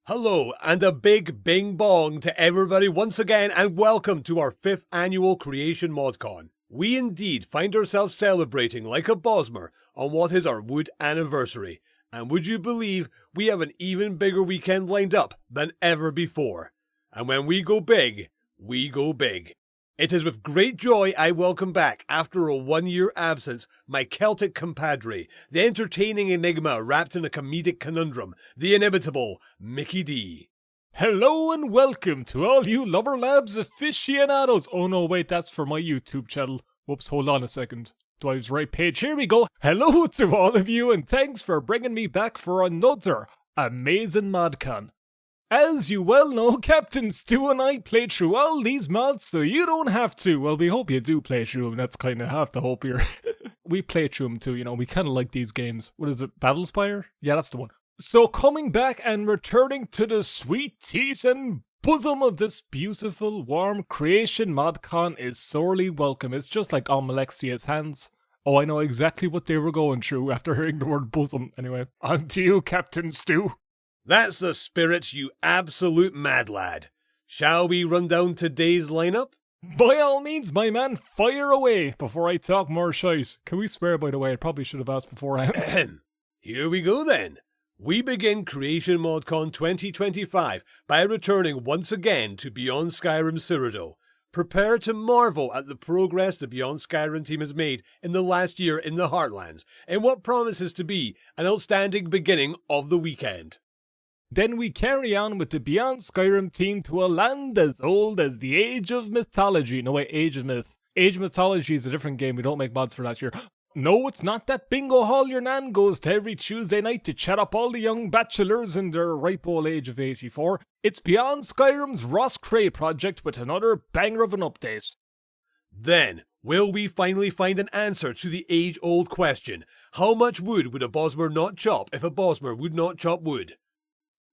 Hello and a big bing bong to everybody once again, and welcome to our 5th annual Creation MODCON. We indeed find ourselves celebrating like a Bosmer on what is our Wood anniversary, and would you believe we have an even bigger weekend lined up than ever before. And when we go big, we go big. It is with great joy I welcome back, after a 1-year absence, my Celtic compadre, the entertaining enigma wrapped in a comedic conundrum, the inimitable Mickey D. Hello and welcome to all you Lover Labs aficionados. Oh no, wait, that's for my YouTube channel. Whoops, hold on a second. Do I have the right page? Here we go. Hello to all of you and thanks for bringing me back for another amazing MODCON. As you well know, Captain Stu and I play through all these mods so you don't have to. Well, we hope you do play through them. That's kind of half the hope here. We play through them too, you know, we kind of like these games. What is it, Battlespire? Yeah, that's the one. So coming back and returning to the sweet teeth and bosom of this beautiful, warm Creation MODCON is sorely welcome. It's just like on Alexia's hands. Oh, I know exactly what they were going through after hearing the word bosom. Anyway, on to you, Captain Stu. That's the spirit, you absolute mad lad. Shall we run down today's lineup? By all means, my man, fire away before I talk more shite. Can we swear, by the way? I probably should have asked beforehand. Here we go then. We begin Creation MODCON 2025 by returning once again to Beyond Skyrim Cyrodiil. Prepare to marvel at the progress the Beyond Skyrim team has made in the last year in the Heartlands, in what promises to be an outstanding beginning of the weekend. Then we carry on with the Beyond Skyrim team to a land as old as the Age of Mythology. No, wait, Age of Myth. Age of Mythology is a different game. We don't make mods for last year. No, it's not that bingo hall your nan goes to every Tuesday night to chat up all the young bachelors in their ripe old age of 84. It's Beyond Skyrim's Roscrea project with another banger of an update. Then, will we finally find an answer to the age-old question? How much wood would a Bosmer not chop if a Bosmer would not chop wood?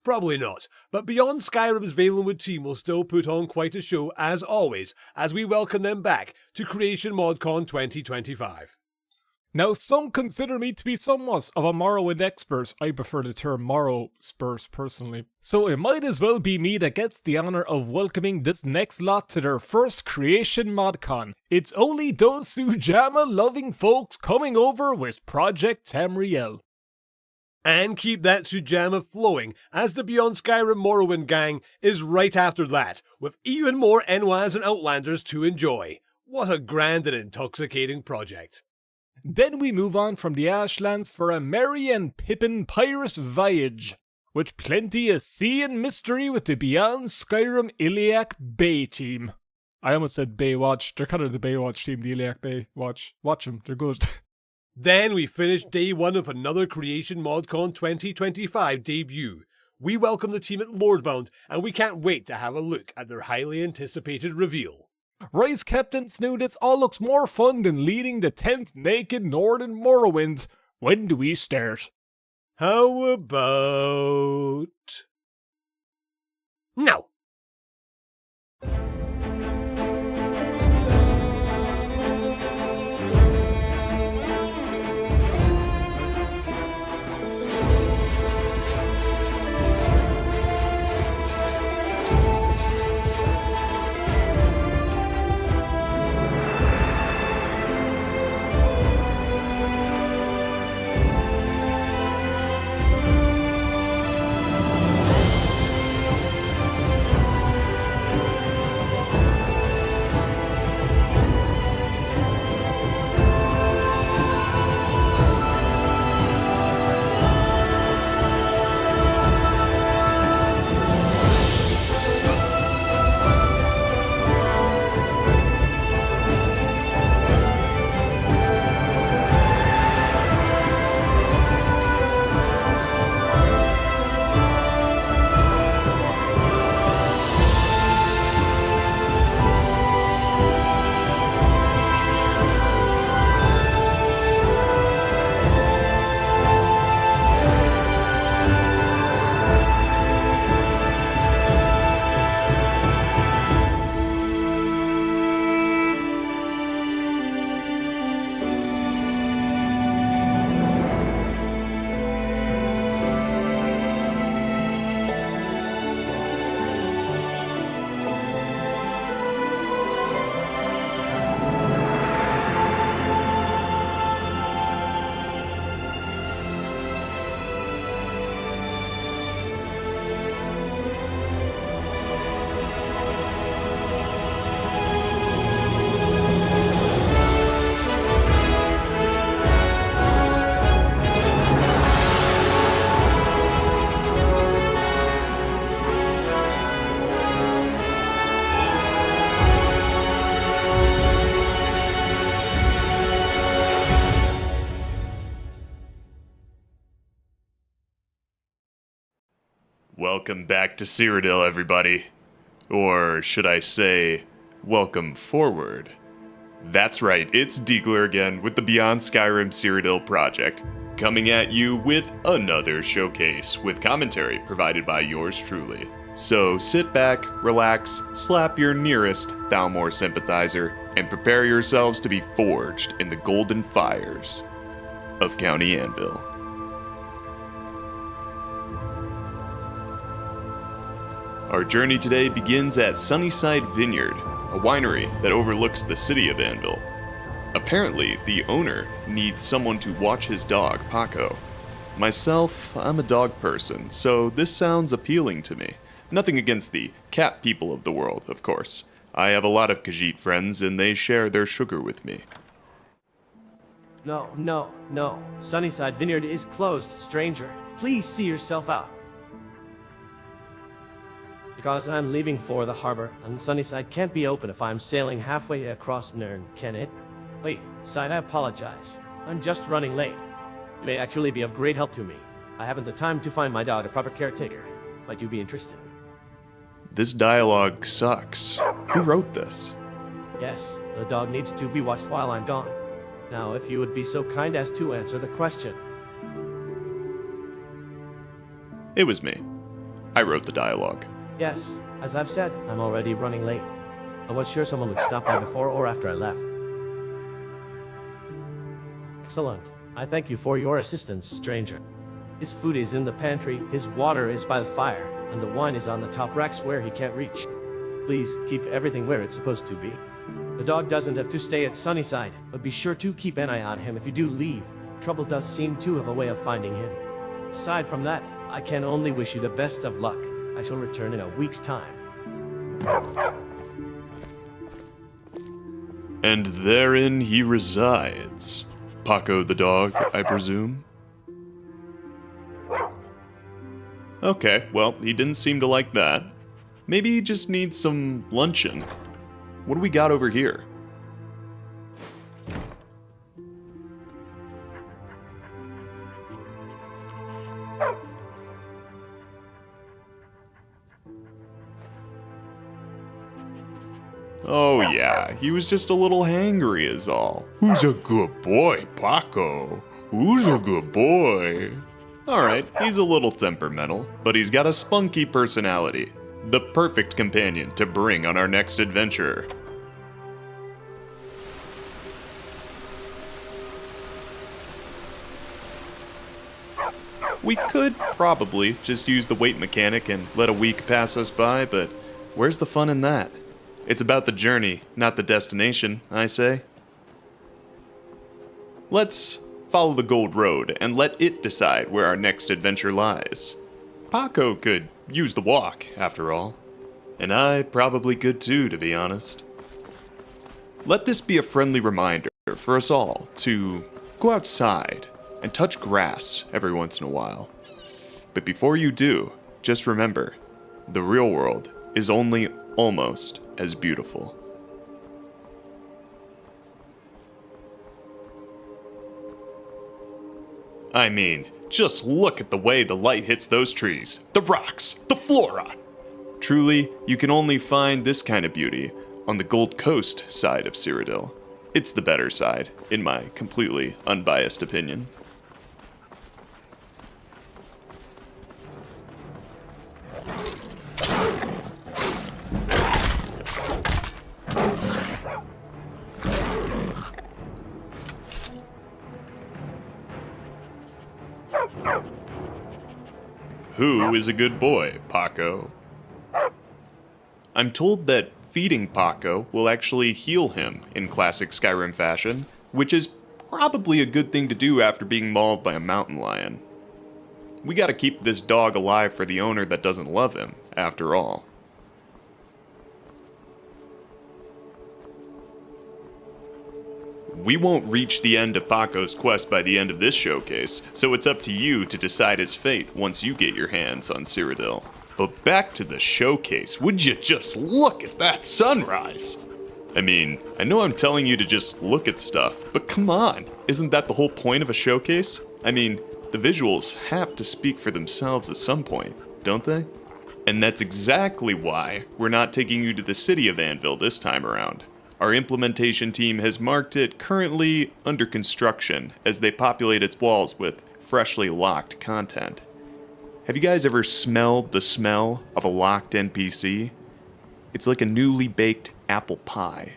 Probably not, but Beyond Skyrim's Valenwood team will still put on quite a show as always, as we welcome them back to Creation MODCON 2025. Now, some consider me to be somewhat of a Morrowind expert. I prefer the term Morrow-spurt personally. So it might as well be me that gets the honour of welcoming this next lot to their first Creation MODCON. It's only those Sujamma-loving folks coming over with Project Tamriel. And keep that Sujamma flowing, as the Beyond Skyrim Morrowind gang is right after that, with even more Enwas and Outlanders to enjoy. What a grand and intoxicating project. Then we move on from the Ashlands for a merry and pippin' pirate voyage, with plenty of sea and mystery with the Beyond Skyrim Iliac Bay team. I almost said Baywatch. They're kind of the Baywatch team, the Iliac Bay Watch. Watch them, they're good. Then we finish day 1 of another Creation MODCON 2025 debut. We welcome the team at Lordbound, and we can't wait to have a look at their highly anticipated reveal. Right, Captain Snow, this all looks more fun than leading the 10th Naked Northern Morrowind. When do we start? How about... now! Welcome back to Cyrodiil, everybody. Or should I say, welcome forward. That's right, it's Deagler again with the Beyond Skyrim Cyrodiil project, coming at you with another showcase with commentary provided by yours truly. So sit back, relax, slap your nearest Thalmor sympathizer, and prepare yourselves to be forged in the golden fires of County Anvil. Our journey today begins at Sunnyside Vineyard, a winery that overlooks the city of Anvil. Apparently, the owner needs someone to watch his dog, Paco. Myself, I'm a dog person, so this sounds appealing to me. Nothing against the cat people of the world, of course. I have a lot of Khajiit friends, and they share their sugar with me. No. Sunnyside Vineyard is closed, stranger. Please see yourself out. Because I'm leaving for the harbor, and Sunnyside can't be open if I'm sailing halfway across Nern, can it? Wait, Side, I apologize. I'm just running late. You may actually be of great help to me. I haven't the time to find my dog a proper caretaker. Might you be interested? This dialogue sucks. Who wrote this? Yes, the dog needs to be watched while I'm gone. Now, if you would be so kind as to answer the question. It was me. I wrote the dialogue. Yes, as I've said, I'm already running late. I was sure someone would stop by before or after I left. Excellent. I thank you for your assistance, stranger. His food is in the pantry, his water is by the fire, and the wine is on the top racks where he can't reach. Please keep everything where it's supposed to be. The dog doesn't have to stay at Sunnyside, but be sure to keep an eye on him if you do leave. Trouble does seem to have a way of finding him. Aside from that, I can only wish you the best of luck. I shall return in a week's time. And therein he resides. Paco the dog, I presume? Okay, well, he didn't seem to like that. Maybe he just needs some luncheon. What do we got over here? Oh yeah, he was just a little hangry is all. Who's a good boy, Paco? Who's a good boy? Alright, he's a little temperamental, but he's got a spunky personality. The perfect companion to bring on our next adventure. We could probably just use the wait mechanic and let a week pass us by, but where's the fun in that? It's about the journey, not the destination, I say. Let's follow the Gold Road and let it decide where our next adventure lies. Paco could use the walk, after all. And I probably could too, to be honest. Let this be a friendly reminder for us all to go outside and touch grass every once in a while. But before you do, just remember, the real world is only almost as beautiful. I mean, just look at the way the light hits those trees, the rocks, the flora. Truly, you can only find this kind of beauty on the Gold Coast side of Cyrodiil. It's the better side, in my completely unbiased opinion. Who is a good boy, Paco? I'm told that feeding Paco will actually heal him in classic Skyrim fashion, which is probably a good thing to do after being mauled by a mountain lion. We gotta keep this dog alive for the owner that doesn't love him, after all. We won't reach the end of Paco's quest by the end of this showcase, so it's up to you to decide his fate once you get your hands on Cyrodiil. But back to the showcase, would you just look at that sunrise? I mean, I know I'm telling you to just look at stuff, but come on, isn't that the whole point of a showcase? I mean, the visuals have to speak for themselves at some point. don't they? And that's exactly why we're not taking you to the city of Anvil this time around. Our implementation team has marked it currently under construction as they populate its walls with freshly locked content. Have you guys ever smelled the smell of a locked NPC? It's like a newly baked apple pie.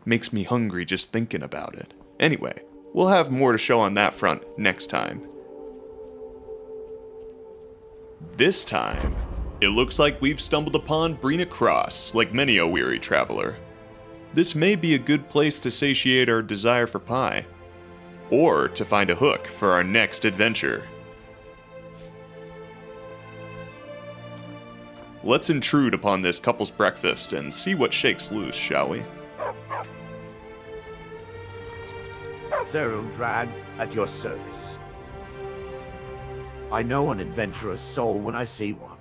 Makes me hungry just thinking about it. Anyway, we'll have more to show on that front next time. This time, it looks like we've stumbled upon Brina Cross, like many a weary traveler. This may be a good place to satiate our desire for pie, or to find a hook for our next adventure. Let's intrude upon this couple's breakfast and see what shakes loose, shall we? Cyrodiil, at your service. I know an adventurous soul when I see one.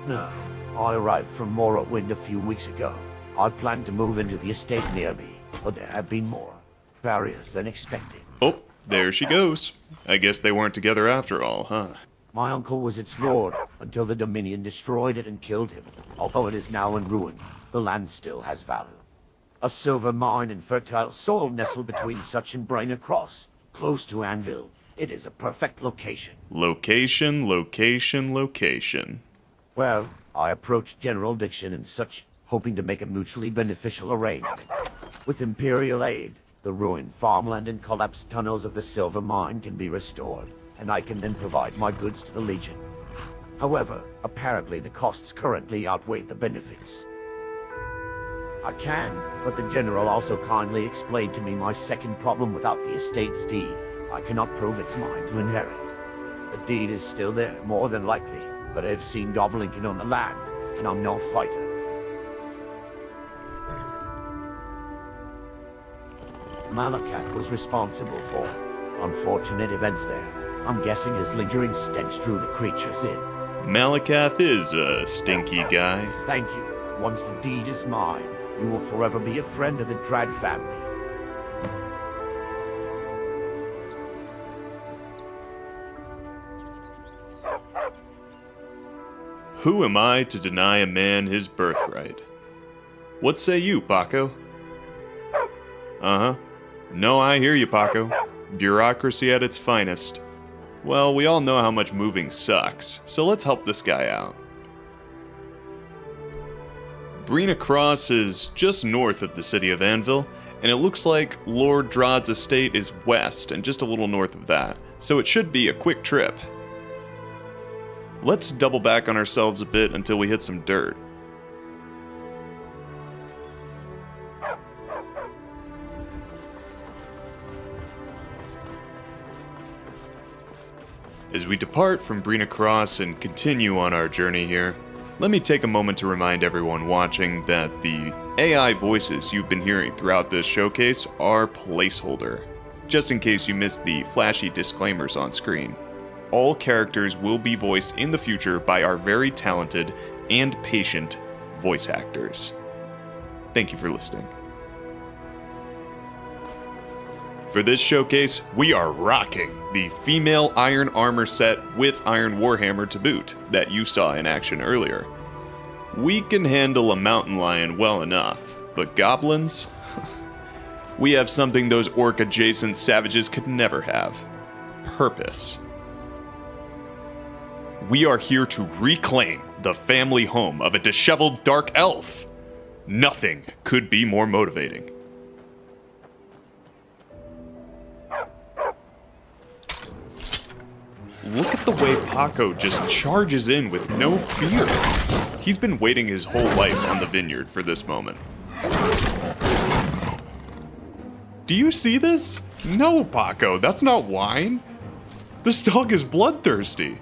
No, I arrived from Morrowind a few weeks ago. I planned to move into the estate near me, but there have been more barriers than expected. Oh, there she goes. I guess they weren't together after all, huh? My uncle was its lord until the Dominion destroyed it and killed him. Although it is now in ruin, the land still has value. A silver mine and fertile soil nestled between such and Brina Cross, close to Anvil. It is a perfect location. Location, location, location. Well, I approached General Diction and such, hoping to make a mutually beneficial arrangement. With Imperial aid, the ruined farmland and collapsed tunnels of the silver mine can be restored, and I can then provide my goods to the Legion. However, apparently the costs currently outweigh the benefits. I can, but the General also kindly explained to me my second problem without the estate's deed. I cannot prove it's mine to inherit. The deed is still there, more than likely, but I've seen Goblinkin on the land, and I'm no fighter. Malacath was responsible for unfortunate events there. I'm guessing his lingering stench drew the creatures in. Malacath is a stinky guy. Thank you. Once the deed is mine, you will forever be a friend of the Drag family. Who am I to deny a man his birthright? What say you, Paco? Uh-huh. No, I hear you, Paco. Bureaucracy at its finest. Well, we all know how much moving sucks, so let's help this guy out. Brina Cross is just north of the city of Anvil, and it looks like Lord Drod's estate is west and just a little north of that, so it should be a quick trip. Let's double back on ourselves a bit until we hit some dirt. As we depart from Brina Cross and continue on our journey here, let me take a moment to remind everyone watching that the AI voices you've been hearing throughout this showcase are placeholder, just in case you missed the flashy disclaimers on screen. All characters will be voiced in the future by our very talented and patient voice actors. Thank you for listening. For this showcase, we are rocking the female Iron Armor set with Iron Warhammer to boot that you saw in action earlier. We can handle a mountain lion well enough, but goblins? We have something those orc-adjacent savages could never have. Purpose. We are here to reclaim the family home of a disheveled dark elf. Nothing could be more motivating. Look at the way Paco just charges in with no fear. He's been waiting his whole life on the vineyard for this moment. Do you see this? No, Paco, that's not wine. This dog is bloodthirsty.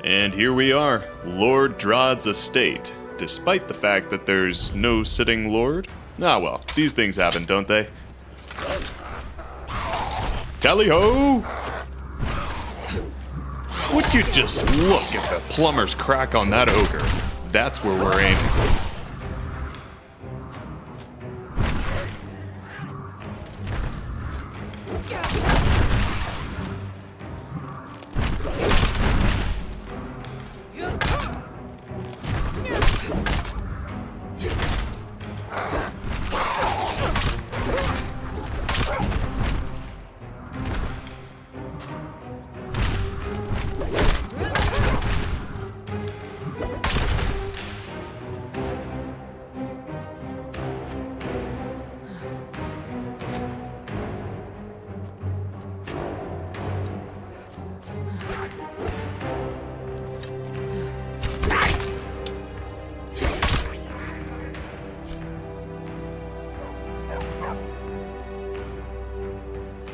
And here we are, Lord Drod's estate, despite the fact that there's no sitting lord. Ah well, these things happen, don't they? Tally-ho! Would you just look at the plumber's crack on that ogre? That's where we're aiming.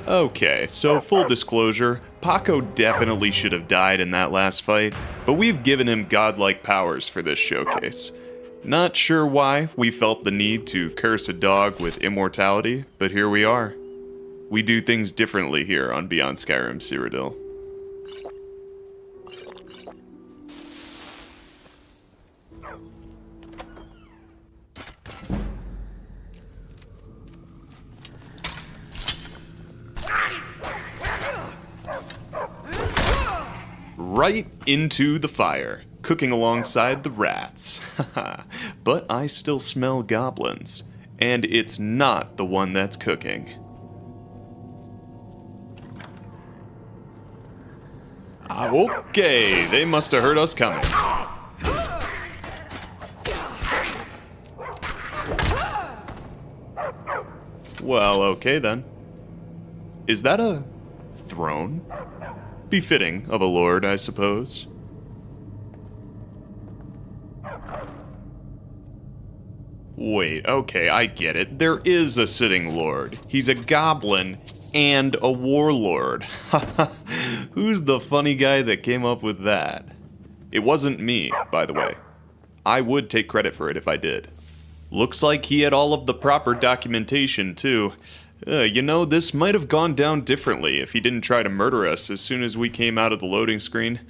Okay, so full disclosure, Paco definitely should have died in that last fight, but we've given him godlike powers for this showcase. Not sure why we felt the need to curse a dog with immortality, but here we are. We do things differently here on Beyond Skyrim Cyrodiil. Right into the fire, cooking alongside the rats. But I still smell goblins, and it's not the one that's cooking. Okay, they must have heard us coming. Well, okay then. Is that a throne? Befitting of a lord, I suppose. Wait, okay, I get it. There is a sitting lord. He's a goblin and a warlord. Who's the funny guy that came up with that? It wasn't me, by the way. I would take credit for it if I did. Looks like he had all of the proper documentation, too. You know, this might have gone down differently if he didn't try to murder us as soon as we came out of the loading screen.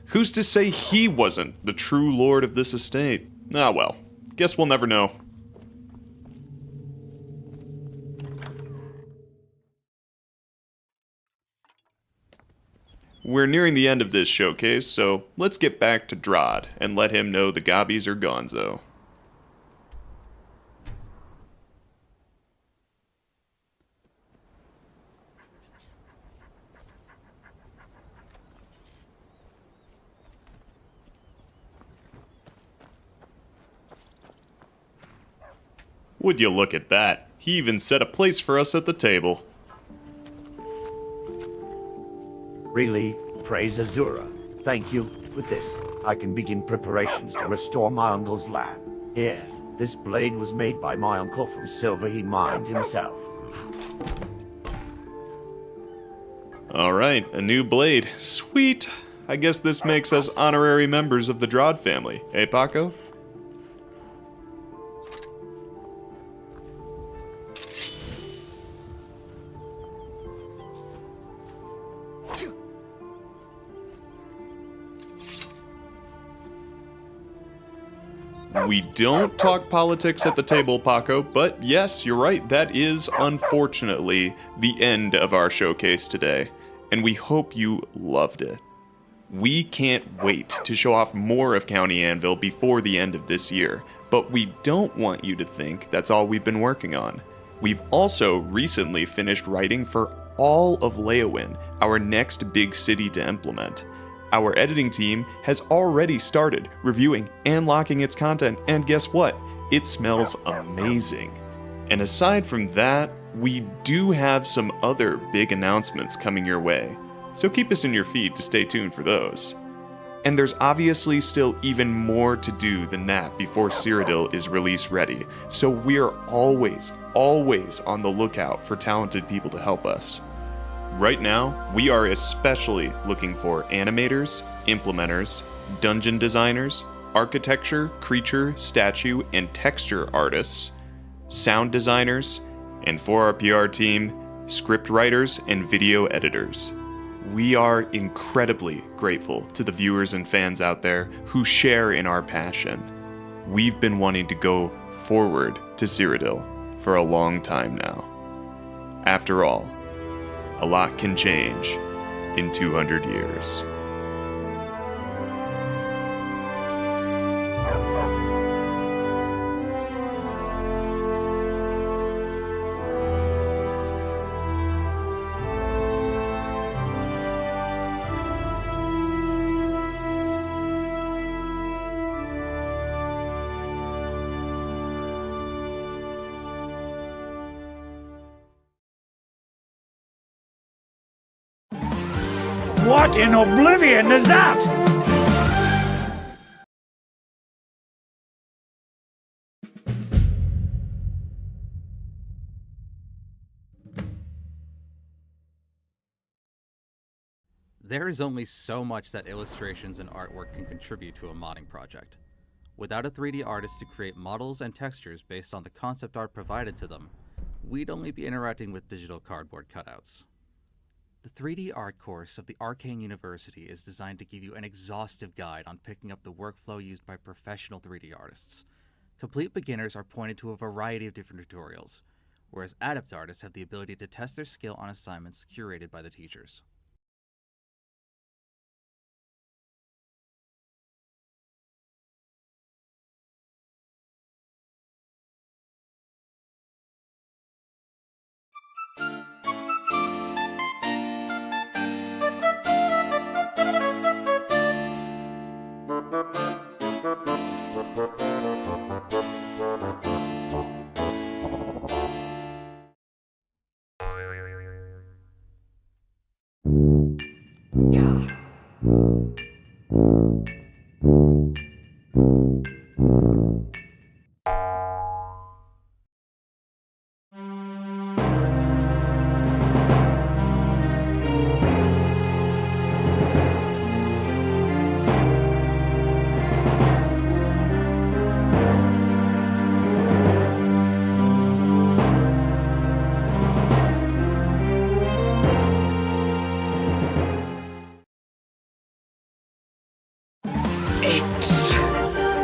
Who's to say he wasn't the true lord of this estate? Ah well, guess we'll never know. We're nearing the end of this showcase, so let's get back to Drod and let him know the gobbies are gonzo. Would you look at that? He even set a place for us at the table. Really, praise Azura. Thank you. With this, I can begin preparations to restore my uncle's land. Here, this blade was made by my uncle from silver he mined himself. Alright, a new blade. Sweet! I guess this makes us honorary members of the Drod family. Eh, Paco? We don't talk politics at the table, Paco, but yes, you're right, that is unfortunately the end of our showcase today, and we hope you loved it. We can't wait to show off more of County Anvil before the end of this year, but we don't want you to think that's all we've been working on. We've also recently finished writing for all of Leowin, our next big city to implement. Our editing team has already started reviewing and locking its content, and guess what? It smells amazing. And aside from that, we do have some other big announcements coming your way, so keep us in your feed to stay tuned for those. And there's obviously still even more to do than that before Cyrodiil is release ready, so we're always on the lookout for talented people to help us. Right now, we are especially looking for animators, implementers, dungeon designers, architecture, creature, statue, and texture artists, sound designers, and for our PR team, script writers and video editors. We are incredibly grateful to the viewers and fans out there who share in our passion. We've been wanting to go forward to Cyrodiil for a long time now. After all, a lot can change in 200 years. What in oblivion is that? There is only so much that illustrations and artwork can contribute to a modding project. Without a 3D artist to create models and textures based on the concept art provided to them, we'd only be interacting with digital cardboard cutouts. The 3D art course of the Arcane University is designed to give you an exhaustive guide on picking up the workflow used by professional 3D artists. Complete beginners are pointed to a variety of different tutorials, whereas adept artists have the ability to test their skill on assignments curated by the teachers.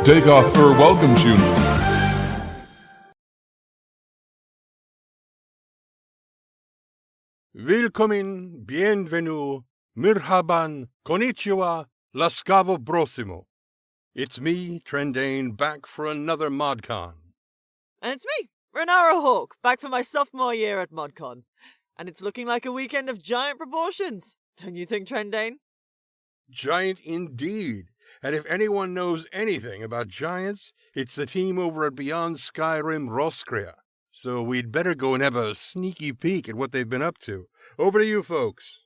Take off welcome tune. Willkommen, bienvenue, mirhaban, konnichiwa, laskavo brosimo. It's me, Trendane, back for another MODCON. And it's me, Renara Hawk, back for my sophomore year at MODCON. And it's looking like a weekend of giant proportions. Don't you think, Trendane? Giant indeed. And if anyone knows anything about giants, it's the team over at Beyond Skyrim Roscrea. So we'd better go and have a sneaky peek at what they've been up to. Over to you folks.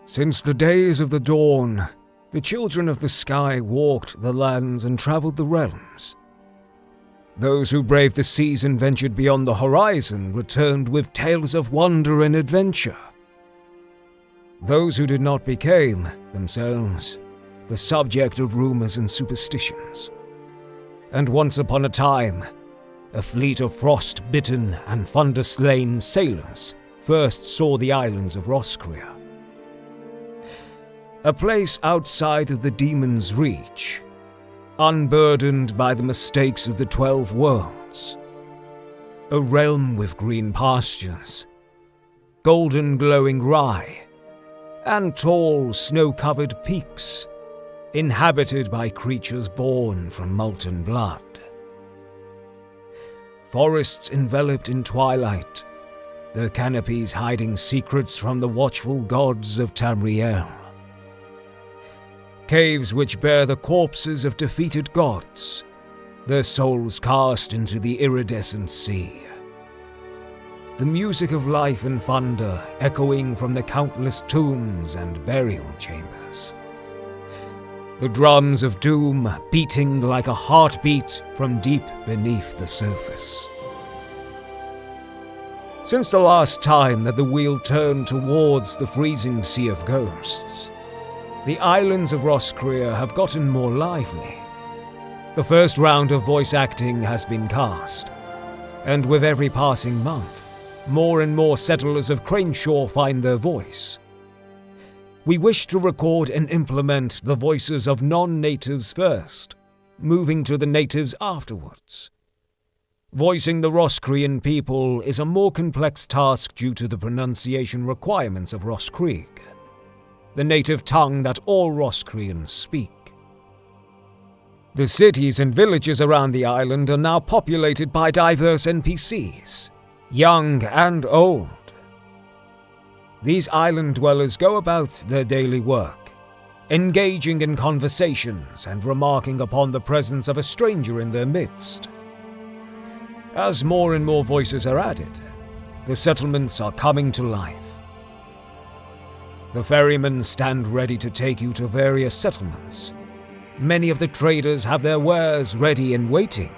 Since the days of the dawn, the children of the sky walked the lands and traveled the realms. Those who braved the seas and ventured beyond the horizon returned with tales of wonder and adventure. Those who did not became, themselves, the subject of rumors and superstitions. And once upon a time, a fleet of frost-bitten and thunder-slain sailors first saw the islands of Roscrea. A place outside of the demon's reach, unburdened by the mistakes of the 12 worlds. A realm with green pastures, golden glowing rye, and tall snow-covered peaks, inhabited by creatures born from molten blood. Forests enveloped in twilight, their canopies hiding secrets from the watchful gods of Tamriel. Caves which bear the corpses of defeated gods, their souls cast into the iridescent sea. The music of life and thunder echoing from the countless tombs and burial chambers. The drums of doom beating like a heartbeat from deep beneath the surface. Since the last time that the wheel turned towards the freezing sea of ghosts, the islands of Roscrea have gotten more lively. The first round of voice acting has been cast, and with every passing month, more and more settlers of Craneshore find their voice. We wish to record and implement the voices of non-natives first, moving to the natives afterwards. Voicing the Roscrean people is a more complex task due to the pronunciation requirements of Roscrea, the native tongue that all Roscreans speak. The cities and villages around the island are now populated by diverse NPCs, young and old. These island dwellers go about their daily work, engaging in conversations and remarking upon the presence of a stranger in their midst. As more and more voices are added, the settlements are coming to life. The ferrymen stand ready to take you to various settlements. Many of the traders have their wares ready and waiting.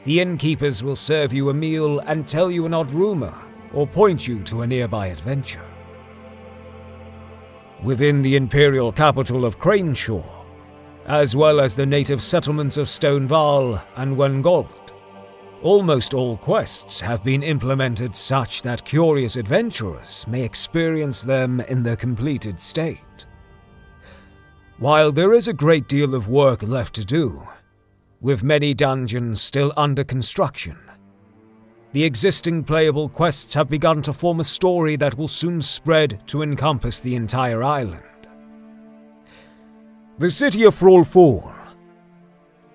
The innkeepers will serve you a meal and tell you an odd rumor, or point you to a nearby adventure. Within the imperial capital of Craneshore, as well as the native settlements of Stoneval and Wengold, almost all quests have been implemented such that curious adventurers may experience them in their completed state. While there is a great deal of work left to do, with many dungeons still under construction, the existing playable quests have begun to form a story that will soon spread to encompass the entire island. The city of Thrallfall,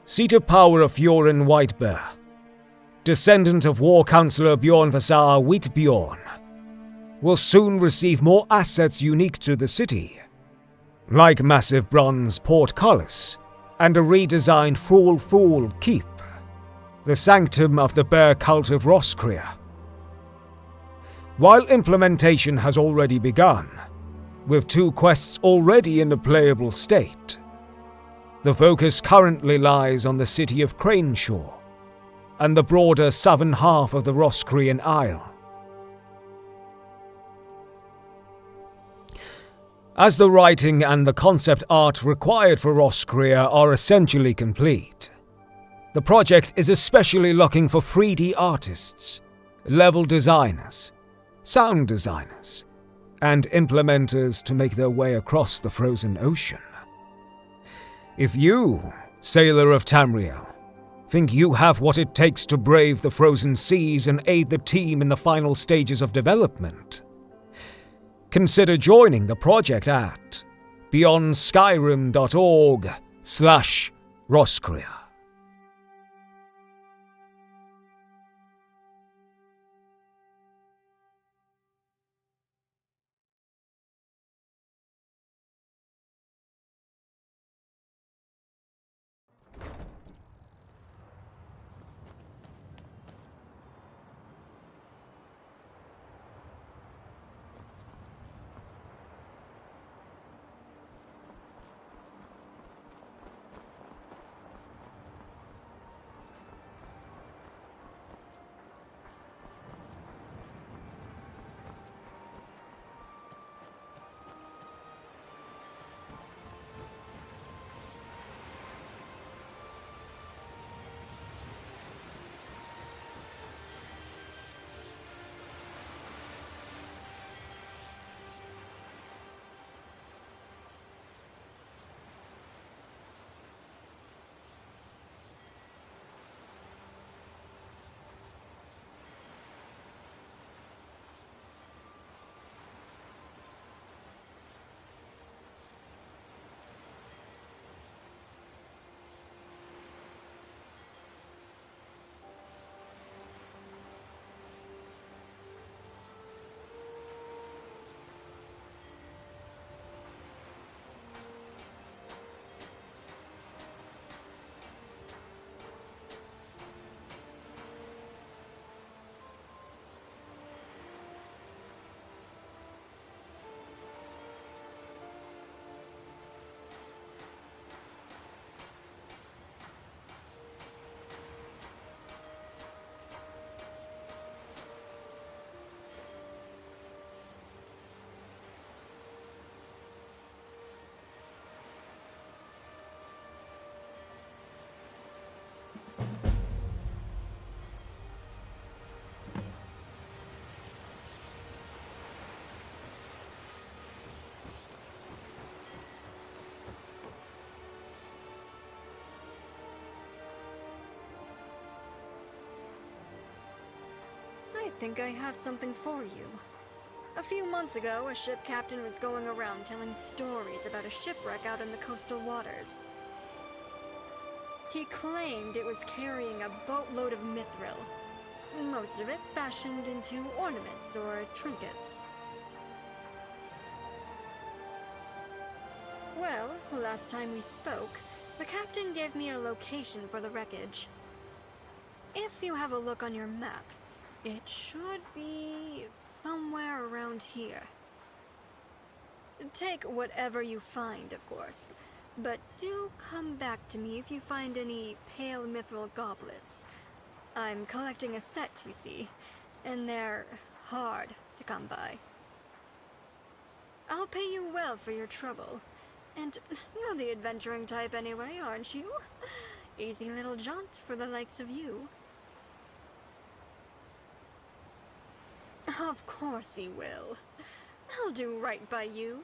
seat of power of Fiorin Whitebear, descendant of War Councillor Bjorn Vasar Wheatbjorn, will soon receive more assets unique to the city, like massive bronze portcullis and a redesigned Thrallfall Keep, the sanctum of the bear cult of Roscrea. While implementation has already begun, with 2 quests already in a playable state, the focus currently lies on the city of Craneshore and the broader southern half of the Roscrean Isle. As the writing and the concept art required for Roscrea are essentially complete, the project is especially looking for 3D artists, level designers, sound designers, and implementers to make their way across the frozen ocean. If you, sailor of Tamriel, think you have what it takes to brave the frozen seas and aid the team in the final stages of development, consider joining the project at beyondskyrim.org/Roscrea. think I have something for you. A few months ago, a ship captain was going around telling stories about a shipwreck out in the coastal waters. He claimed it was carrying a boatload of mithril, most of it fashioned into ornaments or trinkets. Well, last time we spoke, the captain gave me a location for the wreckage. If you have a look on your map, it should be somewhere around here. Take whatever you find, of course, but do come back to me if you find any pale mithril goblets. I'm collecting a set, you see, and they're hard to come by. I'll pay you well for your trouble. And you're the adventuring type anyway, aren't you? Easy little jaunt for the likes of you. Of course he will. I'll do right by you.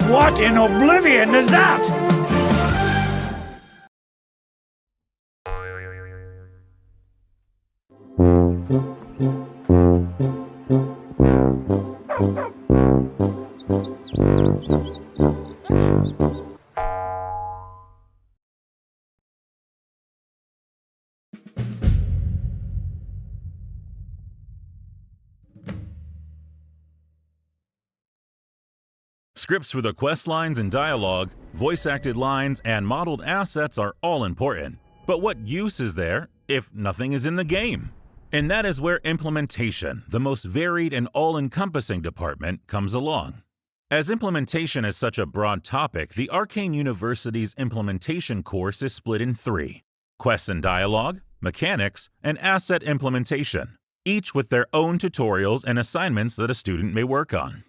What in oblivion is that? Scripts for the quest lines and dialogue, voice-acted lines, and modeled assets are all important. But what use is there if nothing is in the game? And that is where implementation, the most varied and all-encompassing department, comes along. As implementation is such a broad topic, the Arcane University's implementation course is split in 3: quests and dialogue, mechanics, and asset implementation, each with their own tutorials and assignments that a student may work on.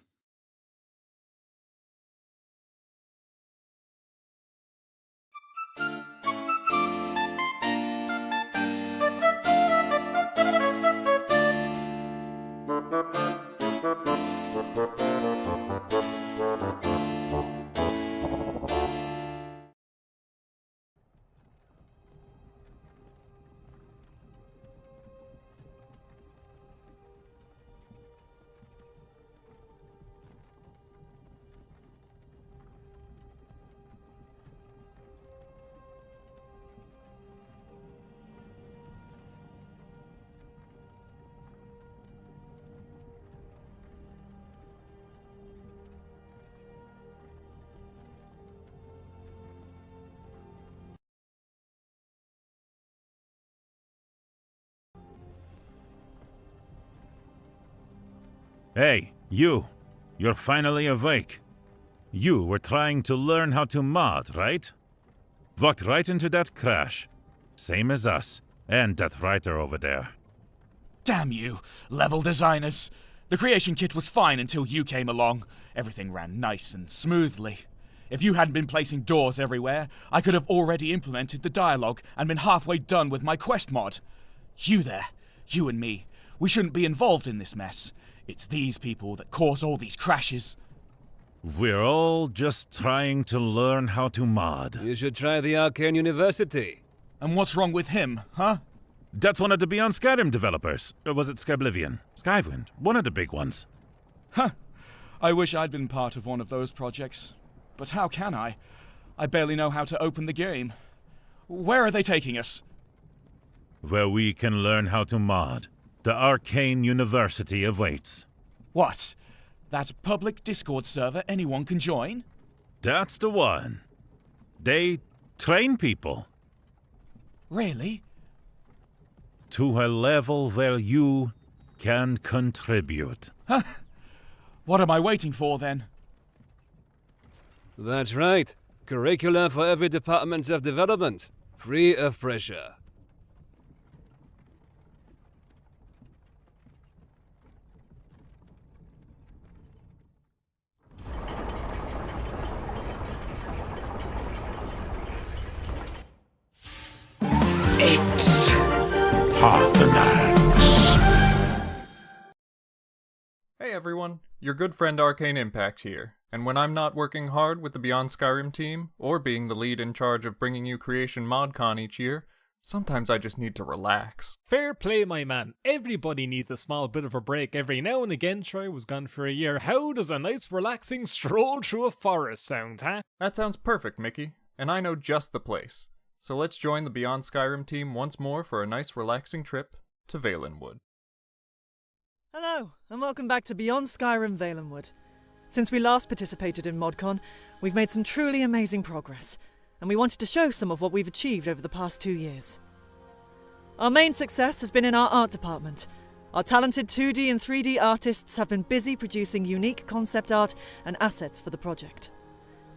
Hey, you! You're finally awake. You were trying to learn how to mod, right? Walked right into that crash. Same as us, and that writer over there. Damn you, level designers! The creation kit was fine until you came along. Everything ran nice and smoothly. If you hadn't been placing doors everywhere, I could have already implemented the dialogue and been halfway done with my quest mod. You there, you and me, we shouldn't be involved in this mess. It's these people that cause all these crashes. We're all just trying to learn how to mod. You should try the Arcane University. And what's wrong with him, huh? That's one of the Beyond Skyrim developers. Or was it Skyblivion? Skywind, one of the big ones. Huh. I wish I'd been part of one of those projects. But how can I? I barely know how to open the game. Where are they taking us? Where we can learn how to mod. The Arcane University awaits. What? That public Discord server anyone can join? That's the one. They train people. Really? To a level where you can contribute. Huh? What am I waiting for then? That's right. Curricula for every department of development. Free of pressure. Hey everyone, your good friend Arcane Impact here, and when I'm not working hard with the Beyond Skyrim team, or being the lead in charge of bringing you Creation ModCon each year, sometimes I just need to relax. Fair play, my man. Everybody needs a small bit of a break every now and again. Troy was gone for a year. How does a nice relaxing stroll through a forest sound, huh? That sounds perfect, Mickey, and I know just the place. So let's join the Beyond Skyrim team once more for a nice relaxing trip to Valenwood. Hello, and welcome back to Beyond Skyrim Valenwood. Since we last participated in MODCON, we've made some truly amazing progress, and we wanted to show some of what we've achieved over the past 2 years. Our main success has been in our art department. Our talented 2D and 3D artists have been busy producing unique concept art and assets for the project.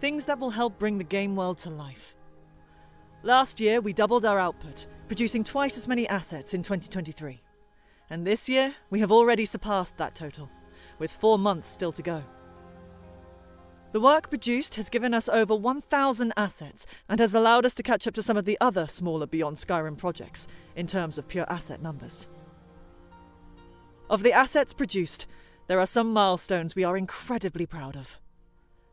Things that will help bring the game world to life. Last year, we doubled our output, producing twice as many assets in 2023. And this year, we have already surpassed that total, with 4 months still to go. The work produced has given us over 1,000 assets and has allowed us to catch up to some of the other smaller Beyond Skyrim projects in terms of pure asset numbers. Of the assets produced, there are some milestones we are incredibly proud of.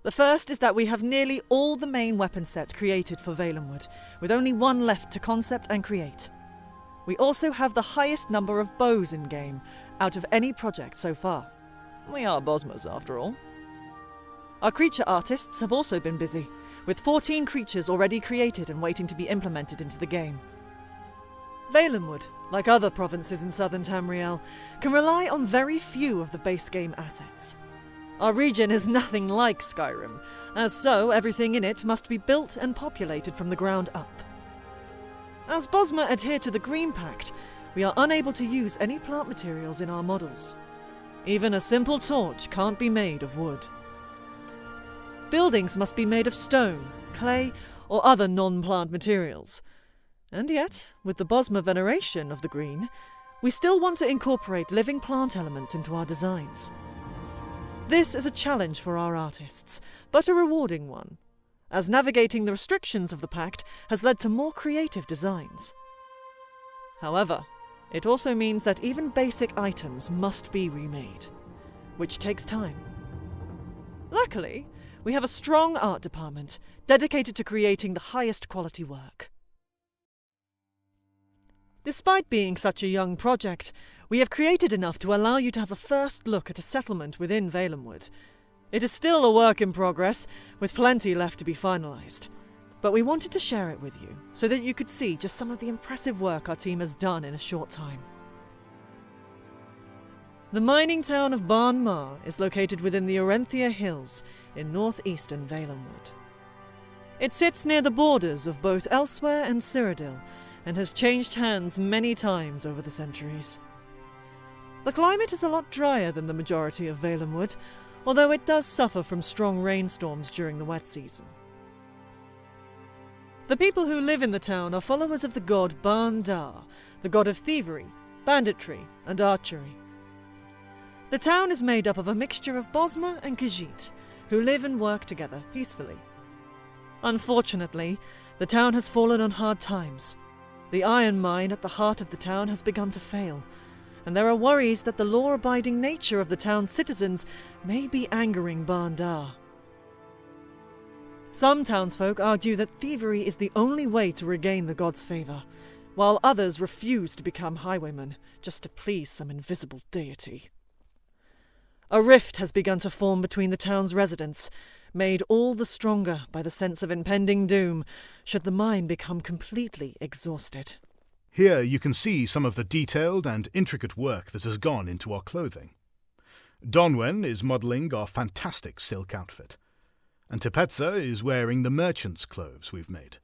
The first is that we have nearly all the main weapon sets created for Valenwood, with only one left to concept and create. We also have the highest number of bows in-game, out of any project so far. We are Bosmers, after all. Our creature artists have also been busy, with 14 creatures already created and waiting to be implemented into the game. Valenwood, like other provinces in southern Tamriel, can rely on very few of the base game assets. Our region is nothing like Skyrim, as so everything in it must be built and populated from the ground up. As Bosmer adhere to the Green Pact, we are unable to use any plant materials in our models. Even a simple torch can't be made of wood. Buildings must be made of stone, clay, or other non-plant materials. And yet, with the Bosmer veneration of the green, we still want to incorporate living plant elements into our designs. This is a challenge for our artists, but a rewarding one, as navigating the restrictions of the Pact has led to more creative designs. However, it also means that even basic items must be remade, which takes time. Luckily, we have a strong art department dedicated to creating the highest quality work. Despite being such a young project, we have created enough to allow you to have a first look at a settlement within Valenwood. It is still a work in progress, with plenty left to be finalised. But we wanted to share it with you, so that you could see just some of the impressive work our team has done in a short time. The mining town of Barn Mar is located within the Henantir Hills in northeastern Valenwood. It sits near the borders of both Elsewhere and Cyrodiil, and has changed hands many times over the centuries. The climate is a lot drier than the majority of Valenwood, although it does suffer from strong rainstorms during the wet season. The people who live in the town are followers of the god Barn Dar, the god of thievery, banditry, and archery. The town is made up of a mixture of Bosmer and Khajiit, who live and work together peacefully. Unfortunately, the town has fallen on hard times. The iron mine at the heart of the town has begun to fail, and there are worries that the law-abiding nature of the town's citizens may be angering Barn Dar. Some townsfolk argue that thievery is the only way to regain the god's favour, while others refuse to become highwaymen just to please some invisible deity. A rift has begun to form between the town's residents, made all the stronger by the sense of impending doom should the mine become completely exhausted. Here you can see some of the detailed and intricate work that has gone into our clothing. Donwen is modelling our fantastic silk outfit, and Tepetza is wearing the merchant's clothes we've made.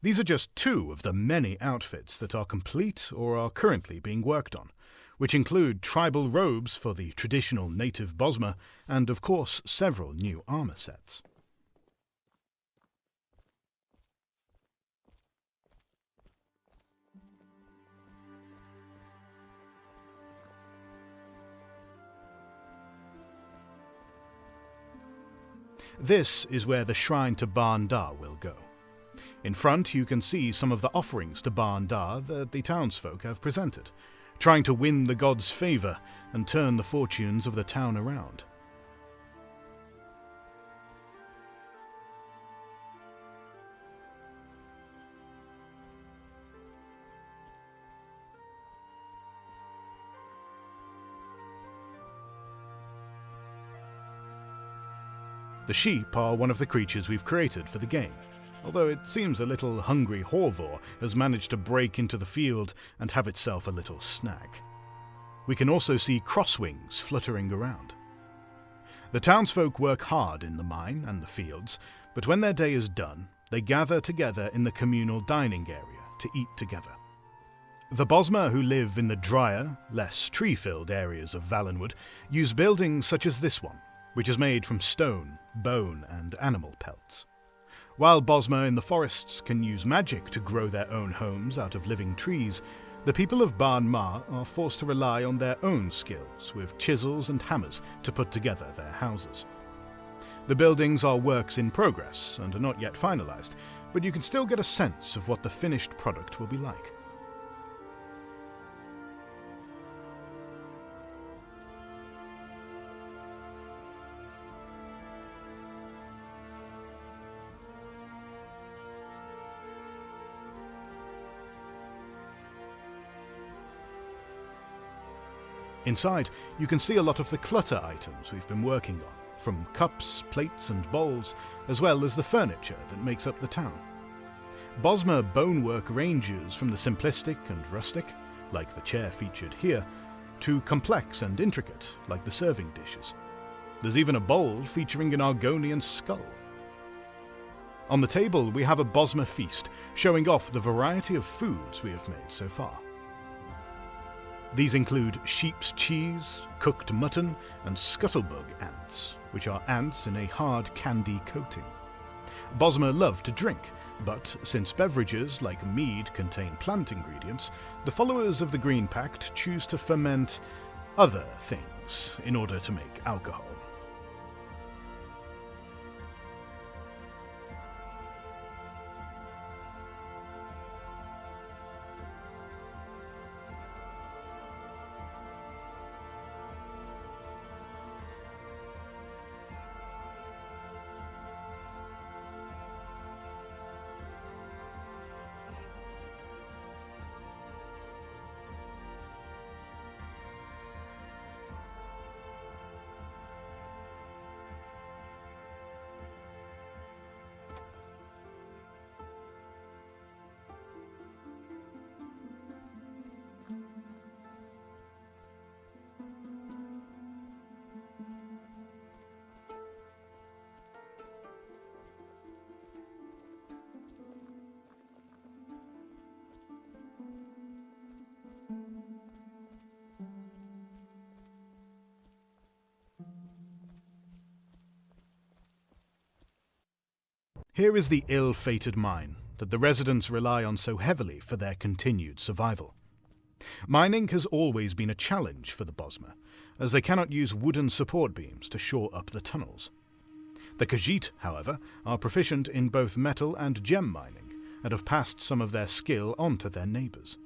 These are just two of the many outfits that are complete or are currently being worked on, which include tribal robes for the traditional native Bosmer, and of course several new armour sets. This is where the shrine to Barn Dar will go. In front you can see some of the offerings to Barn Dar that the townsfolk have presented, trying to win the god's favour and turn the fortunes of the town around. The sheep are one of the creatures we've created for the game, although it seems a little hungry Horvor has managed to break into the field and have itself a little snack. We can also see crosswings fluttering around. The townsfolk work hard in the mine and the fields, but when their day is done, they gather together in the communal dining area to eat together. The Bosmer who live in the drier, less tree-filled areas of Valenwood use buildings such as this one, which is made from stone, bone, and animal pelts. While Bosmer in the forests can use magic to grow their own homes out of living trees, the people of Barn Mar are forced to rely on their own skills with chisels and hammers to put together their houses. The buildings are works in progress and are not yet finalized, but you can still get a sense of what the finished product will be like. Inside, you can see a lot of the clutter items we've been working on, from cups, plates and bowls, as well as the furniture that makes up the town. Bosmer bonework ranges from the simplistic and rustic, like the chair featured here, to complex and intricate, like the serving dishes. There's even a bowl featuring an Argonian skull. On the table we have a Bosmer feast, showing off the variety of foods we have made so far. These include sheep's cheese, cooked mutton, and scuttlebug ants, which are ants in a hard candy coating. Bosmer love to drink, but since beverages like mead contain plant ingredients, the followers of the Green Pact choose to ferment other things in order to make alcohol. Here is the ill-fated mine that the residents rely on so heavily for their continued survival. Mining has always been a challenge for the Bosmer, as they cannot use wooden support beams to shore up the tunnels. The Khajiit, however, are proficient in both metal and gem mining, and have passed some of their skill on to their neighbours.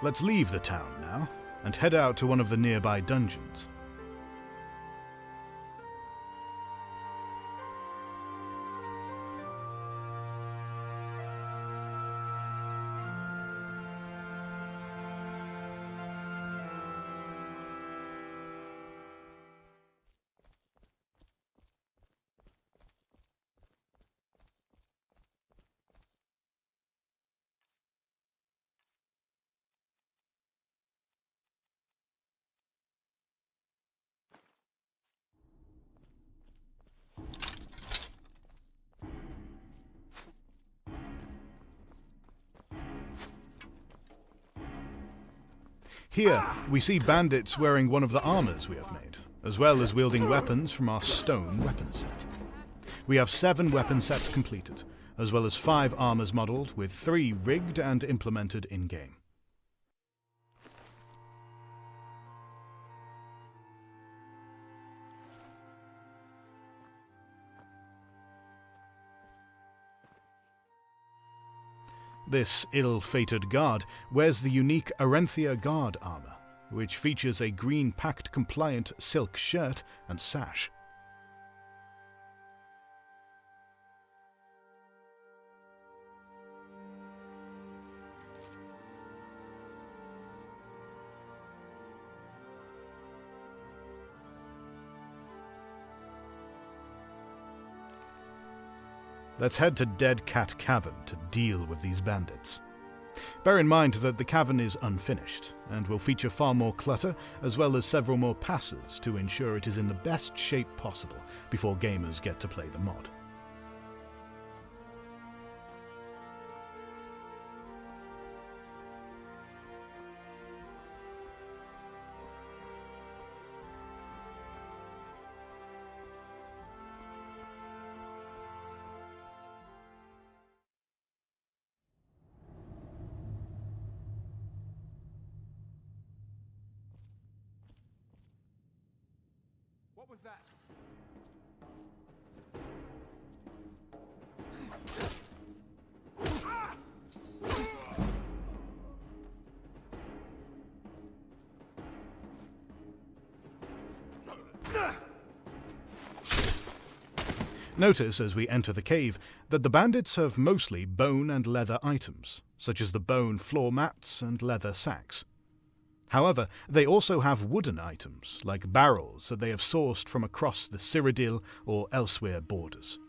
Let's leave the town now, and head out to one of the nearby dungeons. Here, we see bandits wearing one of the armors we have made, as well as wielding weapons from our stone weapon set. We have 7 weapon sets completed, as well as 5 armors modelled, with 3 rigged and implemented in-game. This ill-fated guard wears the unique Arenthia Guard armor, which features a Green Pact-compliant silk shirt and sash. let's head to Dead Cat Cavern to deal with these bandits. Bear in mind that the cavern is unfinished, and will feature far more clutter, as well as several more passes to ensure it is in the best shape possible before gamers get to play the mod. What was that? Notice as we enter the cave that the bandits have mostly bone and leather items, such as the bone floor mats and leather sacks. However, they also have wooden items, like barrels that they have sourced from across the Cyrodiil or elsewhere borders.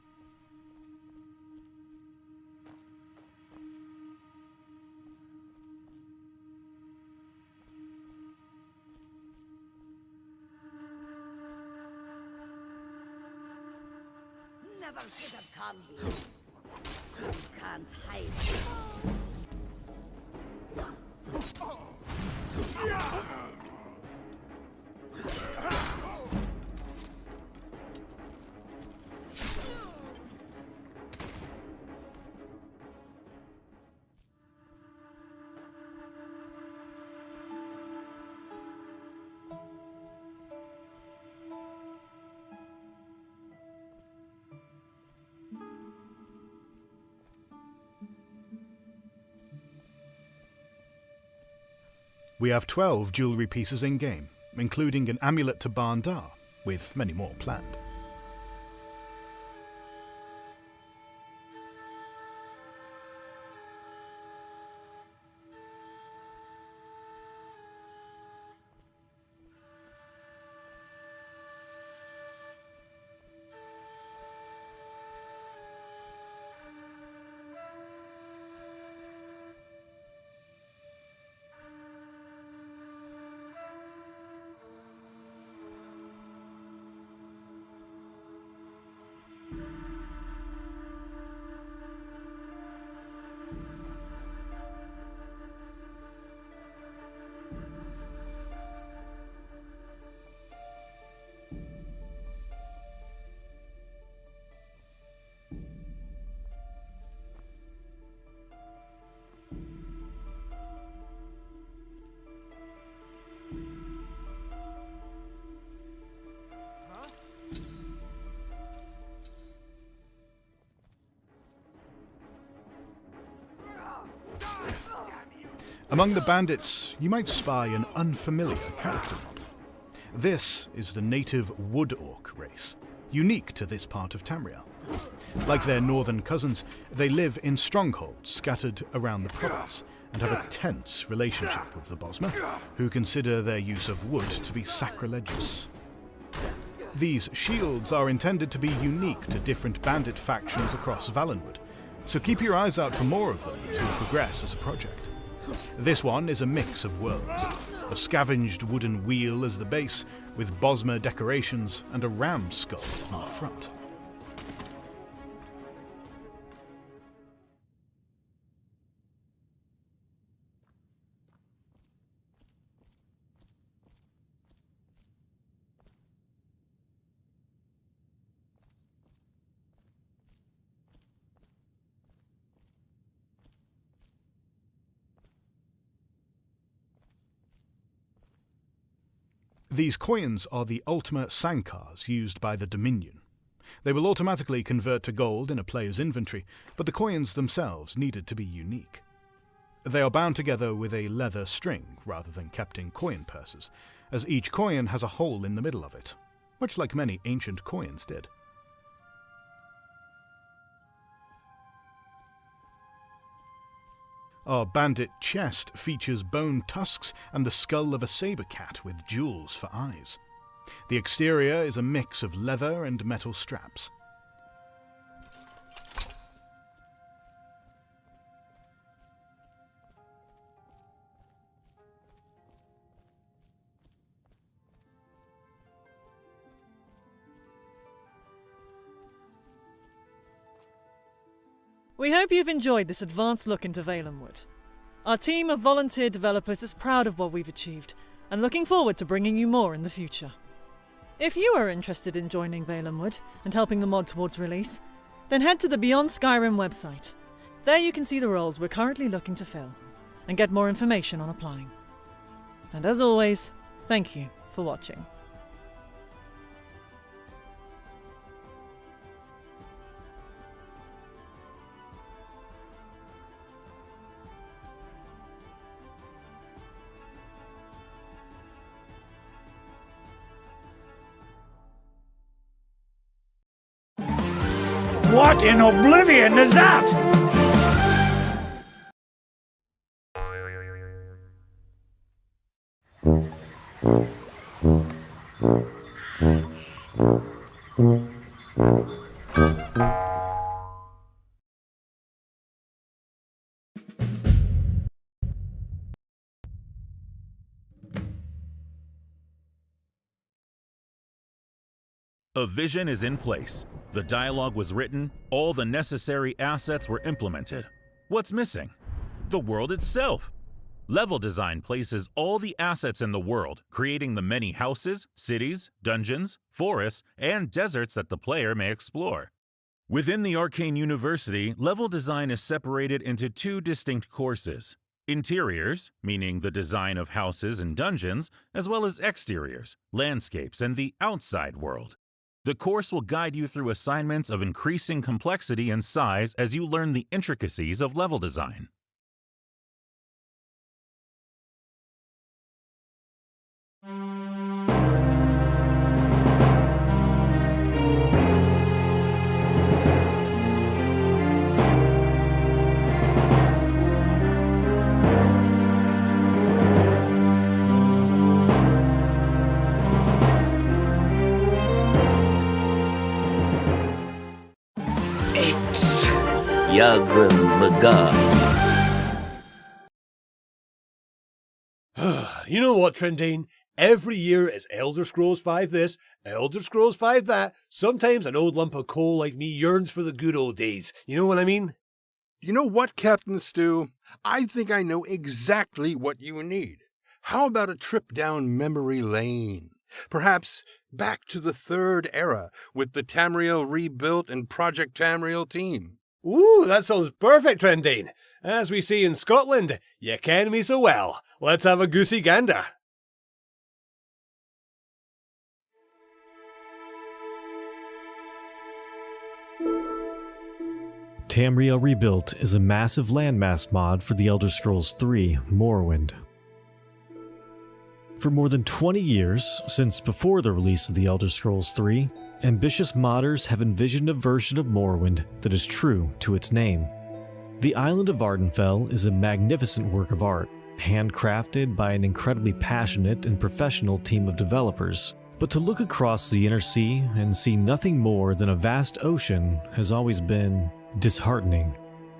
Never should have come here. You can't hide. We have 12 jewellery pieces in-game, including an amulet to Barndar, with many more planned. Among the bandits, you might spy an unfamiliar character model. This is the native Wood Orc race, unique to this part of Tamriel. Like their northern cousins, they live in strongholds scattered around the province, and have a tense relationship with the Bosmer, who consider their use of wood to be sacrilegious. These shields are intended to be unique to different bandit factions across Valenwood, so keep your eyes out for more of them as we progress as a project. This one is a mix of worlds, a scavenged wooden wheel as the base, with Bosmer decorations and a ram skull on the front. These coins are the ultimate sankars used by the Dominion. They will automatically convert to gold in a player's inventory, but the coins themselves needed to be unique. They are bound together with a leather string rather than kept in coin purses, as each coin has a hole in the middle of it, much like many ancient coins did. Our bandit chest features bone tusks and the skull of a saber cat with jewels for eyes. The exterior is a mix of leather and metal straps. We hope you've enjoyed this advanced look into Valenwood. Our team of volunteer developers is proud of what we've achieved, and looking forward to bringing you more in the future. If you are interested in joining Valenwood and helping the mod towards release, then head to the Beyond Skyrim website. There you can see the roles we're currently looking to fill, and get more information on applying. And as always, thank you for watching. What in oblivion is that? A vision is in place. The dialogue was written, all the necessary assets were implemented. What's missing? The world itself. Level design places all the assets in the world, creating the many houses, cities, dungeons, forests, and deserts that the player may explore. Within the Arcane University, level design is separated into two distinct courses. Interiors, meaning the design of houses and dungeons, as well as exteriors, landscapes, and the outside world. The course will guide you through assignments of increasing complexity and size as you learn the intricacies of level design. You know what, Trendane? Every year is Elder Scrolls 5 this, Elder Scrolls 5 that. Sometimes an old lump of coal like me yearns for the good old days. You know what I mean? You know what, Captain Stu? I think I know exactly what you need. How about a trip down memory lane? Perhaps back to the Third Era with the Tamriel Rebuilt and Project Tamriel team. Ooh, that sounds perfect, Trendane. As we say in Scotland, you ken me so well. Let's have a goosey gander. Tamriel Rebuilt is a massive landmass mod for the Elder Scrolls 3 Morrowind. For more than 20 years, since before the release of the Elder Scrolls 3, ambitious modders have envisioned a version of Morrowind that is true to its name. The island of Ardenfell is a magnificent work of art, handcrafted by an incredibly passionate and professional team of developers. But to look across the inner sea and see nothing more than a vast ocean has always been disheartening.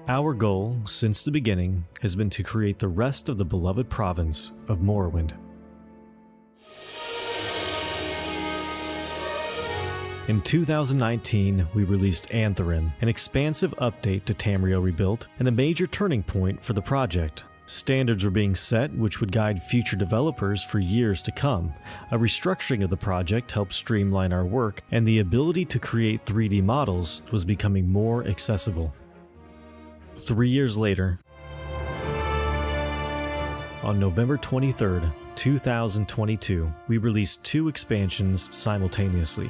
Our goal, since the beginning, has been to create the rest of the beloved province of Morrowind. In 2019, we released Antherin, an expansive update to Tamriel Rebuilt and a major turning point for the project. Standards were being set which would guide future developers for years to come. A restructuring of the project helped streamline our work, and the ability to create 3D models was becoming more accessible. 3 years later, on November 23rd, 2022, we released 2 expansions simultaneously.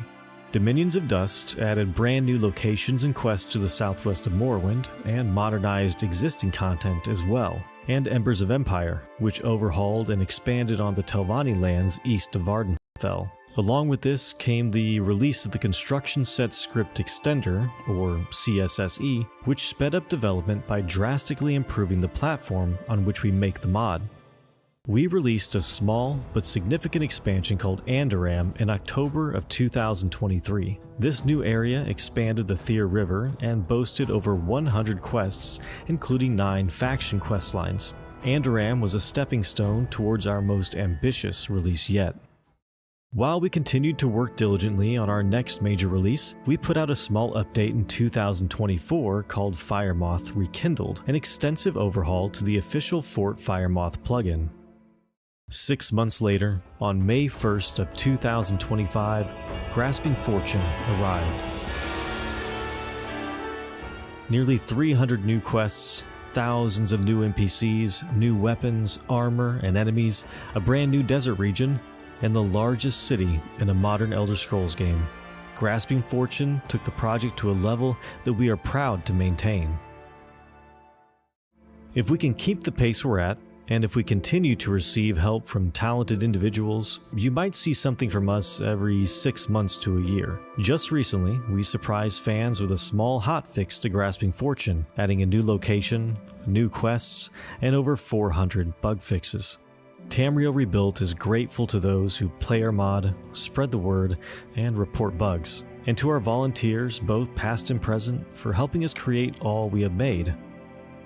Dominions of Dust added brand new locations and quests to the southwest of Morrowind, and modernized existing content as well, and Embers of Empire, which overhauled and expanded on the Telvanni lands east of Ardenfell. Along with this came the release of the Construction Set Script Extender, or CSSE, which sped up development by drastically improving the platform on which we make the mod. We released a small but significant expansion called Andoram in October of 2023. This new area expanded the Thyr River and boasted over 100 quests, including 9 faction questlines. Andoram was a stepping stone towards our most ambitious release yet. While we continued to work diligently on our next major release, we put out a small update in 2024 called Firemoth Rekindled, an extensive overhaul to the official Fort Firemoth plugin. 6 months later, on May 1st of 2025, Grasping Fortune arrived. Nearly 300 new quests, thousands of new NPCs, new weapons, armor, and enemies, a brand new desert region, and the largest city in a modern Elder Scrolls game. Grasping Fortune took the project to a level that we are proud to maintain. If we can keep the pace we're at, and if we continue to receive help from talented individuals, you might see something from us every 6 months to a year. Just recently, we surprised fans with a small hotfix to Grasping Fortune, adding a new location, new quests, and over 400 bug fixes. Tamriel Rebuilt is grateful to those who play our mod, spread the word, and report bugs, and to our volunteers, both past and present, for helping us create all we have made.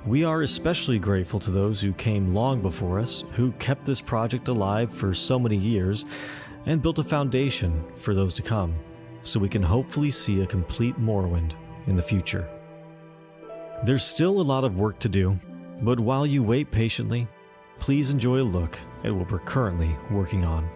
We are especially grateful to those who came long before us, who kept this project alive for so many years, and built a foundation for those to come, so we can hopefully see a complete Morrowind in the future. There's still a lot of work to do, but while you wait patiently, please enjoy a look at what we're currently working on.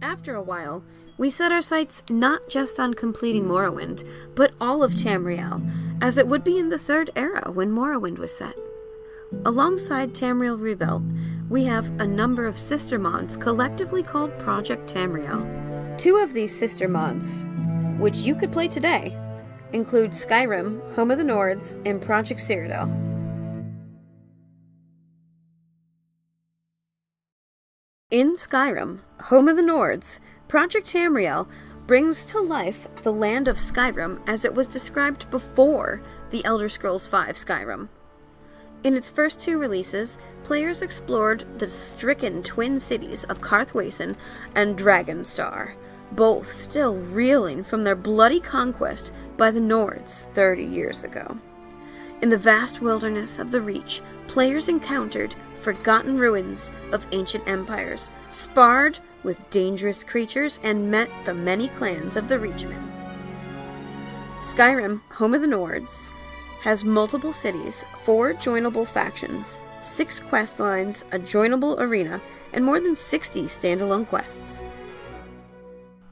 After a while, we set our sights not just on completing Morrowind, but all of Tamriel, as it would be in the Third Era when Morrowind was set. Alongside Tamriel Rebuilt, we have a number of sister mods collectively called Project Tamriel. 2 of these sister mods, which you could play today, include Skyrim, Home of the Nords, and Project Cyrodiil. In Skyrim, Home of the Nords, Project Tamriel brings to life the land of Skyrim as it was described before the Elder Scrolls V Skyrim. In its first 2 releases, players explored the stricken twin cities of Karthwasen and Dragonstar, both still reeling from their bloody conquest by the Nords 30 years ago. In the vast wilderness of the Reach, players encountered forgotten ruins of ancient empires, sparred with dangerous creatures, and met the many clans of the Reachmen. Skyrim, Home of the Nords, has multiple cities, 4 joinable factions, 6 quest lines, a joinable arena, and more than 60 standalone quests.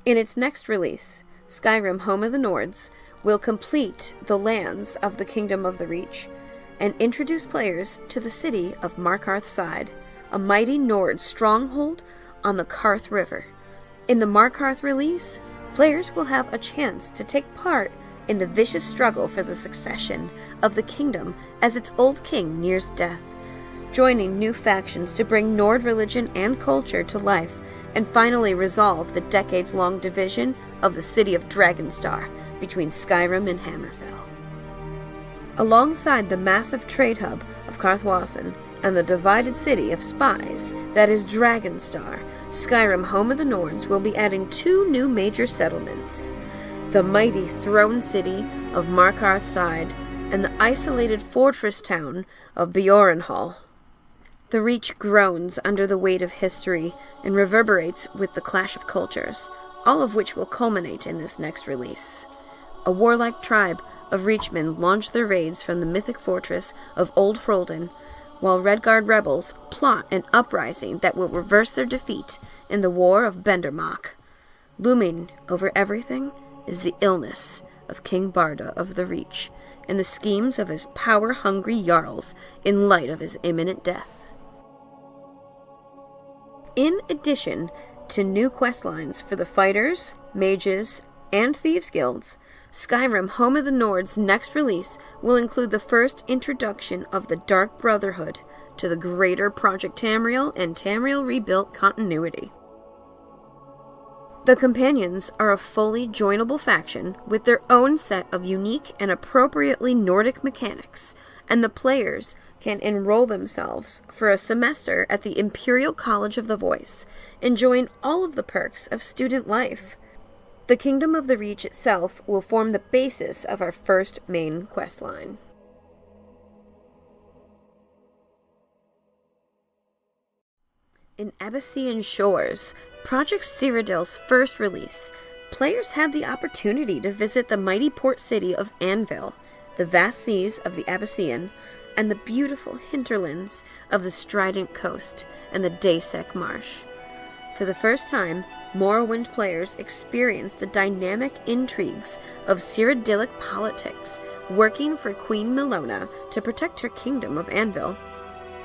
In its next release, Skyrim, Home of the Nords will complete the lands of the Kingdom of the Reach and introduce players to the city of Markarthside, a mighty Nord stronghold on the Karth River. In the Markarth release, players will have a chance to take part in the vicious struggle for the succession of the kingdom as its old king nears death, joining new factions to bring Nord religion and culture to life, and finally resolve the decades-long division of the city of Dragonstar between Skyrim and Hammerfell. Alongside the massive trade hub of Karthwasen and the divided city of spies that is Dragonstar, Skyrim, Home of the Nords will be adding 2 new major settlements: the mighty throne city of Markarthside and the isolated fortress town of Bjornhall. The Reach groans under the weight of history and reverberates with the clash of cultures, all of which will culminate in this next release. A warlike tribe of Reachmen launch their raids from the mythic fortress of Old Hroldan, while Redguard rebels plot an uprising that will reverse their defeat in the War of Bendermach. Looming over everything is the illness of King Barda of the Reach and the schemes of his power-hungry Jarls in light of his imminent death. In addition to new questlines for the fighters, mages, and thieves guilds, Skyrim, Home of the Nords' next release will include the first introduction of the Dark Brotherhood to the greater Project Tamriel and Tamriel Rebuilt continuity. The Companions are a fully joinable faction with their own set of unique and appropriately Nordic mechanics, and the players can enroll themselves for a semester at the Imperial College of the Voice, enjoying all of the perks of student life. The Kingdom of the Reach itself will form the basis of our first main questline. In Abyssinian Shores, Project Cyrodiil's first release, players had the opportunity to visit the mighty port city of Anvil, the vast seas of the Abyssinian, and the beautiful hinterlands of the Strident Coast and the Daysec Marsh. For the first time, Morrowind players experienced the dynamic intrigues of Cyrodiilic politics, working for Queen Milona to protect her kingdom of Anvil,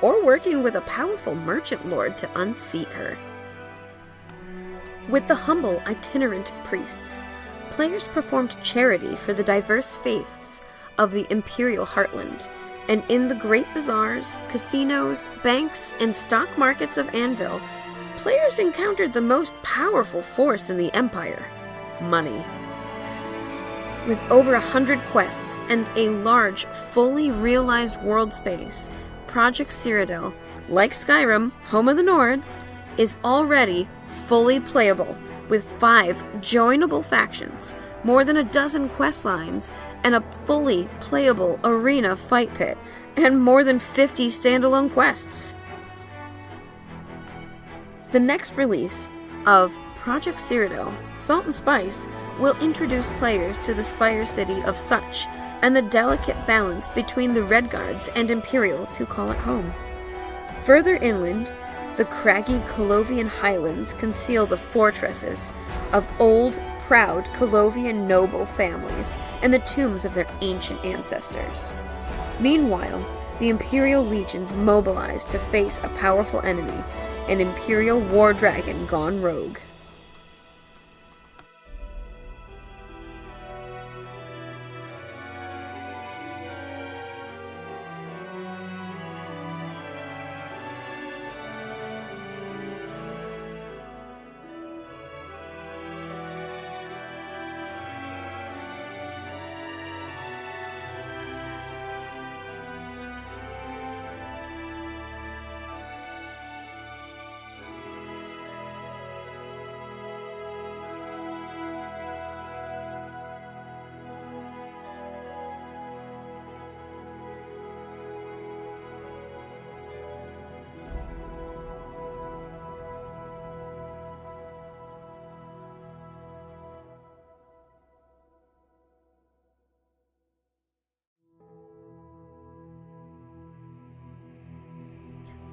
or working with a powerful merchant lord to unseat her. With the humble itinerant priests, players performed charity for the diverse faiths of the Imperial Heartland, and in the great bazaars, casinos, banks, and stock markets of Anvil, players encountered the most powerful force in the Empire: money. With over 100 quests and a large, fully realized world space, Project Cyrodiil, like Skyrim, Home of the Nords, is already fully playable, with 5 joinable factions, more than a dozen quest lines, and a fully playable arena fight pit, and more than 50 standalone quests. The next release of Project Cyrodiil, Salt and Spice, will introduce players to the Spire City of Such and the delicate balance between the Redguards and Imperials who call it home. Further inland, The craggy Colovian highlands conceal the fortresses of old, proud Colovian noble families and the tombs of their ancient ancestors. Meanwhile, the Imperial legions mobilize to face a powerful enemy, an Imperial war dragon gone rogue.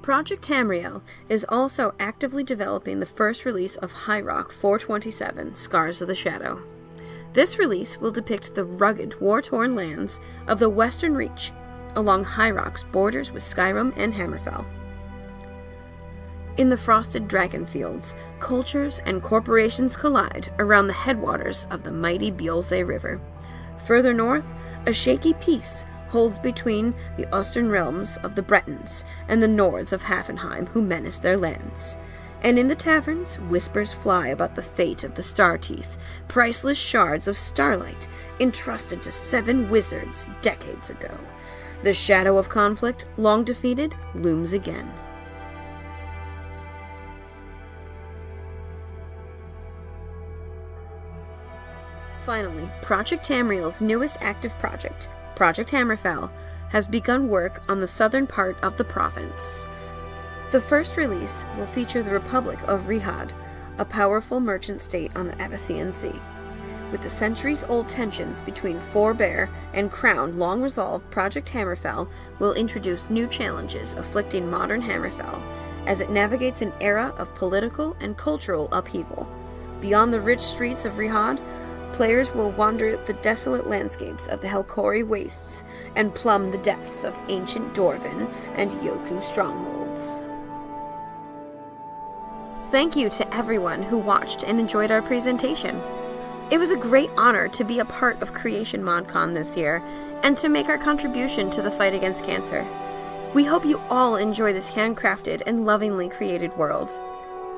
Project Tamriel is also actively developing the first release of High Rock 427, Scars of the Shadow. This release will depict the rugged, war-torn lands of the Western Reach along High Rock's borders with Skyrim and Hammerfell. In the frosted Dragonfields, cultures and corporations collide around the headwaters of the mighty Bjolse River. Further north, a shaky peace holds between the Eastern realms of the Bretons and the Nords of Hafenheim who menace their lands. And in the taverns, whispers fly about the fate of the Starteeth, priceless shards of starlight entrusted to 7 wizards decades ago. The shadow of conflict, long defeated, looms again. Finally, Project Tamriel's newest active project, Project Hammerfell, has begun work on the southern part of the province. The first release will feature the Republic of Rihad, a powerful merchant state on the Abyssinian Sea. With the centuries-old tensions between Forebear and Crown long resolved, Project Hammerfell will introduce new challenges afflicting modern Hammerfell as it navigates an era of political and cultural upheaval. Beyond the rich streets of Rihad, players will wander the desolate landscapes of the Helcori wastes and plumb the depths of ancient Dwarven and Yoku strongholds. Thank you to everyone who watched and enjoyed our presentation. It was a great honor to be a part of Creation ModCon this year and to make our contribution to the fight against cancer. We hope you all enjoy this handcrafted and lovingly created world.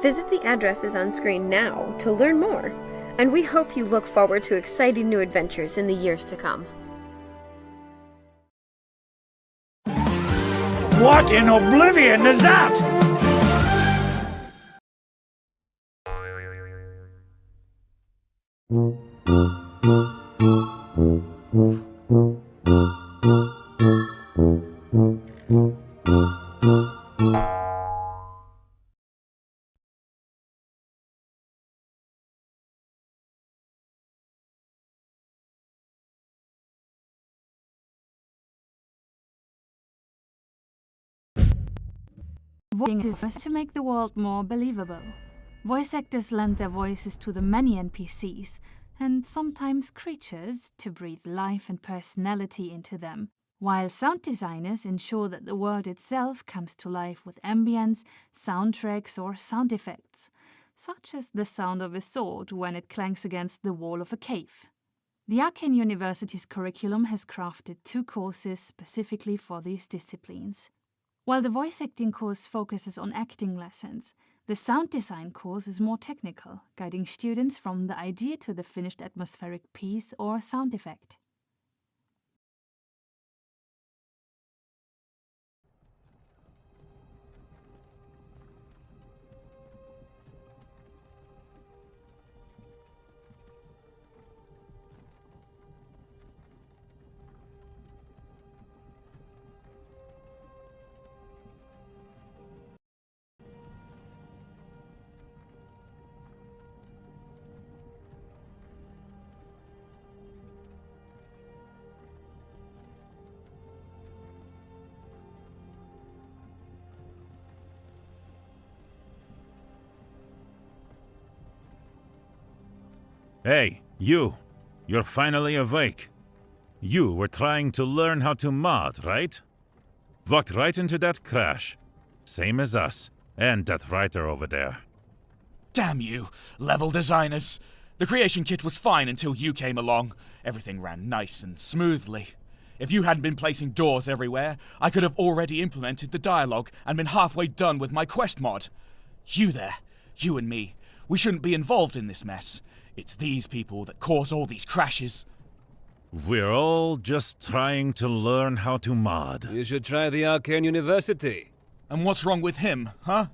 Visit the addresses on screen now to learn more, and we hope you look forward to exciting new adventures in the years to come. What in oblivion is that? Voicing is to make the world more believable. Voice actors lend their voices to the many NPCs, and sometimes creatures, to breathe life and personality into them, while sound designers ensure that the world itself comes to life with ambience, soundtracks or sound effects, such as the sound of a sword when it clanks against the wall of a cave. The Arcane University's curriculum has crafted 2 courses specifically for these disciplines. While the voice acting course focuses on acting lessons, the sound design course is more technical, guiding students from the idea to the finished atmospheric piece or sound effect. Hey, you. You're finally awake. You were trying to learn how to mod, right? Walked right into that crash. Same as us, and that writer over there. Damn you, level designers. The creation kit was fine until you came along. Everything ran nice and smoothly. If you hadn't been placing doors everywhere, I could have already implemented the dialogue and been halfway done with my quest mod. You there, you and me, we shouldn't be involved in this mess. It's these people that cause all these crashes. We're all just trying to learn how to mod. You should try the Arcane University. And what's wrong with him, huh?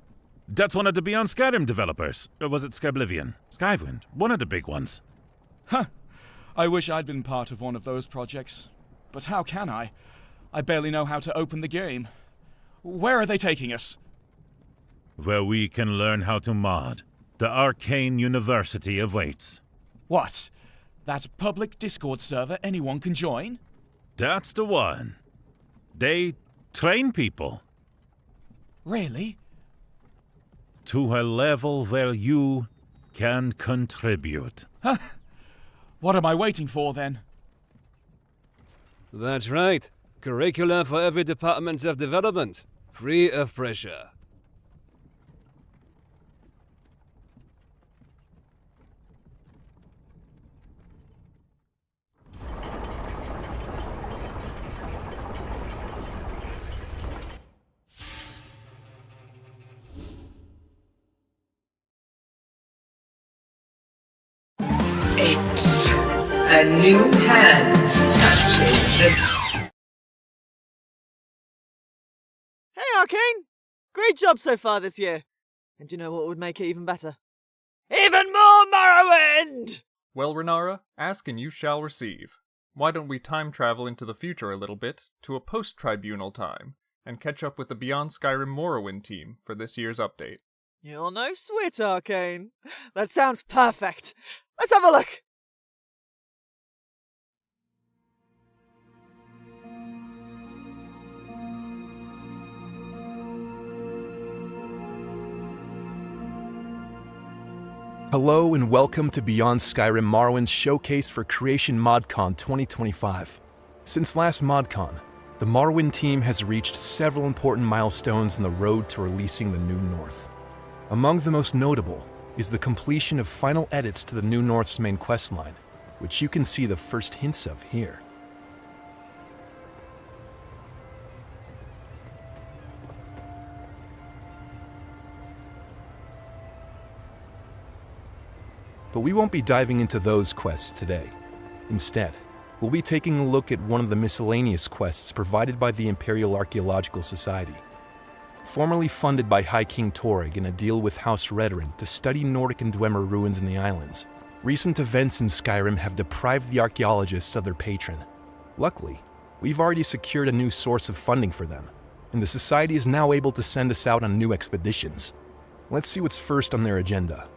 That's one of the Beyond Skyrim developers. Or was it Skyblivion? Skywind, one of the big ones. Huh. I wish I'd been part of one of those projects. But how can I? I barely know how to open the game. Where are they taking us? Where we can learn how to mod. The Arcane University awaits. What? That public Discord server anyone can join? That's the one. They train people. Really? To a level where you can contribute. Huh? What am I waiting for then? That's right. Curricula for every department of development. Free of pressure. A new hand touches the... Hey, Arcane! Great job so far this year. And do you know what would make it even better? Even more Morrowind! Well, Renara, ask and you shall receive. Why don't we time travel into the future a little bit, to a post-tribunal time, and catch up with the Beyond Skyrim Morrowind team for this year's update? You're no sweat, Arcane. That sounds perfect. Let's have a look! Hello and welcome to Beyond Skyrim Morrowind's showcase for Creation MODCON 2025. Since last MODCON, the Morrowind team has reached several important milestones on the road to releasing the New North. Among the most notable is the completion of final edits to the New North's main questline, which you can see the first hints of here. But we won't be diving into those quests today. Instead, we'll be taking a look at one of the miscellaneous quests provided by the Imperial Archaeological Society. Formerly funded by High King Torrig in a deal with House Redoran to study Nordic and Dwemer ruins in the islands, recent events in Skyrim have deprived the archaeologists of their patron. Luckily, we've already secured a new source of funding for them, and the Society is now able to send us out on new expeditions. Let's see what's first on their agenda.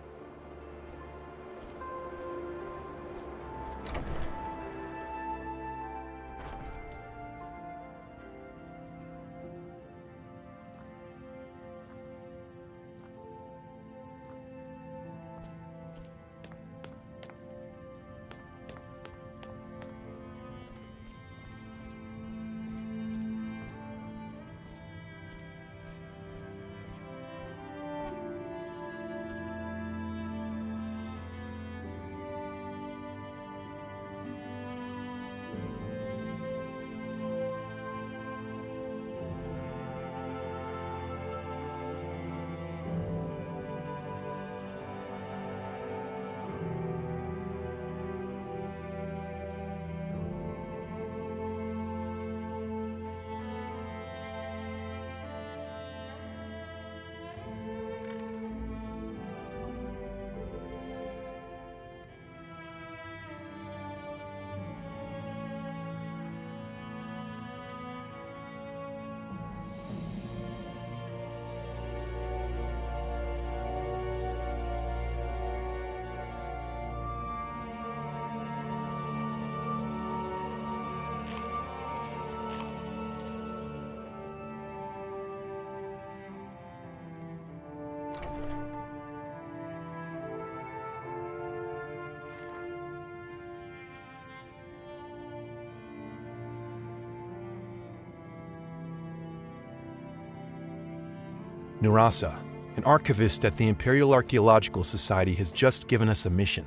Nurasa, an archivist at the Imperial Archaeological Society, has just given us a mission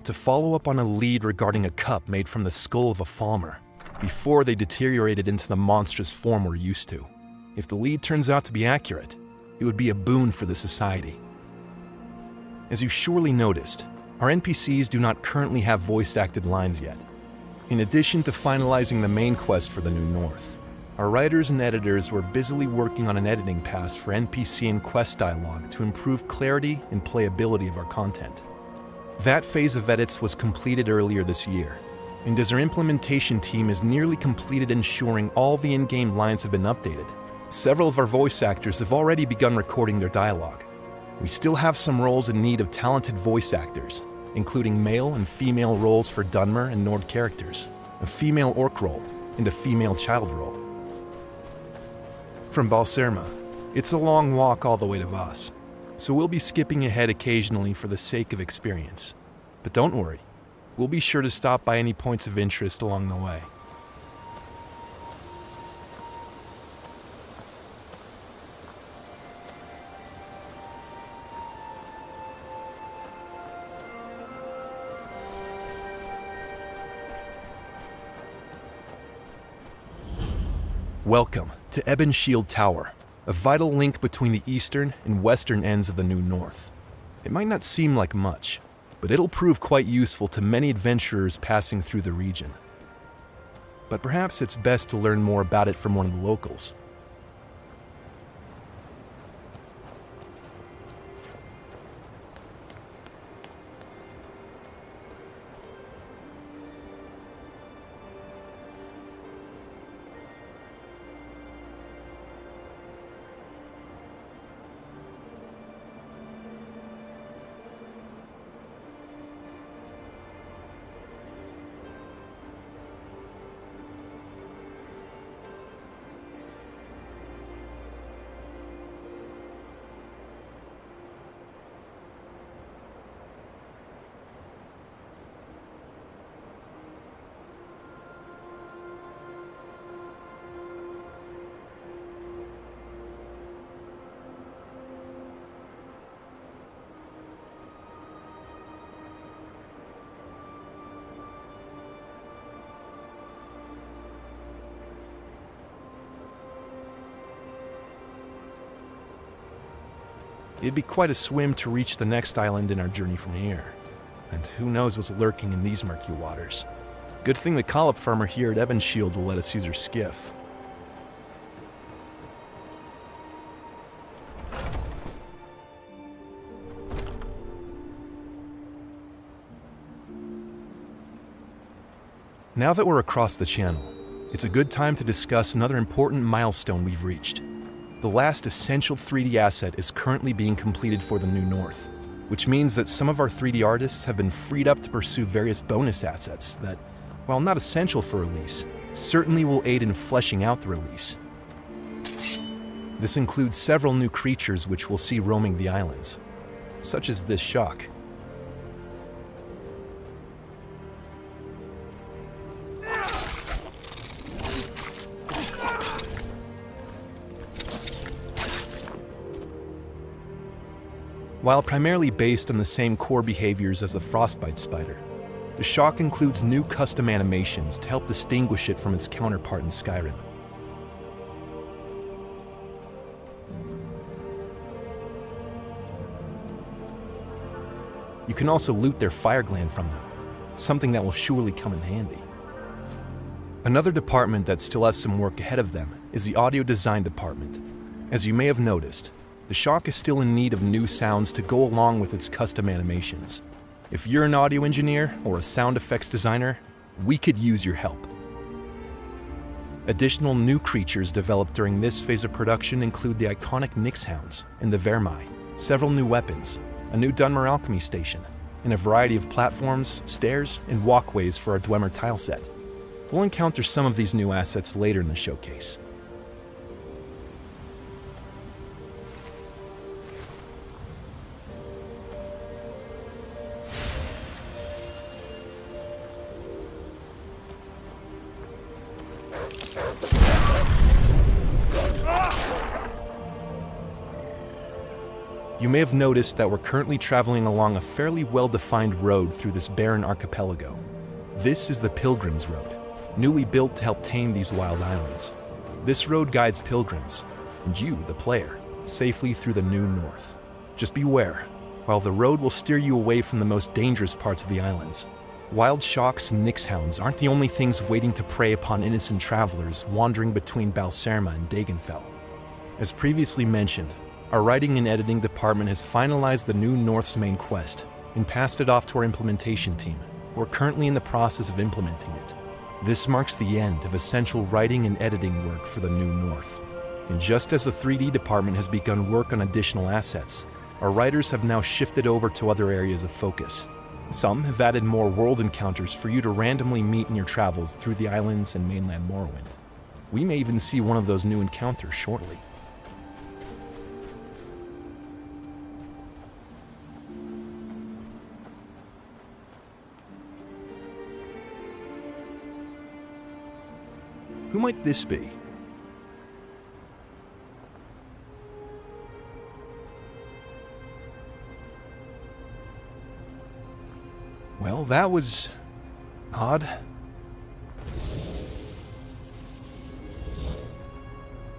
to follow up on a lead regarding a cup made from the skull of a Falmer before they deteriorated into the monstrous form we're used to. If the lead turns out to be accurate, it would be a boon for the Society. As you surely noticed, our NPCs do not currently have voice-acted lines yet. In addition to finalizing the main quest for the New North, our writers and editors were busily working on an editing pass for NPC and quest dialogue to improve clarity and playability of our content. That phase of edits was completed earlier this year, and as our implementation team has nearly completed ensuring all the in-game lines have been updated, several of our voice actors have already begun recording their dialogue. We still have some roles in need of talented voice actors, including male and female roles for Dunmer and Nord characters, a female orc role, and a female child role. From Balserma, it's a long walk all the way to Voss, so we'll be skipping ahead occasionally for the sake of experience. But don't worry, we'll be sure to stop by any points of interest along the way. Welcome to Ebon Shield Tower, a vital link between the eastern and western ends of the New North. It might not seem like much, but it'll prove quite useful to many adventurers passing through the region. But perhaps it's best to learn more about it from one of the locals. It'd be quite a swim to reach the next island in our journey from here. And who knows what's lurking in these murky waters. Good thing the Collop farmer here at Ebon Shield will let us use her skiff. Now that we're across the channel, it's a good time to discuss another important milestone we've reached. The last essential 3D asset is currently being completed for the New North, which means that some of our 3D artists have been freed up to pursue various bonus assets that, while not essential for release, certainly will aid in fleshing out the release. This includes several new creatures which we'll see roaming the islands, such as this shock. While primarily based on the same core behaviors as the frostbite spider, the shock includes new custom animations to help distinguish it from its counterpart in Skyrim. You can also loot their fire gland from them, something that will surely come in handy. Another department that still has some work ahead of them is the audio design department. As you may have noticed, the shock is still in need of new sounds to go along with its custom animations. If you're an audio engineer or a sound effects designer, we could use your help. Additional new creatures developed during this phase of production include the iconic Nyx Hounds and the Vermai, several new weapons, a new Dunmer alchemy station, and a variety of platforms, stairs, and walkways for our Dwemer tile set. We'll encounter some of these new assets later in the showcase. You may have noticed that we're currently traveling along a fairly well-defined road through this barren archipelago. This is the Pilgrim's Road, newly built to help tame these wild islands. This road guides pilgrims, and you, the player, safely through the New North. Just beware, while the road will steer you away from the most dangerous parts of the islands. Wild sharks and nixhounds aren't the only things waiting to prey upon innocent travelers wandering between Balserma and Dagenfell. As previously mentioned, our writing and editing department has finalized the New North's main quest and passed it off to our implementation team, who are currently in the process of implementing it. This marks the end of essential writing and editing work for the New North. And just as the 3D department has begun work on additional assets, our writers have now shifted over to other areas of focus. Some have added more world encounters for you to randomly meet in your travels through the islands and mainland Morrowind. We may even see one of those new encounters shortly. Who might this be? Well, that was odd.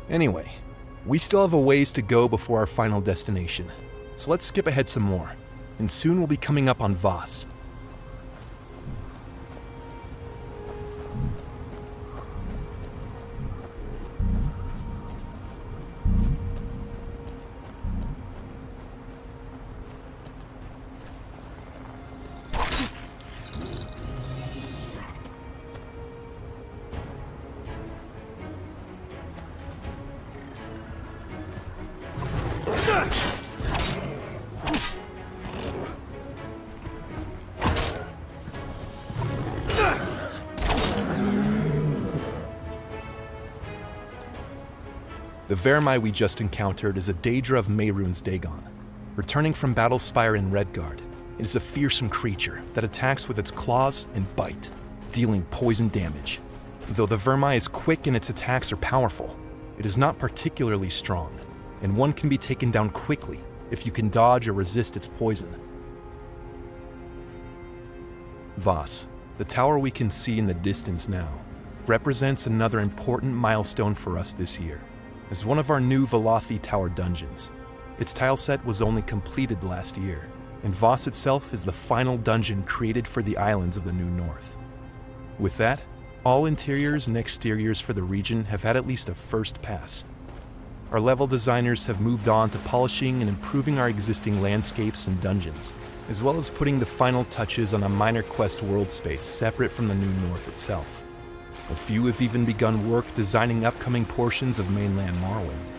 Anyway, we still have a ways to go before our final destination, so let's skip ahead some more, and soon we'll be coming up on Voss. The Vermai we just encountered is a Daedra of Mehrunes Dagon. Returning from Battlespire in Redguard, it is a fearsome creature that attacks with its claws and bite, dealing poison damage. Though the Vermai is quick and its attacks are powerful, it is not particularly strong, and one can be taken down quickly if you can dodge or resist its poison. Voss, the tower we can see in the distance now, represents another important milestone for us this year, as one of our new Velothi Tower dungeons. Its tileset was only completed last year, and Voss itself is the final dungeon created for the islands of the New North. With that, all interiors and exteriors for the region have had at least a first pass. Our level designers have moved on to polishing and improving our existing landscapes and dungeons, as well as putting the final touches on a minor quest world space separate from the New North itself. A few have even begun work designing upcoming portions of mainland Morrowind.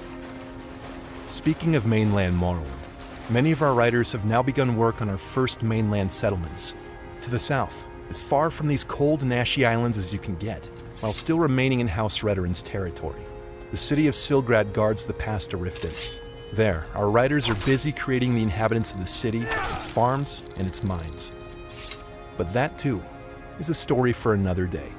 Speaking of mainland Morrowind, many of our writers have now begun work on our first mainland settlements. To the south, as far from these cold and ashy islands as you can get, while still remaining in House Redoran's territory, the city of Silgrad guards the pass to Riften. There, our writers are busy creating the inhabitants of the city, its farms, and its mines. But that, too, is a story for another day.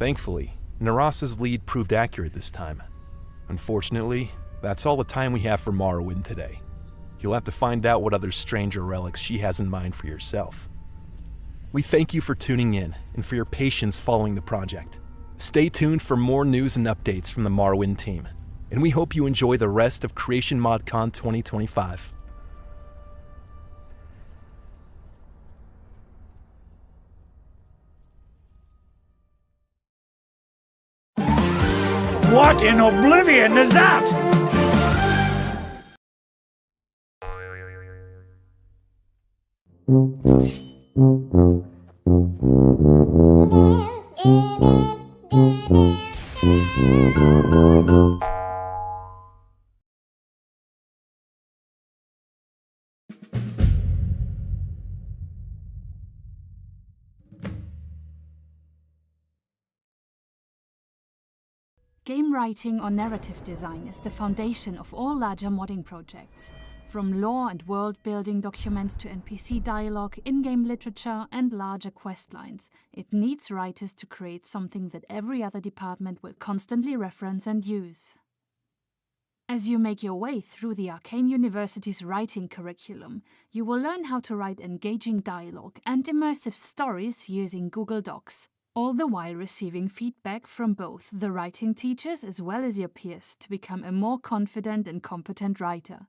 Thankfully, Naras's lead proved accurate this time. Unfortunately, that's all the time we have for Morrowind today. You'll have to find out what other stranger relics she has in mind for yourself. We thank you for tuning in and for your patience following the project. Stay tuned for more news and updates from the Morrowind team, and we hope you enjoy the rest of Creation ModCon 2025. What in oblivion is that? Game writing or narrative design is the foundation of all larger modding projects. From lore and world-building documents to NPC dialogue, in-game literature, and larger quest lines, it needs writers to create something that every other department will constantly reference and use. As you make your way through the Arcane University's writing curriculum, you will learn how to write engaging dialogue and immersive stories using Google Docs, all the while receiving feedback from both the writing teachers as well as your peers to become a more confident and competent writer.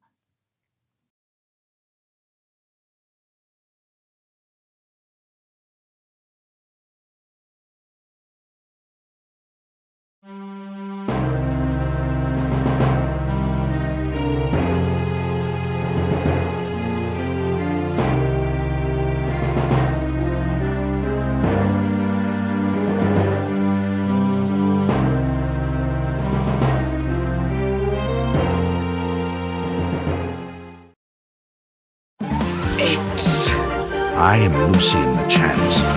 I am Lucian the Chancellor.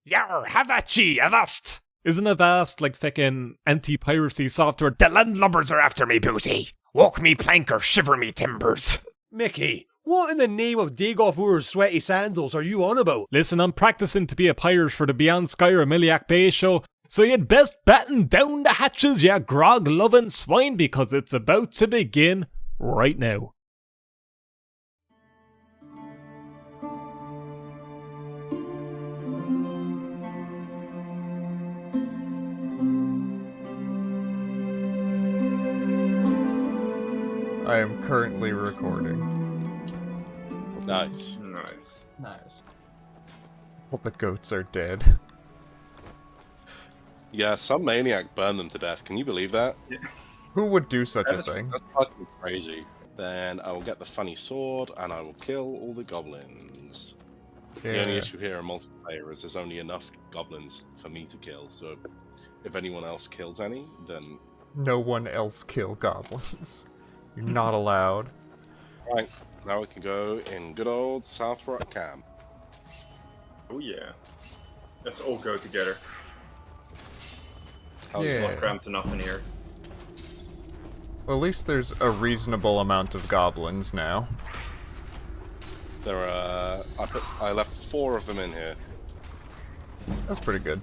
Yarr, have at ye, avast! Isn't Avast like feckin' anti-piracy software? The landlubbers are after me booty! Walk me plank or shiver me timbers! Mickey, what in the name of Dagothur's sweaty sandals are you on about? Listen, I'm practicing to be a pirate for the Beyond Skyrim Iliac Bay show, so you'd best batten down the hatches, ya grog-loving swine, because it's about to begin right now. I am currently recording. Nice. Nice. Well, the goats are dead. Yeah, some maniac burned them to death. Can you believe that? Yeah. Who would do such a thing? That's fucking crazy. Then I will get the funny sword and I will kill all the goblins. Yeah. The only issue here in multiplayer is there's only enough goblins for me to kill, so if anyone else kills any, then... No one else kill goblins. You're not allowed. Right, now we can go in good old South Rock Camp. Oh yeah. Let's all go together. Yeah. It's not cramped enough in here. Well, at least there's a reasonable amount of goblins now. There are... I left 4 of them in here. That's pretty good.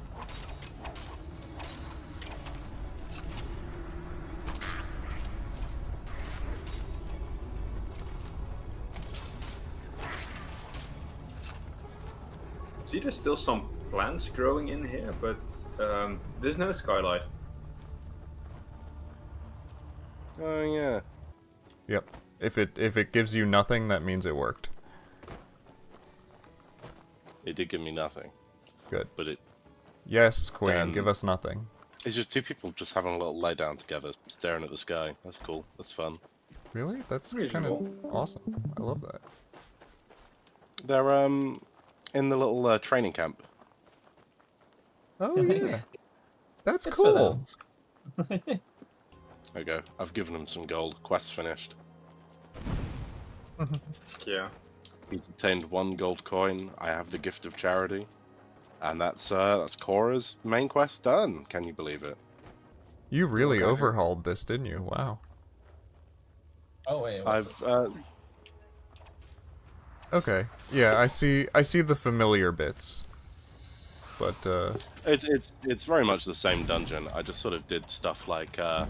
See, there's still some plants growing in here, but there's no skylight. Oh yeah. Yep. If it gives you nothing, that means it worked. It did give me nothing. Good. But it... Yes, Queen, give us nothing. It's just 2 people just having a little lay down together, staring at the sky. That's cool. That's fun. Really? That's kind of awesome. I love that. They're in the little training camp. Oh yeah. That's cool. There we go. I've given him some gold. Quest's finished. Yeah. He's obtained 1 gold coin. I have the gift of charity. And that's Cora's main quest done. Can you believe it? You really overhauled this, didn't you? Wow. Oh wait. Okay. Yeah, I see the familiar bits. but It's very much the same dungeon. I just sort of did stuff like the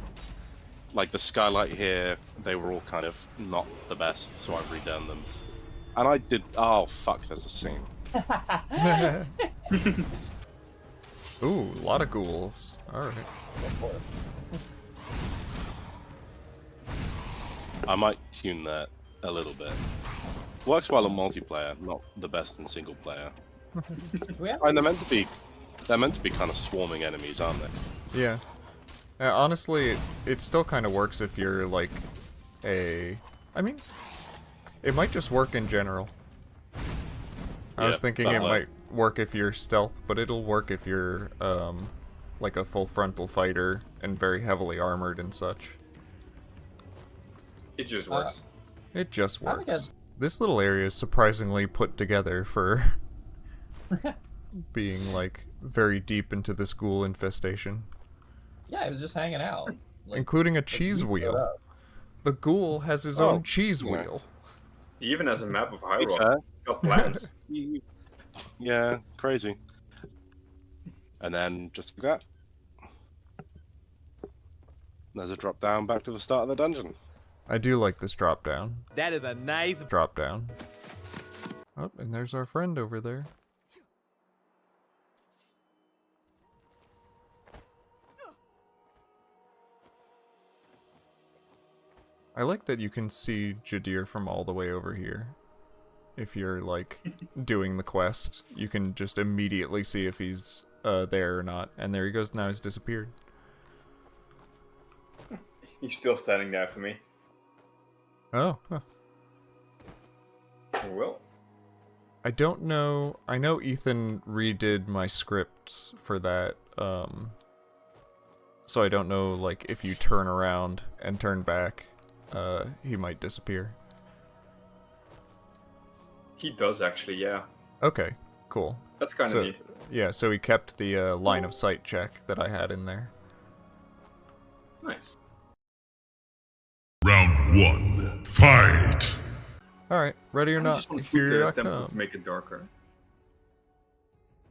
skylight here. They were all kind of not the best, so I've redone them. And I did. Oh fuck! There's a scene. Ooh, a lot of ghouls. All right. I might tune that a little bit. Works well on multiplayer, not the best in single player. And they're meant to be kind of swarming enemies, aren't they? Yeah. Honestly, it still kind of works if you're like I mean, it might just work in general. I was thinking it might work if you're stealth, but it'll work if you're like a full frontal fighter and very heavily armored and such. It just works. It just works. This little area is surprisingly put together for being like very deep into this ghoul infestation. Yeah, I was just hanging out. Like, including a cheese wheel. The ghoul has his own cheese wheel. He even has a map of High Rock. He's got plans. Yeah, crazy. And then just like that, there's a drop down back to the start of the dungeon. I do like this drop down. That is a nice drop down. Oh, and there's our friend over there. I like that you can see Jadir from all the way over here. If you're, like, doing the quest, you can just immediately see if he's there or not. And there he goes, now he's disappeared. He's still standing there for me. Oh. Huh. Well. I don't know. I know Ethan redid my scripts for that. So I don't know, like, if you turn around and turn back, he might disappear. He does actually, yeah. Okay, cool. That's kind of neat. Yeah, so he kept the line of sight check that I had in there. Nice. Round 1, fight! Alright, ready or not, here I come. To make it darker.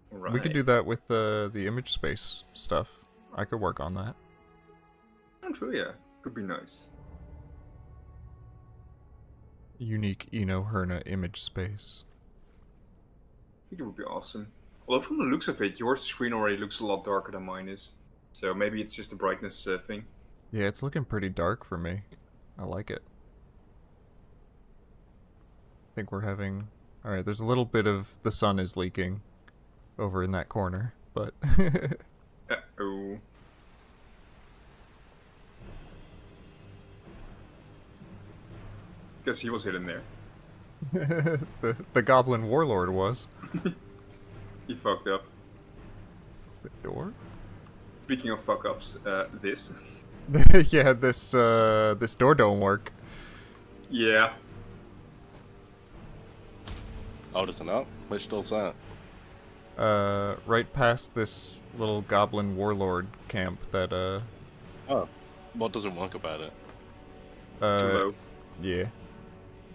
Right. We could do that with the image space stuff. I could work on that. Oh, true, yeah. Could be nice. Unique Eno Herna image space. I think it would be awesome. Although from the looks of it, your screen already looks a lot darker than mine is. So maybe it's just a brightness thing. Yeah, it's looking pretty dark for me. I like it. I think we're having... Alright, there's a little bit of... The sun is leaking over in that corner, but... Uh-oh. Guess he was hidden there. the goblin warlord was. He fucked up. The door? Speaking of fuck-ups, this. Yeah, this door don't work. Yeah. Oh, does it not? Which door's that? Right past this little goblin warlord camp that, Oh. What doesn't work about it? Too low. Yeah.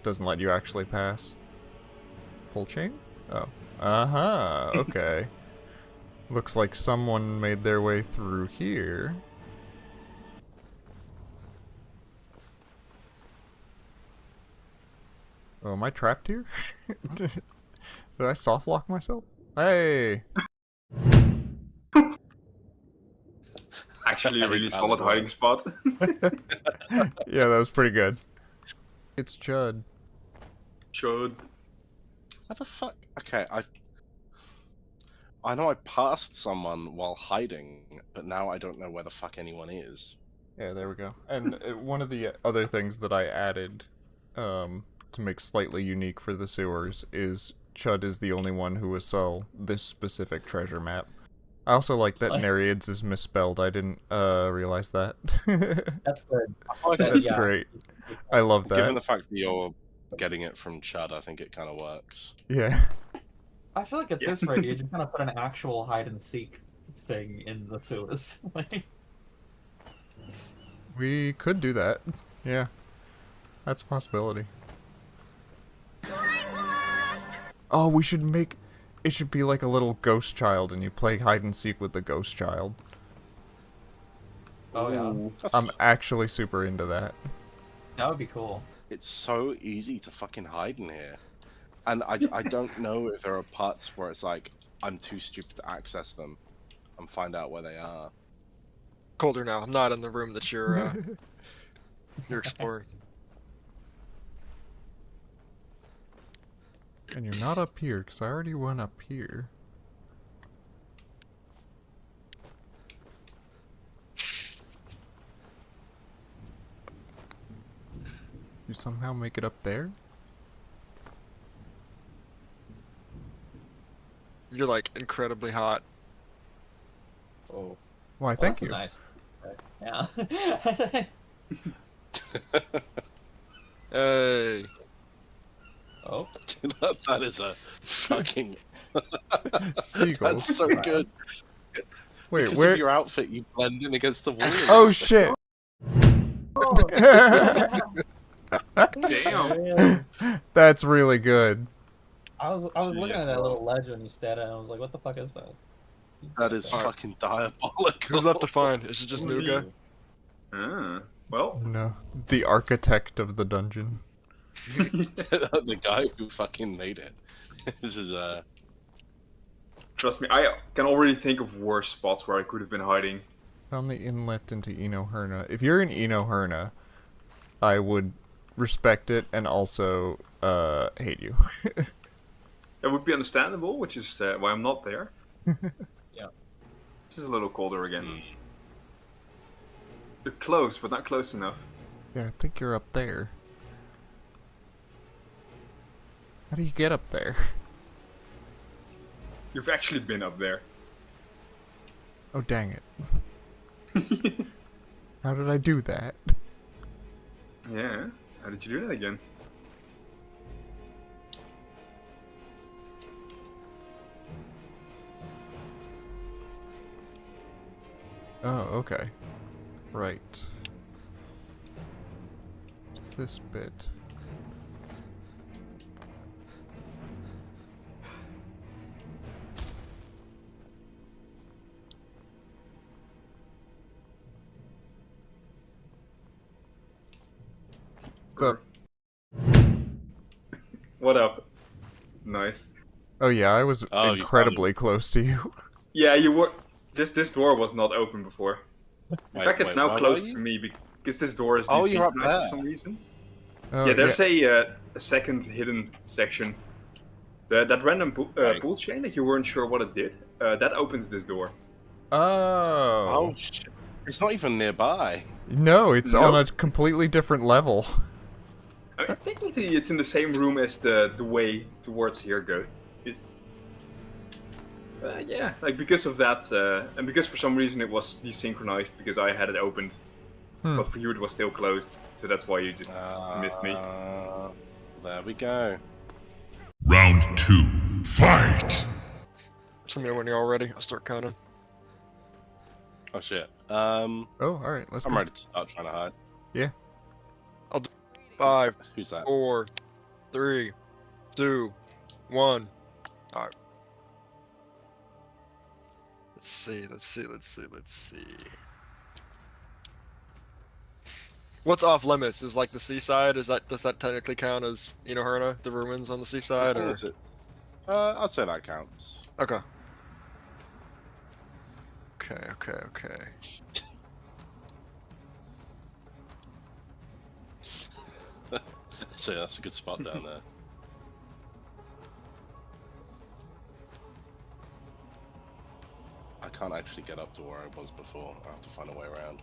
Doesn't let you actually pass. Pull chain? Oh. Uh-huh, okay. Looks like someone made their way through here. Oh, am I trapped here? Did I soft lock myself? Hey! Actually, a really solid hiding spot. Yeah, that was pretty good. It's Chud. Chud. How the fuck? Okay, I know I passed someone while hiding, but now I don't know where the fuck anyone is. Yeah, there we go. And one of the other things that I added, to make slightly unique for the sewers is Chud is the only one who will sell this specific treasure map. I also like that Nereids is misspelled. I didn't realize that. That's good. That's great. I love that. Given the fact that you're getting it from Chud, I think it kind of works. Yeah. I feel like at this rate, you just kind of put an actual hide and seek thing in the sewers. We could do that. Yeah. That's a possibility. Oh, we should make... It should be like a little ghost child, and you play hide and seek with the ghost child. Oh yeah. I'm actually super into that. That would be cool. It's so easy to fucking hide in here. And I don't know if there are parts where it's like, I'm too stupid to access them and find out where they are. Colder now. I'm not in the room that you're exploring. And you're not up here, because I already went up here. You somehow make it up there? You're like incredibly hot. Oh. Why, thank you. Nice. Yeah. Hey. Oh. That is a fucking seagull. That's so good. Wait, because where? of your outfit, you blend in against the wall. Oh shit! Damn. That's really good. I was looking at that little ledge when you stared at it, and I was like, what the fuck is that? That is fucking diabolical. Who's left to find? Is it just Nuga? Well. No, the architect of the dungeon. The guy who fucking made it. This is Trust me, I can already think of worse spots where I could have been hiding. Found the inlet into Enoherna. If you're in Enoherna, I would respect it and also hate you. That would be understandable, which is why I'm not there. Yeah. This is a little colder again. You're close, but not close enough. Yeah, I think you're up there. How do you get up there? You've actually been up there. Oh, dang it. How did I do that? Yeah. How did you do that again? Oh, okay. Right. This bit. Up. What up? Nice. Oh yeah, I was incredibly close to you. Yeah, you were. Just this door was not open before. In fact, it's now where closed were you? to me because this door is Oh, you're up desynchronized there. for some reason. Oh, Yeah, there's a second hidden section. That random pool chain that you weren't sure what it did, that opens this door. Oh. Oh shit. It's not even nearby. No, it's on a completely different level. I mean, technically, it's in the same room as the way towards here goes. Yeah, like because of that, and because for some reason it was desynchronized because I had it opened, but for you it was still closed, so that's why you just missed me. There we go. Round 2. Fight! Tell me when you're all ready. I'll start counting. Oh shit. Oh, alright, let's I'm go. ready to start trying to hide. Yeah. I'll do 5, Who's that? 4, 3, 2, 1. Alright. Let's see. What's off limits? Is like the seaside? Does that technically count as Enoherna, the ruins on the seaside, or? I'd say that counts. Okay. Okay. So that's a good spot down there. I can't actually get up to where I was before. I have to find a way around.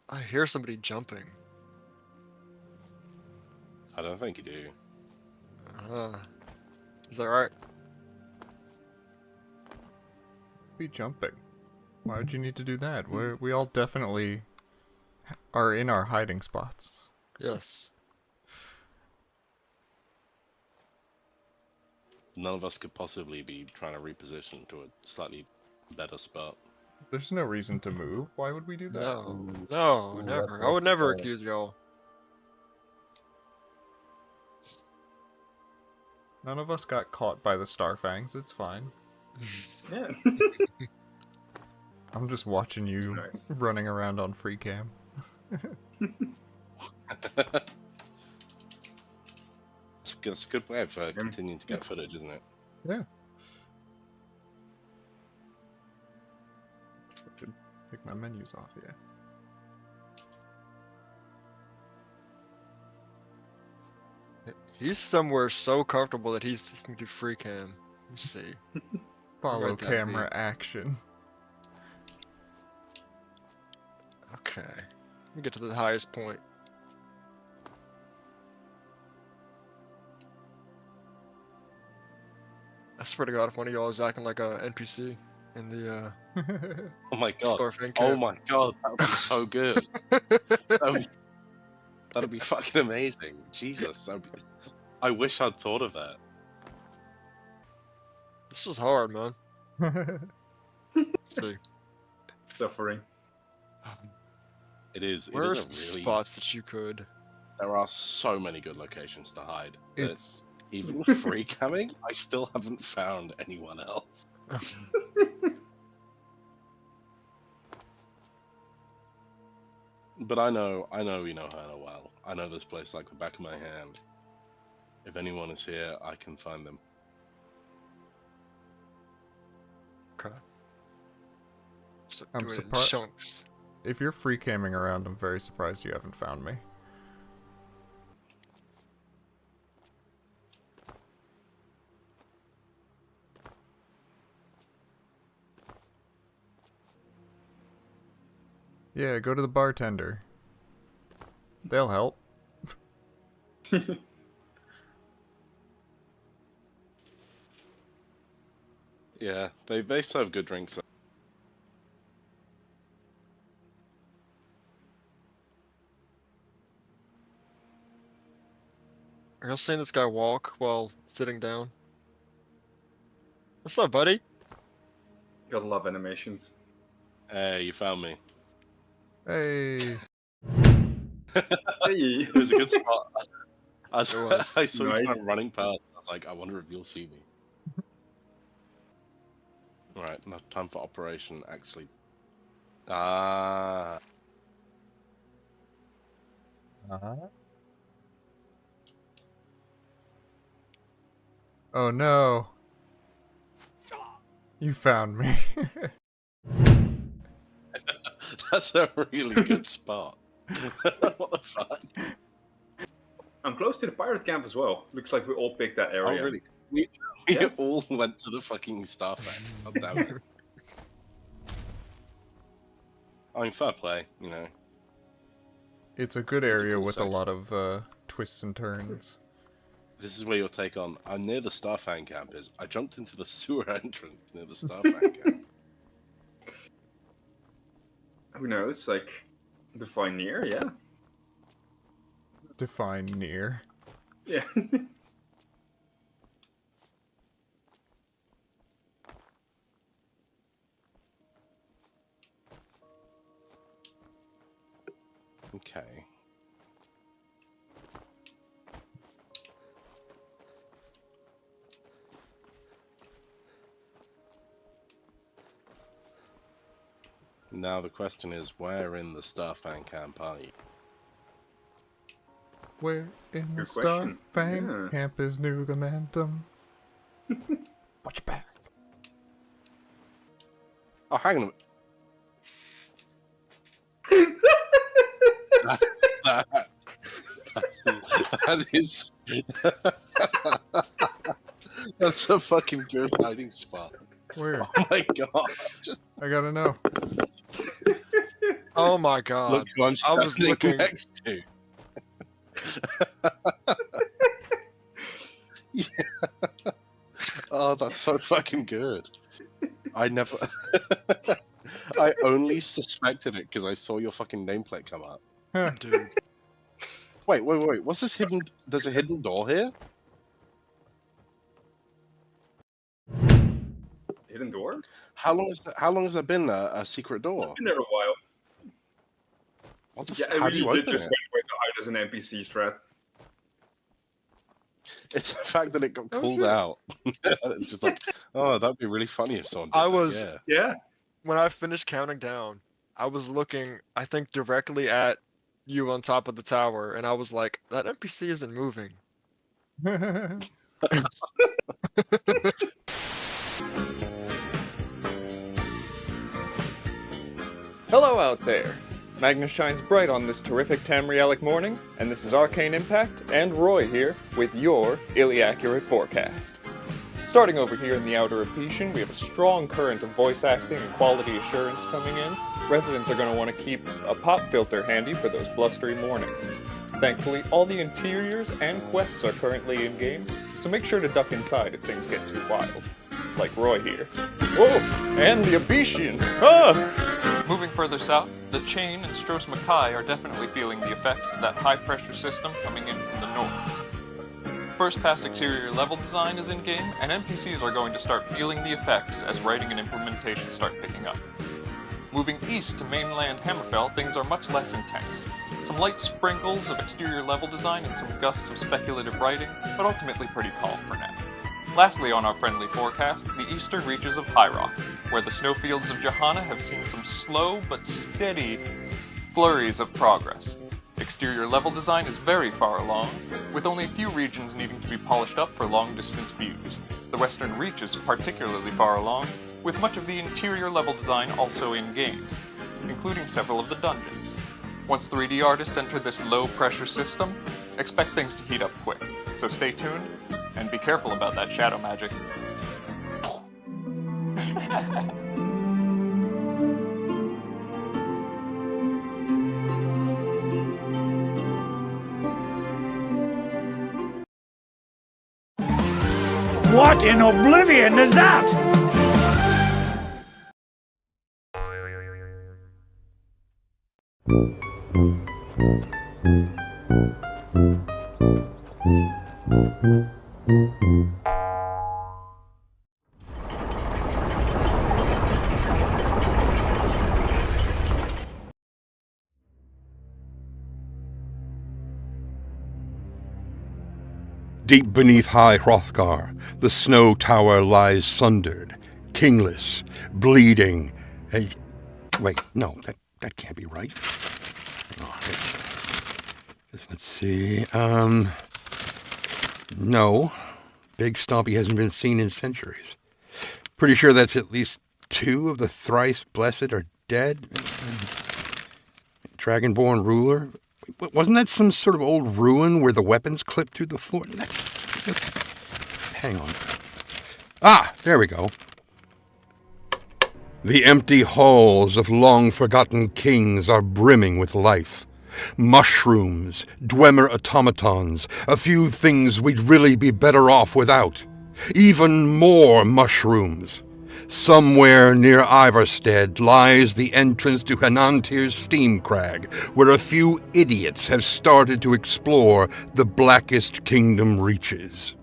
I hear somebody jumping. I don't think you do. Is that right? Be jumping. Why would you need to do that? We all definitely are in our hiding spots. Yes. None of us could possibly be trying to reposition to a slightly better spot. There's no reason to move. Why would we do that? No, never. I would never accuse y'all. None of us got caught by the Starfangs, it's fine. Yeah. I'm just watching you running around on free cam. It's a good way of continuing to get footage, isn't it? Yeah. I should take my menus off, yeah. He's somewhere so comfortable that he can do free cam. Let's see. Follow Where'd that camera be? action. Okay. Let me get to the highest point. I swear to God, if one of y'all is acting like a NPC in the Oh my god. Starfang Oh camp. my god, that would be so good. That'd be fucking amazing. Jesus, I wish I'd thought of that. This is hard, man. Let's see. Suffering. It is. Where's it is the a really... spots that you could? There are so many good locations to hide. that It's even with free camming, I still haven't found anyone else. But I know we know Hannah well. I know this place like the back of my hand. If anyone is here, I can find them. Okay. So I'm do it in surprised. chunks. If you're free camming around, I'm very surprised you haven't found me. Yeah, go to the bartender. They'll help. Yeah, they serve good drinks. Are y'all seeing this guy walk while sitting down? What's up, buddy? Gotta love animations. Hey, you found me. Hey. Hey. It was a good spot. I saw Nice. you kind of running past. I was like, I wonder if you'll see me. Alright, enough time for operation, actually. Ah. Oh no. You found me. That's a really good spot. What the fuck? I'm close to the pirate camp as well. Looks like we all picked that area. Oh, really? We all went to the fucking Starfang. God damn it. I mean, fair play, you know. It's a good It's a area cool with section. a lot of twists and turns. This is where you'll take on. I'm near the Starfang camp. I jumped into the sewer entrance near the Starfang camp. Who knows? Like, define near, yeah. Define near. Yeah. Okay. Now the question is, where in the Starfang camp are you? Where in the Good question. Starfang Yeah. camp is new momentum? Watch back. Oh, hang on a minute. That is that's a fucking good hiding spot. Where? Oh my god! I gotta know. Oh my God! Look who I'm I was standing looking. next to. Yeah. Oh, that's so fucking good. I never. I only suspected it because I saw your fucking nameplate come up. Dude. Wait. What's this hidden? There's a hidden door here. Hidden door? How long has that been a secret door? It's been there a while. What the Yeah, how I do you really did open just it? wait to hide as an NPC strat. It's the fact that it got Oh, called shit. out. It's just like, oh, that'd be really funny if someone did I that, was yeah. when I finished counting down, I was looking, I think, directly at you on top of the tower, and I was like, that NPC isn't moving. Hello out there! Magnus shines bright on this terrific Tamrielic morning, and this is Arcane Impact and Roy here with your Iliac forecast. Starting over here in the Outer Apetian, we have a strong current of voice acting and quality assurance coming in. Residents are going to want to keep a pop filter handy for those blustery mornings. Thankfully, all the interiors and quests are currently in-game, so make sure to duck inside if things get too wild. Like Roy here. Whoa! And the Abetian! Ah! Moving further south, the Chain and Stros Mackay are definitely feeling the effects of that high-pressure system coming in from the north. First past exterior level design is in-game, and NPCs are going to start feeling the effects as writing and implementation start picking up. Moving east to mainland Hammerfell, things are much less intense. Some light sprinkles of exterior level design and some gusts of speculative writing, but ultimately pretty calm for now. Lastly on our friendly forecast, the eastern reaches of High Rock, where the snowfields of Johanna have seen some slow but steady flurries of progress. Exterior level design is very far along, with only a few regions needing to be polished up for long-distance views. The western reach is particularly far along, with much of the interior level design also in-game, including several of the dungeons. Once 3D artists enter this low-pressure system, expect things to heat up quick, so stay tuned, and be careful about that shadow magic. What in oblivion is that? Deep beneath high Hrothgar, the snow tower lies sundered, kingless, bleeding. Wait, no, that can't be right. Hang on. Let's see. No. Big Stompy hasn't been seen in centuries. Pretty sure that's at least 2 of the thrice blessed are dead. Dragonborn ruler. Wasn't that some sort of old ruin where the weapons clipped through the floor? Hang on. Ah, there we go. The empty halls of long-forgotten kings are brimming with life. Mushrooms, Dwemer automatons, a few things we'd really be better off without. Even more mushrooms. Somewhere near Ivarstead lies the entrance to Henantir's Steamcrag, where a few idiots have started to explore the Blackest Kingdom reaches.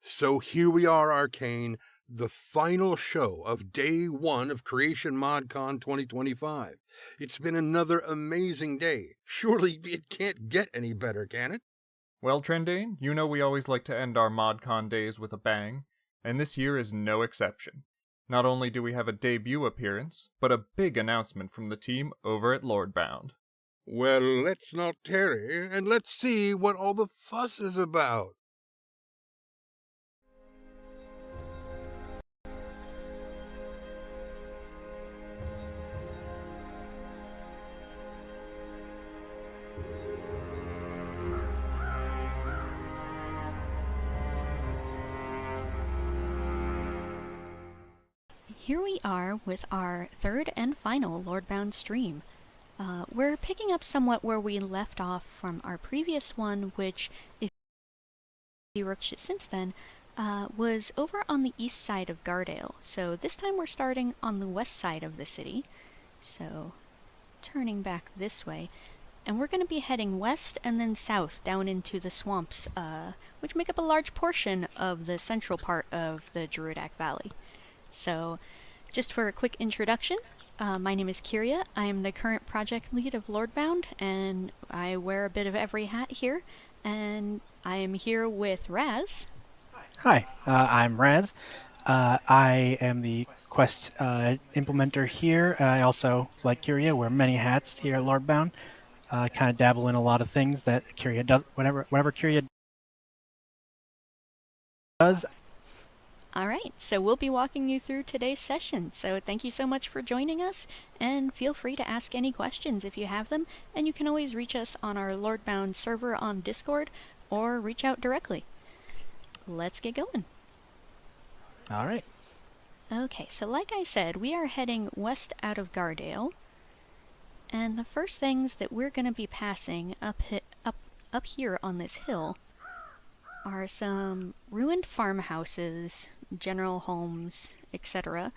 So here we are, Arcane, the final show of Day 1 of Creation ModCon 2025. It's been another amazing day. Surely it can't get any better, can it? Well, Trendane, you know we always like to end our ModCon days with a bang, and this year is no exception. Not only do we have a debut appearance, but a big announcement from the team over at Lordbound. Well, let's not tarry, and let's see what all the fuss is about. here we are with our third and final Lordbound stream. We're picking up somewhat where we left off from our previous one, which, if you watched it since then, was over on the east side of Gardale. So this time we're starting on the west side of the city. So, turning back this way. And we're going to be heading west and then south down into the swamps, which make up a large portion of the central part of the Iliac Valley. So, just for a quick introduction, my name is Kyria. I am the current project lead of Lordbound, and I wear a bit of every hat here. And I am here with Raz. Hi, I'm Raz. I am the quest implementer here. I also, like Kyria, wear many hats here at Lordbound. Kind of dabble in a lot of things that Kyria does, whatever Kyria does. Alright, so we'll be walking you through today's session, so thank you so much for joining us, and feel free to ask any questions if you have them, and you can always reach us on our Lordbound server on Discord, or reach out directly. Let's get going. Alright. Okay, so like I said, we are heading west out of Gardale, and the first things that we're going to be passing up here on this hill are some ruined farmhouses, general homes, etc.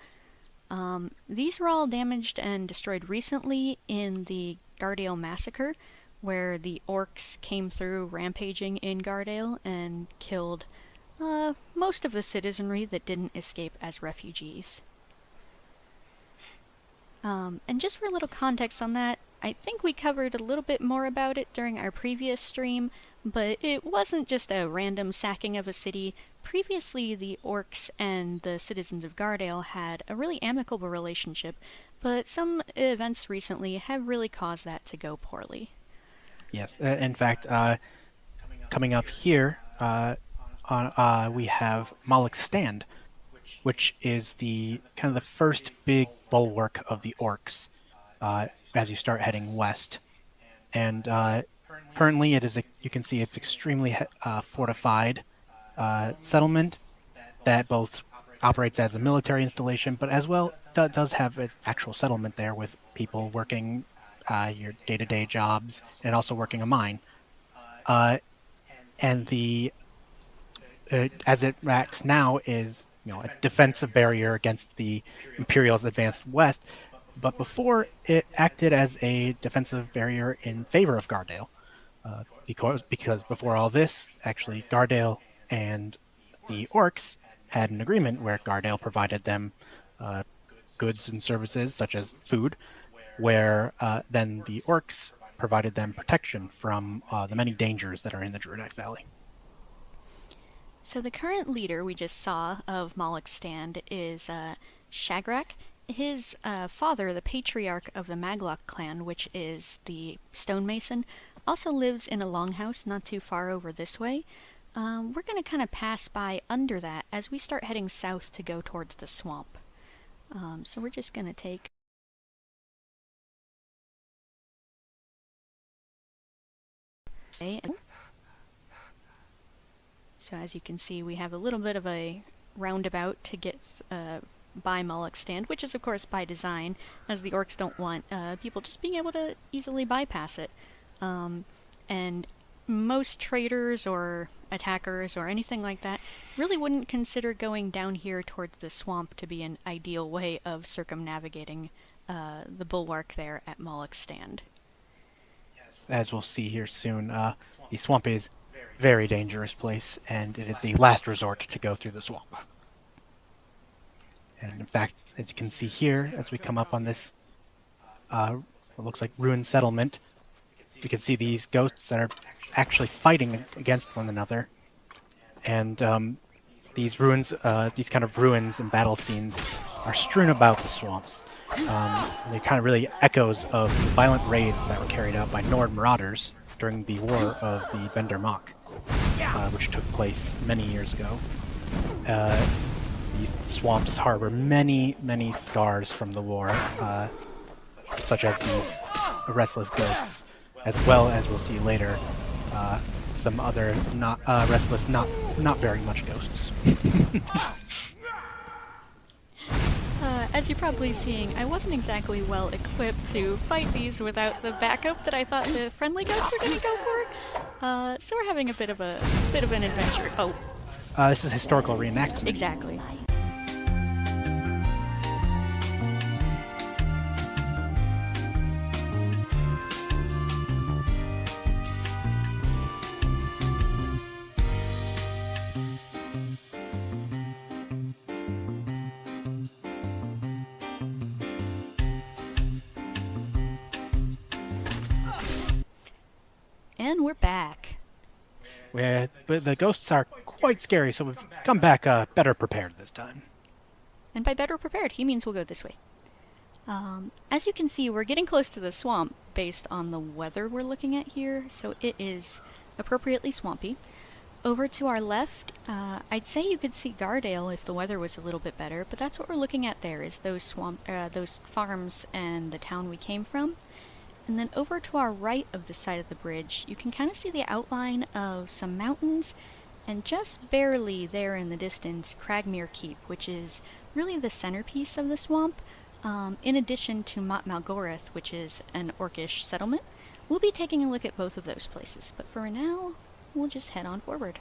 These were all damaged and destroyed recently in the Gardale massacre, where the orcs came through rampaging in Gardale and killed most of the citizenry that didn't escape as refugees. And just for a little context on that, I think we covered a little bit more about it during our previous stream, but it wasn't just a random sacking of a city. Previously, the orcs and the citizens of Gardale had a really amicable relationship, but some events recently have really caused that to go poorly. Yes, in fact, coming up here, we have Moloch's Stand, which is the kind of the first big bulwark of the orcs as you start heading west. And currently, it is you can see it's extremely fortified settlement that both operates as a military installation, but as well does have an actual settlement there with people working your day-to-day jobs and also working a mine. And the as it acts now is a defensive barrier against the Imperials' advanced west, but before it acted as a defensive barrier in favor of Gardale, because before all this, actually Gardale and the orcs had an agreement where Gardale provided them goods and services such as food, where then the orcs provided them protection from the many dangers that are in the Iliac Valley. So the current leader we just saw of Moloch's Stand is Shagrak. His father, the patriarch of the Maglock clan, which is the stonemason, also lives in a longhouse not too far over this way. We're going to kind of pass by under that as we start heading south to go towards the swamp. So we're just going to take So as you can see, we have a little bit of a roundabout to get by Moloch's Stand, which is of course by design, as the orcs don't want people just being able to easily bypass it. And most traders or attackers or anything like that really wouldn't consider going down here towards the swamp to be an ideal way of circumnavigating the bulwark there at Moloch's Stand. As we'll see here soon, the swamp is a very dangerous place, and it is the last resort to go through the swamp. And in fact, as you can see here, as we come up on this, what looks like ruined settlement, you can see these ghosts that are actually fighting against one another. And these ruins, these kind of ruins and battle scenes are strewn about the swamps. They're kind of really echoes of the violent raids that were carried out by Nord marauders during the War of the Bender Mock, which took place many years ago. These swamps harbor many, many scars from the war, such as these restless ghosts, as well as we'll see later, some other not restless, not very much ghosts. As you're probably seeing, I wasn't exactly well equipped to fight these without the backup that I thought the friendly goats were gonna go for. So we're having a bit of an adventure. Oh. This is historical reenactment. Exactly. And we're back. But the ghosts are quite scary, so we've come back better prepared this time. And by better prepared, he means we'll go this way. As you can see, we're getting close to the swamp based on the weather we're looking at here, so it is appropriately swampy. Over to our left, I'd say you could see Gardale if the weather was a little bit better, but that's what we're looking at there, is those those farms and the town we came from. And then over to our right of the side of the bridge, you can kind of see the outline of some mountains, and just barely there in the distance, Cragmere Keep, which is really the centerpiece of the swamp, in addition to Mot Malgoreth, which is an Orcish settlement. We'll be taking a look at both of those places, but for now, we'll just head on forward.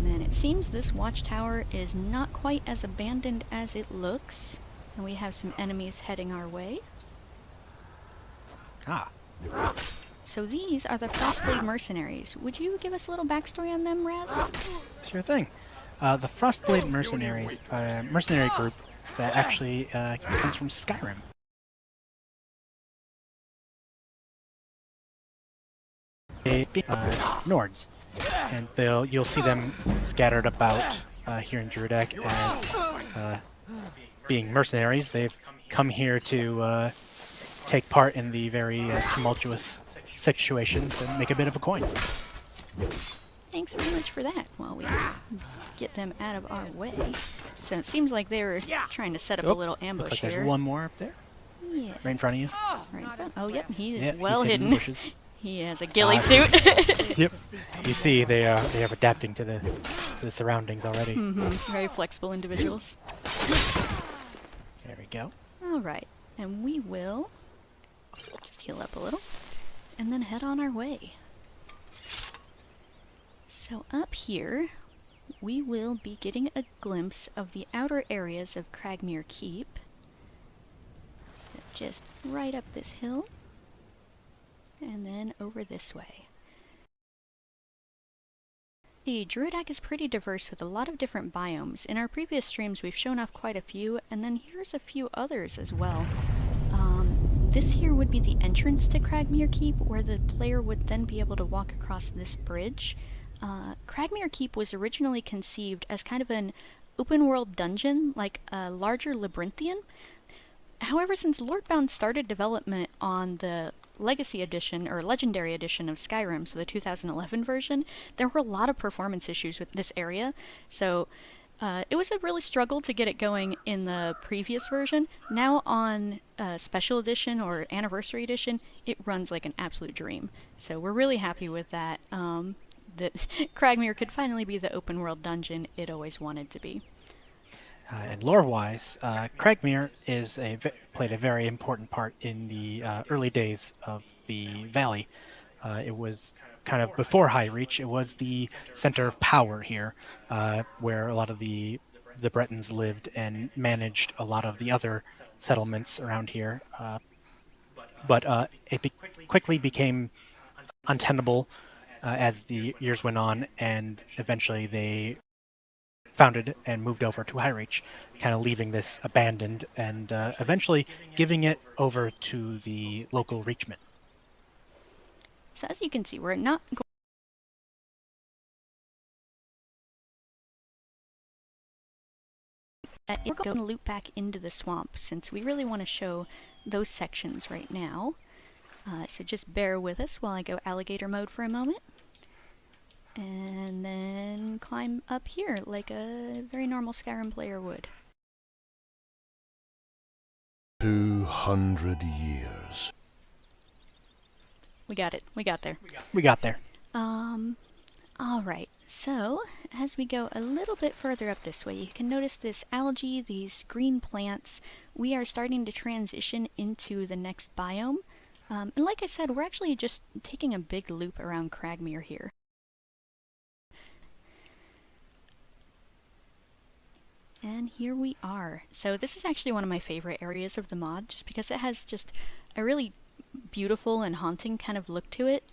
And it seems this watchtower is not quite as abandoned as it looks, and we have some enemies heading our way. Ah. So these are the Frostblade mercenaries. Would you give us a little backstory on them, Raz? Sure thing. The Frostblade mercenaries are a mercenary group that actually comes from Skyrim. Nords, and you'll see them scattered about here in Cyrodiil as being mercenaries. They've come here to take part in the very tumultuous situations and make a bit of a coin. Thanks very much for that, while we get them out of our way. So it seems like they were trying to set up a little ambush looks like here. There's one more up there. Yeah. Right in front of you. Right in front. Oh, yep, he is Yeah, well he's hidden hidden. bushes. He has a ghillie suit. Yep. You see, they are adapting to the surroundings already. Very flexible individuals. There we go. All right, and we will just heal up a little, and then head on our way. So up here, we will be getting a glimpse of the outer areas of Cragmere Keep. So just right up this hill, and then over this way. The Cyrodiil is pretty diverse with a lot of different biomes. In our previous streams we've shown off quite a few, and then here's a few others as well. This here would be the entrance to Cragmere Keep, where the player would then be able to walk across this bridge. Cragmere Keep was originally conceived as kind of an open-world dungeon, like a larger labyrinthian. However, since Lordbound started development on the Legacy Edition, or Legendary Edition of Skyrim, so the 2011 version, there were a lot of performance issues with this area, so it was a really struggle to get it going in the previous version. Now on Special Edition or Anniversary Edition, it runs like an absolute dream. So we're really happy with that. That Cragmere could finally be the open world dungeon it always wanted to be. And lore-wise, Cragmere played a very important part in the early days of the valley. It was kind of before High Reach. It was the center of power here, where a lot of the Bretons lived and managed a lot of the other settlements around here. But it quickly became untenable as the years went on, and eventually they founded and moved over to High Reach, kind of leaving this abandoned and eventually giving it over to the local Reachmen. So as you can see, we're not we're going to loop back into the swamp, since we really want to show those sections right now. So just bear with us while I go alligator mode for a moment. And then climb up here like a very normal Skyrim player would. 200 years. We got it. We got there. We got there. Alright, so as we go a little bit further up this way, you can notice this algae, these green plants. We are starting to transition into the next biome. And like I said, we're actually just taking a big loop around Cragmere here. And here we are. So this is actually one of my favorite areas of the mod, just because it has just a really beautiful and haunting kind of look to it.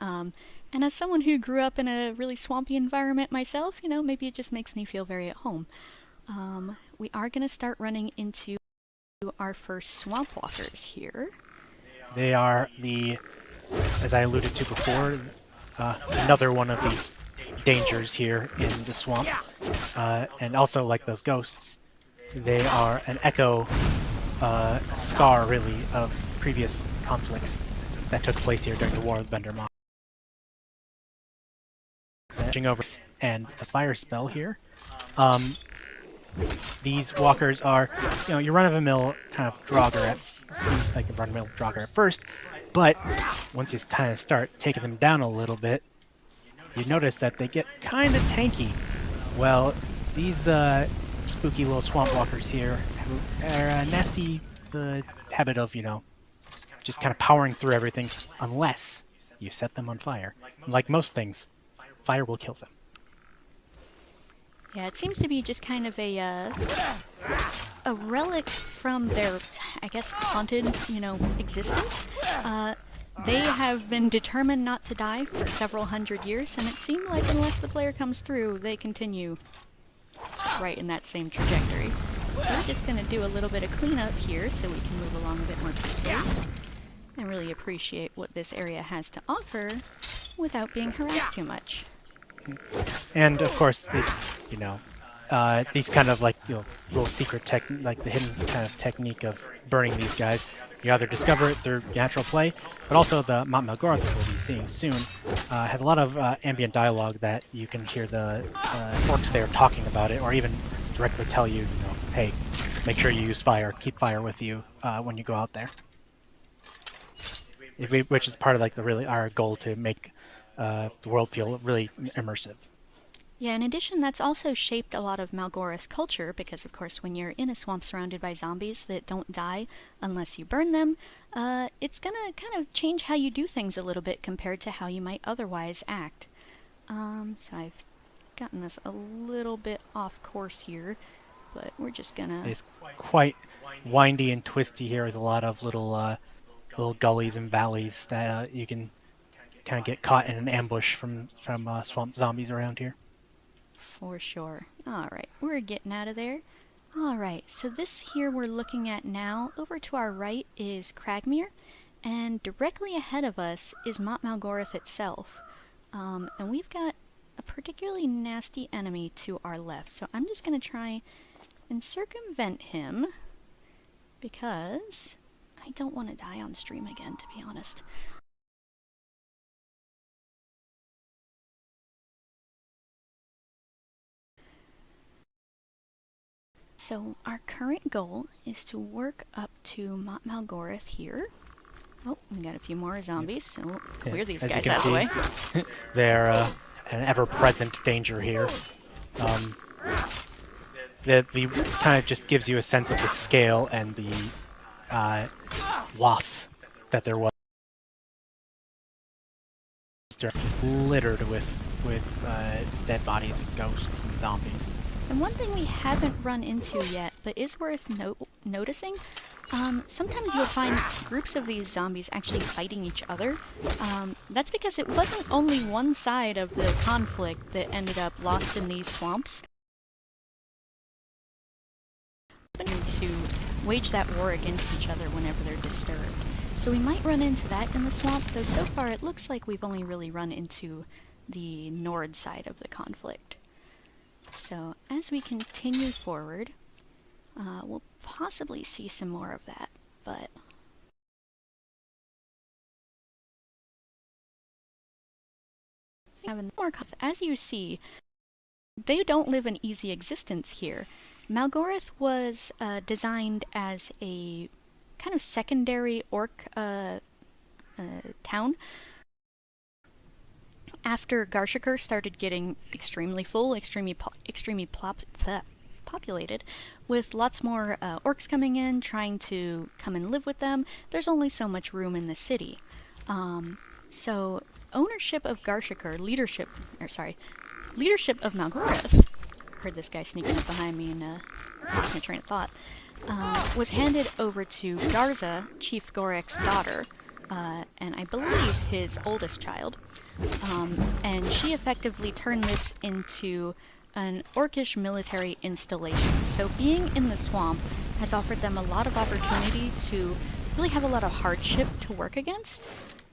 And as someone who grew up in a really swampy environment myself, you know, maybe it just makes me feel very at home. We are going to start running into our first swamp walkers here. They are the, as I alluded to before, another one of the dangers here in the swamp. And also, like those ghosts, they are an echo scar, really, of previous conflicts that took place here during the War of Bendermont. Over and the fire spell here. These walkers are, you know, your run-of-the-mill kind of Draugr seems like a run-of-the-mill Draugr at first, but once you kind of start taking them down a little bit, you notice that they get kind of tanky. Well, these spooky little swamp walkers here are a nasty habit of, you know, just kind of powering through everything unless you set them on fire. Like most things, fire will kill them. Yeah, it seems to be just kind of a relic from their, I guess, haunted, you know, existence. They have been determined not to die for several hundred years, and it seemed like unless the player comes through, they continue right in that same trajectory. So we're just going to do a little bit of cleanup here so we can move along a bit more peacefully and really appreciate what this area has to offer without being harassed too much. And of course, you know, these kind of like, you know, little secret like the hidden kind of technique of burning these guys. You either discover it through natural play, but also the Mont Melgorth that we'll be seeing soon has a lot of ambient dialogue that you can hear the orcs there talking about it, or even directly tell you, you know, hey, make sure you use fire, keep fire with you when you go out there. Which is part of like our goal to make the world feel really immersive. Yeah, in addition, that's also shaped a lot of Malgoreth's culture, because of course when you're in a swamp surrounded by zombies that don't die unless you burn them, it's gonna kind of change how you do things a little bit compared to how you might otherwise act. So I've gotten us a little bit off course here, but we're just gonna... It's quite windy and twisty here with a lot of little gullies and valleys that you can kind of get caught in an ambush from swamp zombies around here. For sure. Alright, we're getting out of there. Alright, so this here we're looking at now, over to our right is Cragmere, and directly ahead of us is Mont Melgorth itself. And we've got a particularly nasty enemy to our left, so I'm just going to try and circumvent him, because I don't want to die on stream again, to be honest. So our current goal is to work up to Mont Melgorth here. Oh, we got a few more zombies, so we'll clear these guys out of the way. They're an ever-present danger here. The kind of just gives you a sense of the scale and the loss that there was. Littered with dead bodies and ghosts and zombies. And one thing we haven't run into yet, but is worth noticing, sometimes you'll find groups of these zombies actually fighting each other. That's because it wasn't only one side of the conflict that ended up lost in these swamps. To wage that war against each other whenever they're disturbed. So we might run into that in the swamp, though so far it looks like we've only really run into the Nord side of the conflict. So as we continue forward, we'll possibly see some more of that, but... As you see, they don't live an easy existence here. Malgorth was designed as a kind of secondary orc town. After Garshakr started getting extremely full, extremely populated, with lots more orcs coming in, trying to come and live with them, there's only so much room in the city. So ownership of Garshakr, leadership of Malgoreth, heard this guy sneaking up behind me and lost my train of thought, was handed over to Garza, Chief Gorek's daughter, and I believe his oldest child. And she effectively turned this into an orcish military installation. So being in the swamp has offered them a lot of opportunity to really have a lot of hardship to work against.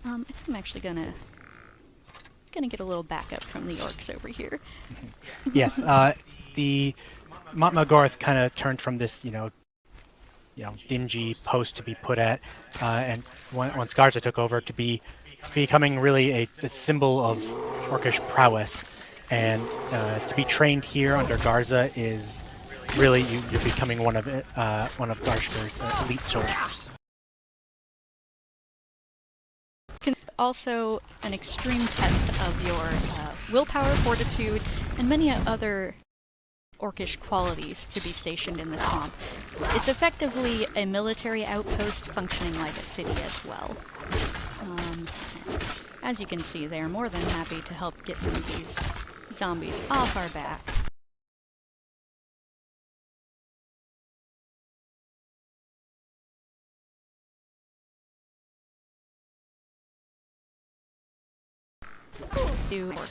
I think I'm actually gonna get a little backup from the orcs over here. Yes, the Mont Malgoreth kind of turned from this, dingy post to be put at, and once Garza took over, to becoming really a symbol of orcish prowess. And to be trained here under Garza is really you're becoming one of Garshakr's elite soldiers. Also an extreme test of your willpower, fortitude, and many other orcish qualities to be stationed in the swamp. It's effectively a military outpost functioning like a city as well. As you can see, they are more than happy to help get some of these zombies off our back.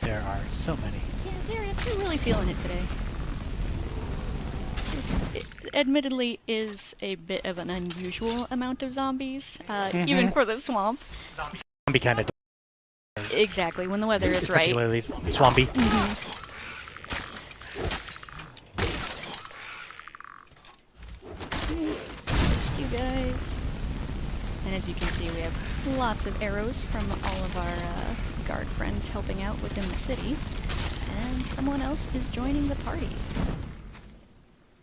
There are so many. Yeah, they're really feeling it today. It admittedly is a bit of an unusual amount of zombies, even for the swamp. Zombie kind of. Exactly, when the weather is right. Particularly swampy. First, you guys. And as you can see, we have lots of arrows from all of our guard friends helping out within the city. And someone else is joining the party.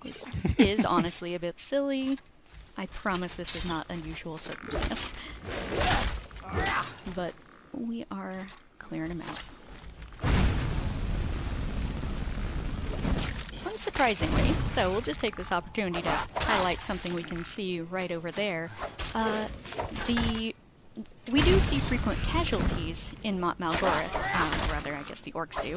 This is honestly a bit silly. I promise this is not unusual circumstance. But we are clearing them out. Unsurprisingly, so we'll just take this opportunity to highlight something we can see right over there. We do see frequent casualties in Mont Malgoreth, or rather, I guess the orcs do.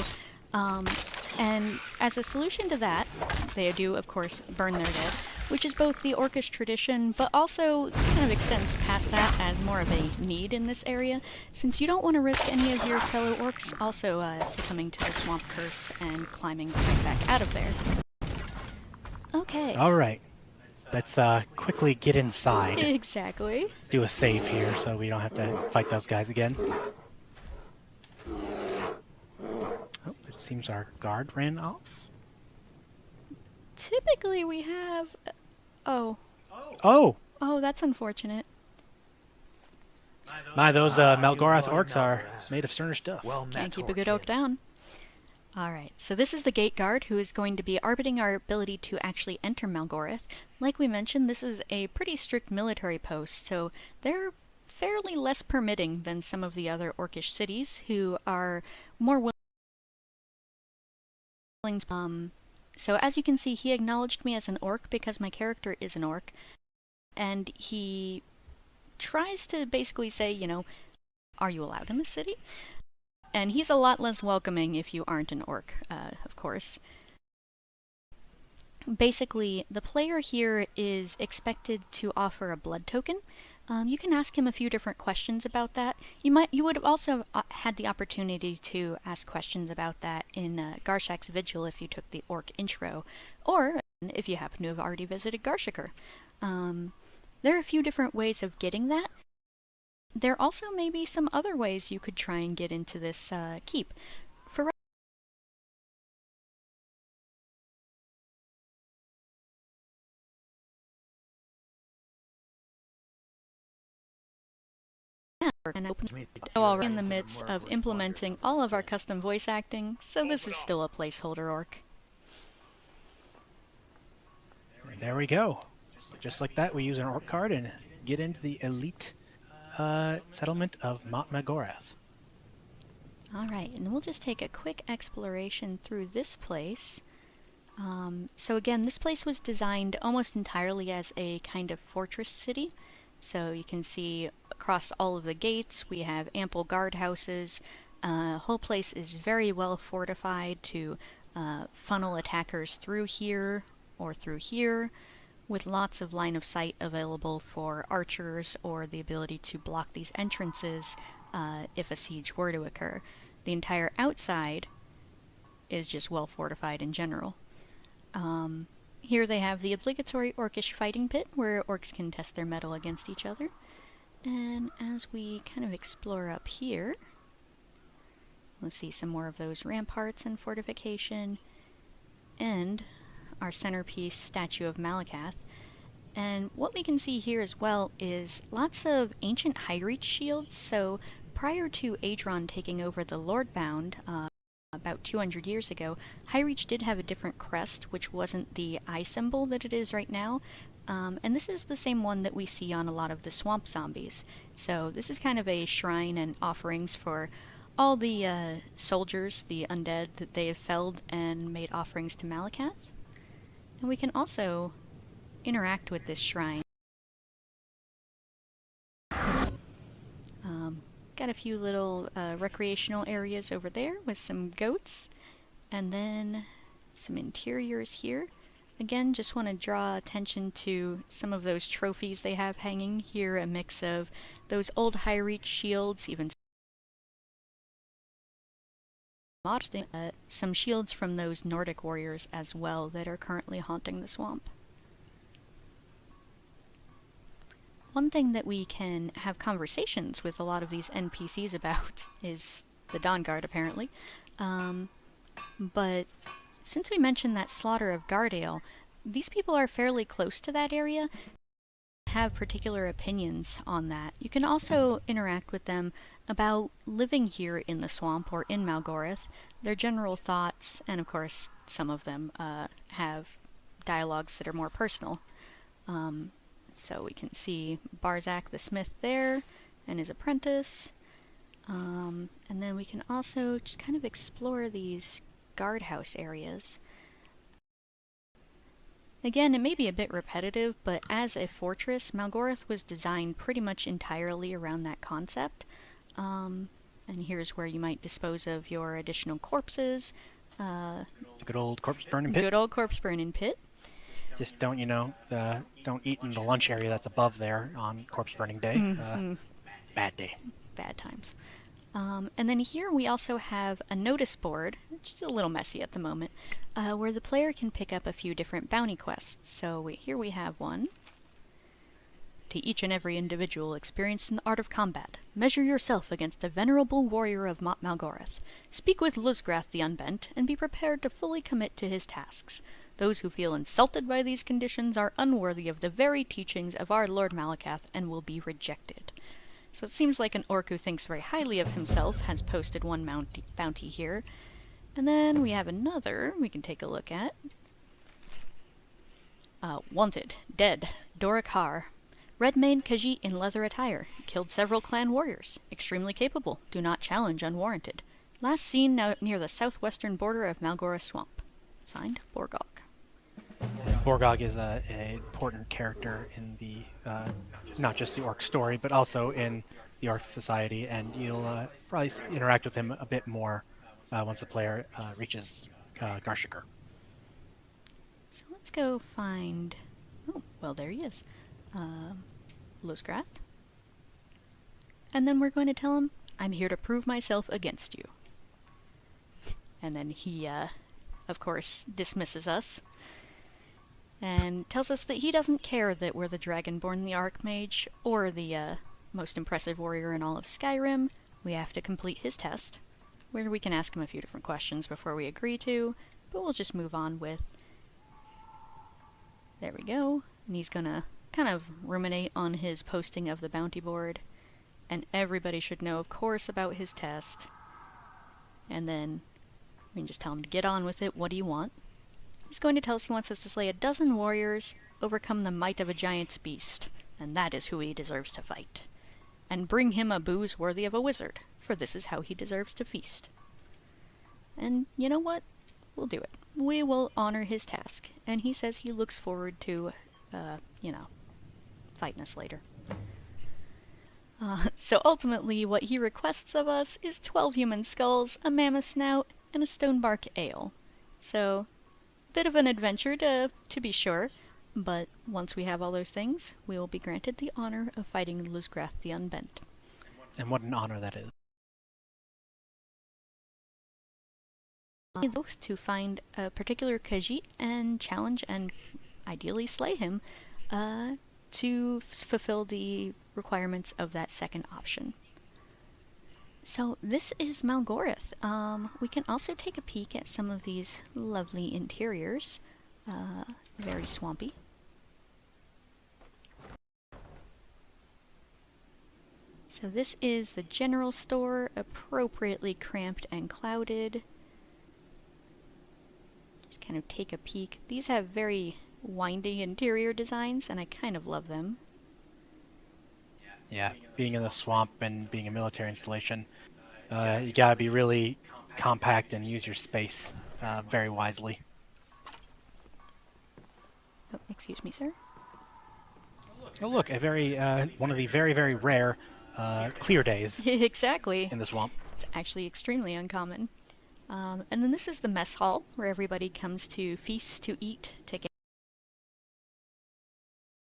And as a solution to that, they do, of course, burn their dead, which is both the orcish tradition, but also kind of extends past that as more of a need in this area, since you don't want to risk any of your fellow orcs also succumbing to the swamp curse and climbing right back out of there. Okay. Alright. Let's quickly get inside. Exactly. Do a save here so we don't have to fight those guys again. Oh, it seems our guard ran off. Typically we have... Oh, that's unfortunate. My, those Malgoreth orcs are made of sterner stuff. Can't keep a good oak down. Alright, so this is the gate guard who is going to be arbitering our ability to actually enter Malgoreth. Like we mentioned, this is a pretty strict military post, so they're fairly less permitting than some of the other orcish cities who are more willing. So as you can see, he acknowledged me as an orc because my character is an orc, and he tries to basically say, you know, are you allowed in the city? And he's a lot less welcoming if you aren't an orc, of course. Basically, the player here is expected to offer a blood token. You can ask him a few different questions about that. You would have also had the opportunity to ask questions about that in Garshak's Vigil if you took the orc intro, or if you happen to have already visited Garshakr. There are a few different ways of getting that. There also may be some other ways you could try and get into this keep. For and already in the midst of implementing all of our custom voice acting, so this is still a placeholder orc. There we go. Just like that, we use an orc card and get into the elite settlement of Mont Malgoreth. Alright, and we'll just take a quick exploration through this place. So again, this place was designed almost entirely as a kind of fortress city. So you can see across all of the gates we have ample guardhouses. The whole place is very well fortified to funnel attackers through here or through here, with lots of line of sight available for archers or the ability to block these entrances if a siege were to occur. The entire outside is just well fortified in general. Here they have the obligatory orcish fighting pit where orcs can test their mettle against each other. And as we kind of explore up here, let's see some more of those ramparts and fortification, and our centerpiece statue of Malakath. And what we can see here as well is lots of ancient high reach shields. So prior to Adron taking over the Lordbound, about 200 years ago, High Reach did have a different crest, which wasn't the eye symbol that it is right now. And this is the same one that we see on a lot of the swamp zombies. So this is kind of a shrine and offerings for all the soldiers, the undead that they have felled and made offerings to Malakath. And we can also interact with this shrine. Got a few little recreational areas over there with some goats, and then some interiors here. Again, just want to draw attention to some of those trophies they have hanging here, a mix of those old high reach shields, even some shields from those Nordic warriors as well that are currently haunting the swamp. One thing that we can have conversations with a lot of these NPCs about is the Dawnguard, apparently. But since we mentioned that slaughter of Gardail, these people are fairly close to that area, have particular opinions on that. You can also interact with them about living here in the swamp or in Malgoreth, their general thoughts, and of course some of them have dialogues that are more personal. So we can see Barzak the Smith there, and his apprentice. And then we can also just kind of explore these guardhouse areas. Again, it may be a bit repetitive, but as a fortress, Malgoreth was designed pretty much entirely around that concept. And here's where you might dispose of your additional corpses. Good old corpse burning pit. Good old corpse burning pit. Just don't, don't eat in the lunch area that's above there on corpse burning day. Bad day. Bad times. And then here we also have a notice board, which is a little messy at the moment, where the player can pick up a few different bounty quests. So here we have one. To each and every individual experienced in the art of combat, measure yourself against a venerable warrior of Malgoreth. Speak with Luzgrath the Unbent, and be prepared to fully commit to his tasks. Those who feel insulted by these conditions are unworthy of the very teachings of our Lord Malakath and will be rejected. So it seems like an orc who thinks very highly of himself has posted one bounty here. And then we have another we can take a look at. Wanted. Dead. Dorakar. Red-maned Khajiit in leather attire. Killed several clan warriors. Extremely capable. Do not challenge unwarranted. Last seen now near the southwestern border of Malgoreth Swamp. Signed, Borgog. Borgog is an important character in the, not just the orc story, but also in the Orc Society, and you'll probably interact with him a bit more once the player reaches Garshikar. So let's go find... Oh, well, there he is. Luzgrath. And then we're going to tell him, I'm here to prove myself against you. And then he, of course, dismisses us. And tells us that he doesn't care that we're the Dragonborn, the Archmage, or the most impressive warrior in all of Skyrim. We have to complete his test, where we can ask him a few different questions before we agree to, but we'll just move on with... There we go. And he's gonna kind of ruminate on his posting of the bounty board, and everybody should know, of course, about his test. And then we can just tell him to get on with it. What do you want? He's going to tell us he wants us to slay 12 warriors, overcome the might of a giant's beast, and that is who he deserves to fight. And bring him a booze worthy of a wizard. for this is how he deserves to feast. And you know what? We'll do it. We will honor his task, and he says he looks forward to, you know, fighting us later. So ultimately, what he requests of us is 12 human skulls, a mammoth snout, and a stonebark ale. So, bit of an adventure to be sure, but once we have all those things, we will be granted the honor of fighting Luzgrath the Unbent. And what an honor that is. To find a particular Khajiit and challenge and ideally slay him to fulfill the requirements of that second option. So this is Malgoreth. We can also take a peek at some of these lovely interiors. Very swampy. So this is the general store, appropriately cramped and clouded. Just kind of take a peek. These have very windy interior designs, and I kind of love them. Yeah, being in the swamp and being a military installation, you gotta be really compact and use your space very wisely. Oh, excuse me, sir. Oh look, a very one of the very, very rare clear days. Exactly. In the swamp. It's actually extremely uncommon. And then this is the mess hall, where everybody comes to feast, to eat, to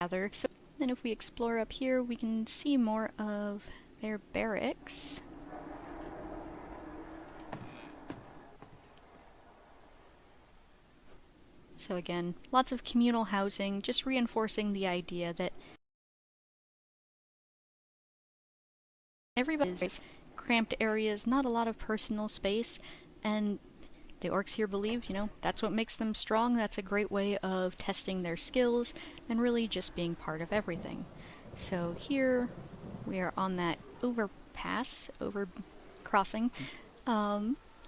gather. So then if we explore up here, we can see more of their barracks. So again, lots of communal housing, just reinforcing the idea that everybody's cramped areas, not a lot of personal space, and the orcs here believe, you know, that's what makes them strong. That's a great way of testing their skills and really just being part of everything. So here we are on that crossing,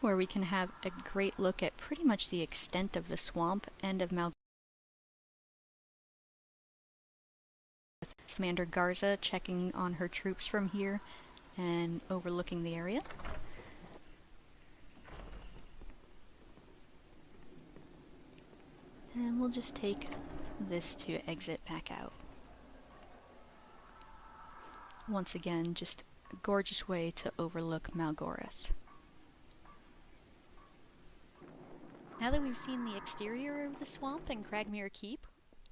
where we can have a great look at pretty much the extent of the swamp and of Commander Garza checking on her troops from here and overlooking the area. And we'll just take this to exit back out. Once again, just a gorgeous way to overlook Malgoreth. Now that we've seen the exterior of the swamp and Cragmere Keep,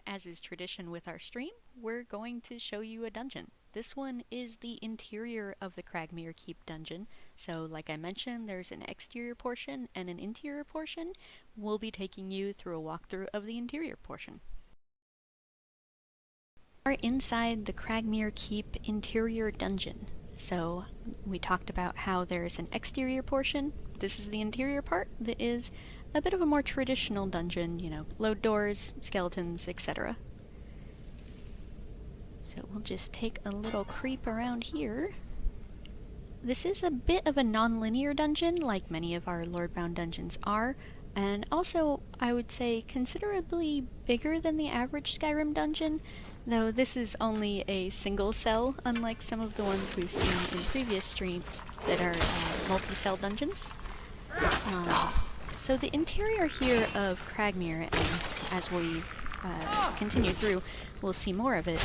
as is tradition with our stream, we're going to show you a dungeon. This one is the interior of the Cragmere Keep dungeon. So like I mentioned, there's an exterior portion and an interior portion. We'll be taking you through a walkthrough of the interior portion. We're inside the Cragmere Keep interior dungeon. So we talked about how there's an exterior portion. This is the interior part that is a bit of a more traditional dungeon, you know, load doors, skeletons, etc. So we'll just take a little creep around here. This is a bit of a non-linear dungeon, like many of our Lordbound dungeons are, and also, I would say, considerably bigger than the average Skyrim dungeon, though this is only a single cell, unlike some of the ones we've seen in previous streams that are multi-cell dungeons. So the interior here of Cragmere, and as we continue through, we'll see more of it,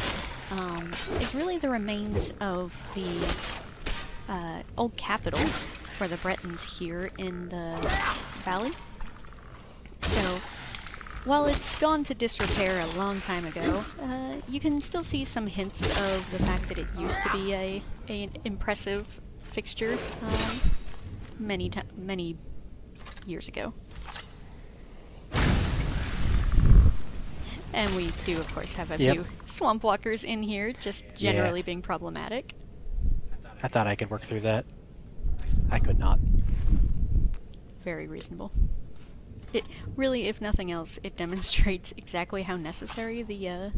is really the remains of the old capital for the Bretons here in the valley. So, while it's gone to disrepair a long time ago, you can still see some hints of the fact that it used to be an impressive fixture many years ago. And we do, of course, have a few swamp walkers in here, just generally being problematic. I thought I could work through that. I could not. Very reasonable. It really, if nothing else, it demonstrates exactly how necessary the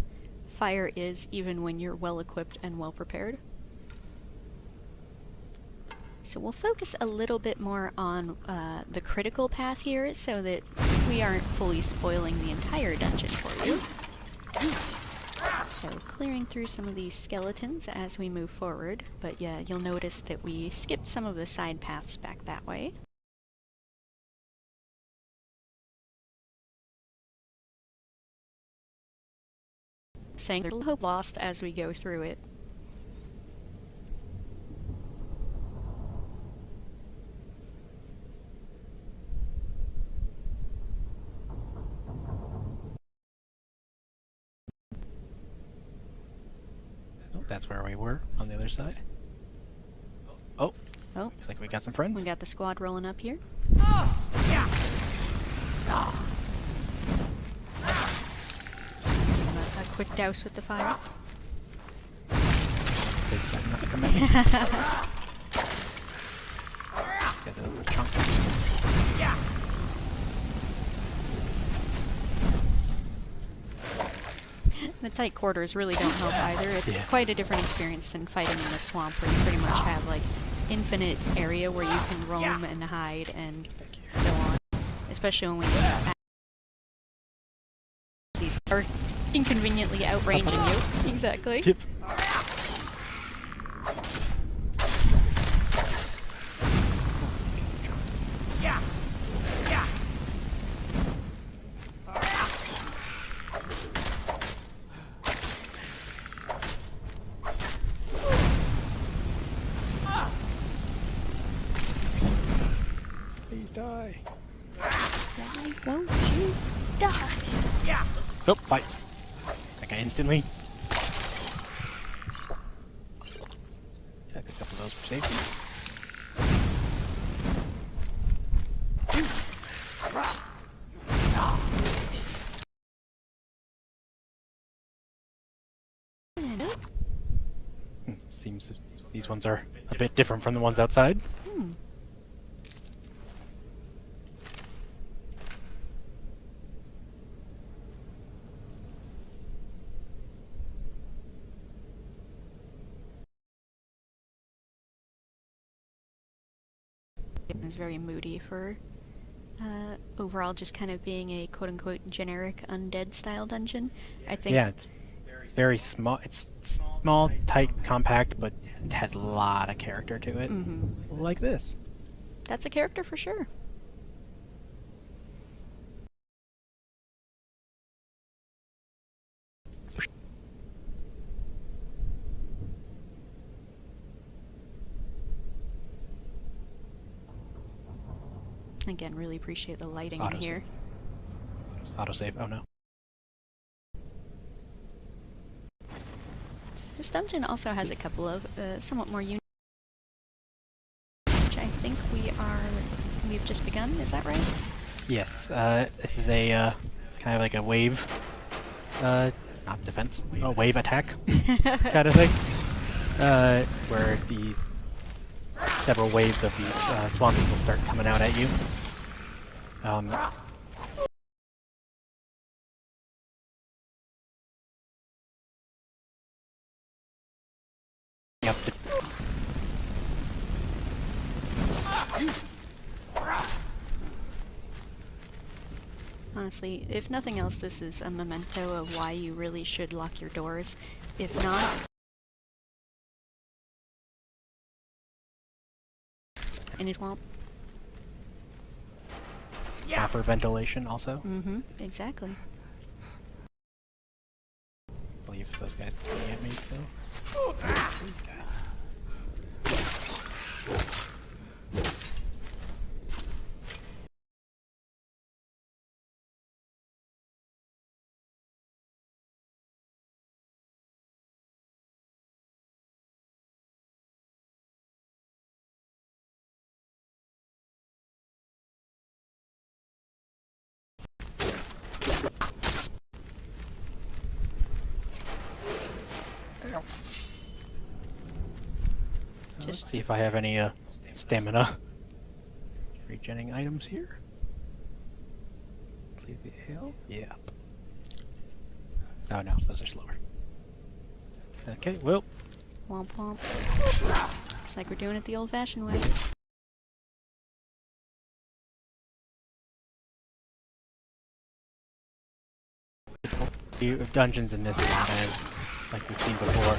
fire is, even when you're well equipped and well prepared. So we'll focus a little bit more on the critical path here, so that we aren't fully spoiling the entire dungeon for you. So clearing through some of these skeletons as we move forward, but yeah, you'll notice that we skipped some of the side paths back that way. Saying there's hope lost as we go through it. That's where we were, on the other side. Oh. Oh. Looks like we got some friends. We got the squad rolling up here. A quick douse with the fire. Big second not to come at me. Guys are a little chunky. The tight quarters really don't help either. It's quite a different experience than fighting in the swamp, where you pretty much have like infinite area where you can roam and hide and so on. Especially when these are inconveniently outranging you. Exactly. Yep. Please die. Why won't you die? Nope, fight. That guy instantly. Take a couple of those for safety. Seems that these ones are a bit different from the ones outside. It was very moody for overall just kind of being a quote-unquote generic undead style dungeon. I think. Yeah, it's very small. It's small, tight, compact, but it has a lot of character to it. Like this. That's a character for sure. Again, really appreciate the lighting in here. Autosave. Oh no. This dungeon also has a couple of somewhat more unique, which I think we've just begun. Is that right? Yes. This is a kind of like a wave, not defense, a wave attack kind of thing, where these several waves of these swampies will start coming out at you. Yep. Honestly, if nothing else, this is a memento of why you really should lock your doors. If not, and it won't. Proper ventilation also. Exactly. I believe those guys are coming at me still. These guys. Let's see if I have any stamina regenerating items here. Please the hill. Yep. Oh no, those are slower. Okay, well. Womp womp. Looks like we're doing it the old-fashioned way. Dungeons in this one as like we've seen before,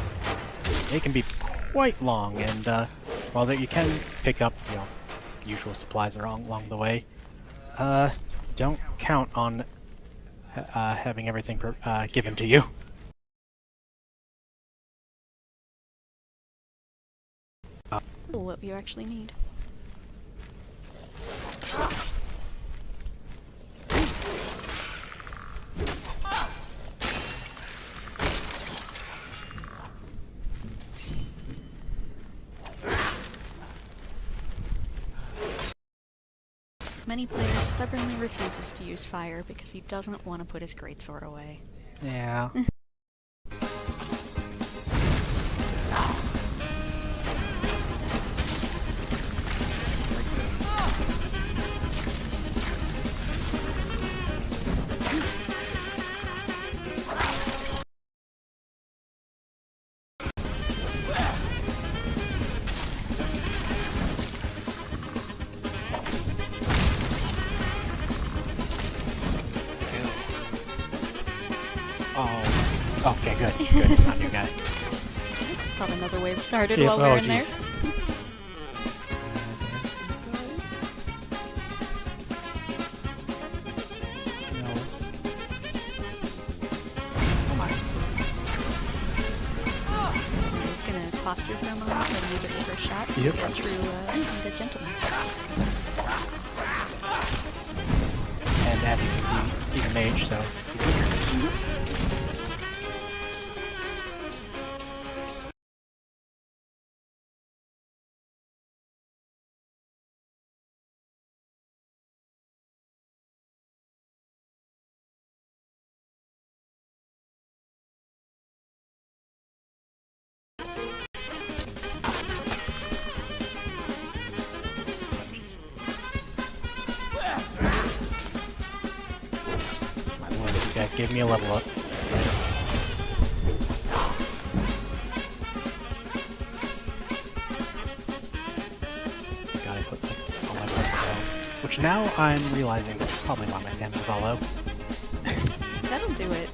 they can be quite long, and while you can pick up, usual supplies along the way, don't count on having everything given to you. What you actually need. Many players stubbornly refuses to use fire because he doesn't want to put his greatsword away. Yeah. Oh, okay, good. Good, it's not your guy. Just thought another wave started Yeah, while we were in geez. there. No. Oh my. He's gonna posture for a moment and you get the first shot. Yep. Like a true good gentleman. And as you can see, he's a mage, so he's weaker. My lord, you guys gave me a level up. Gotta put all my points down. Which now I'm realizing that's probably why my stamina's all low. That'll do it.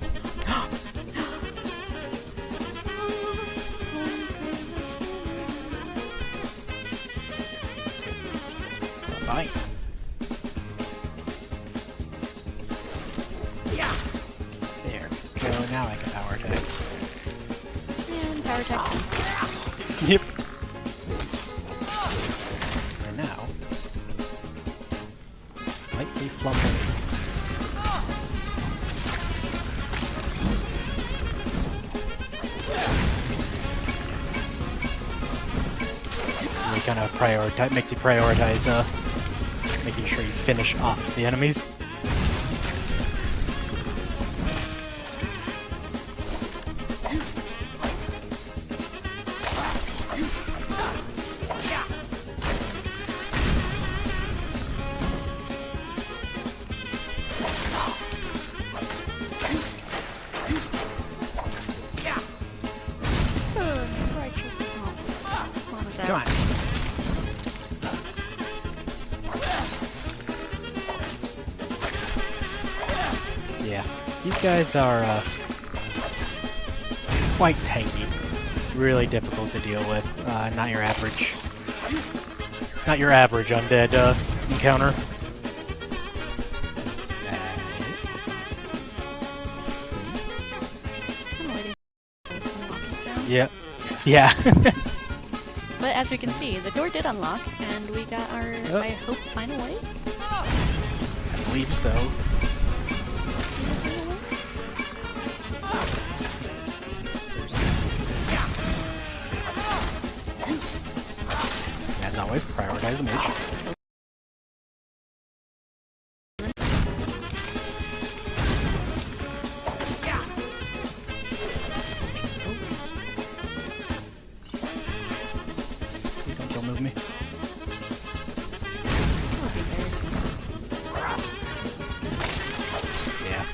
Bye. There. So now I can power attack. And power attack. Yep. And now, lightly flumping. Really kind of prioritize, makes you prioritize, making sure you finish off the enemies. Righteous. Oh, almost out. Come on. Yeah, these guys are quite tanky, really difficult to deal with. Not your average undead encounter. Yep. Yeah. But as we can see, the door did unlock, and we got our, I hope, final wave? I believe so. As always, prioritize the mage. Please don't kill move me. Yeah.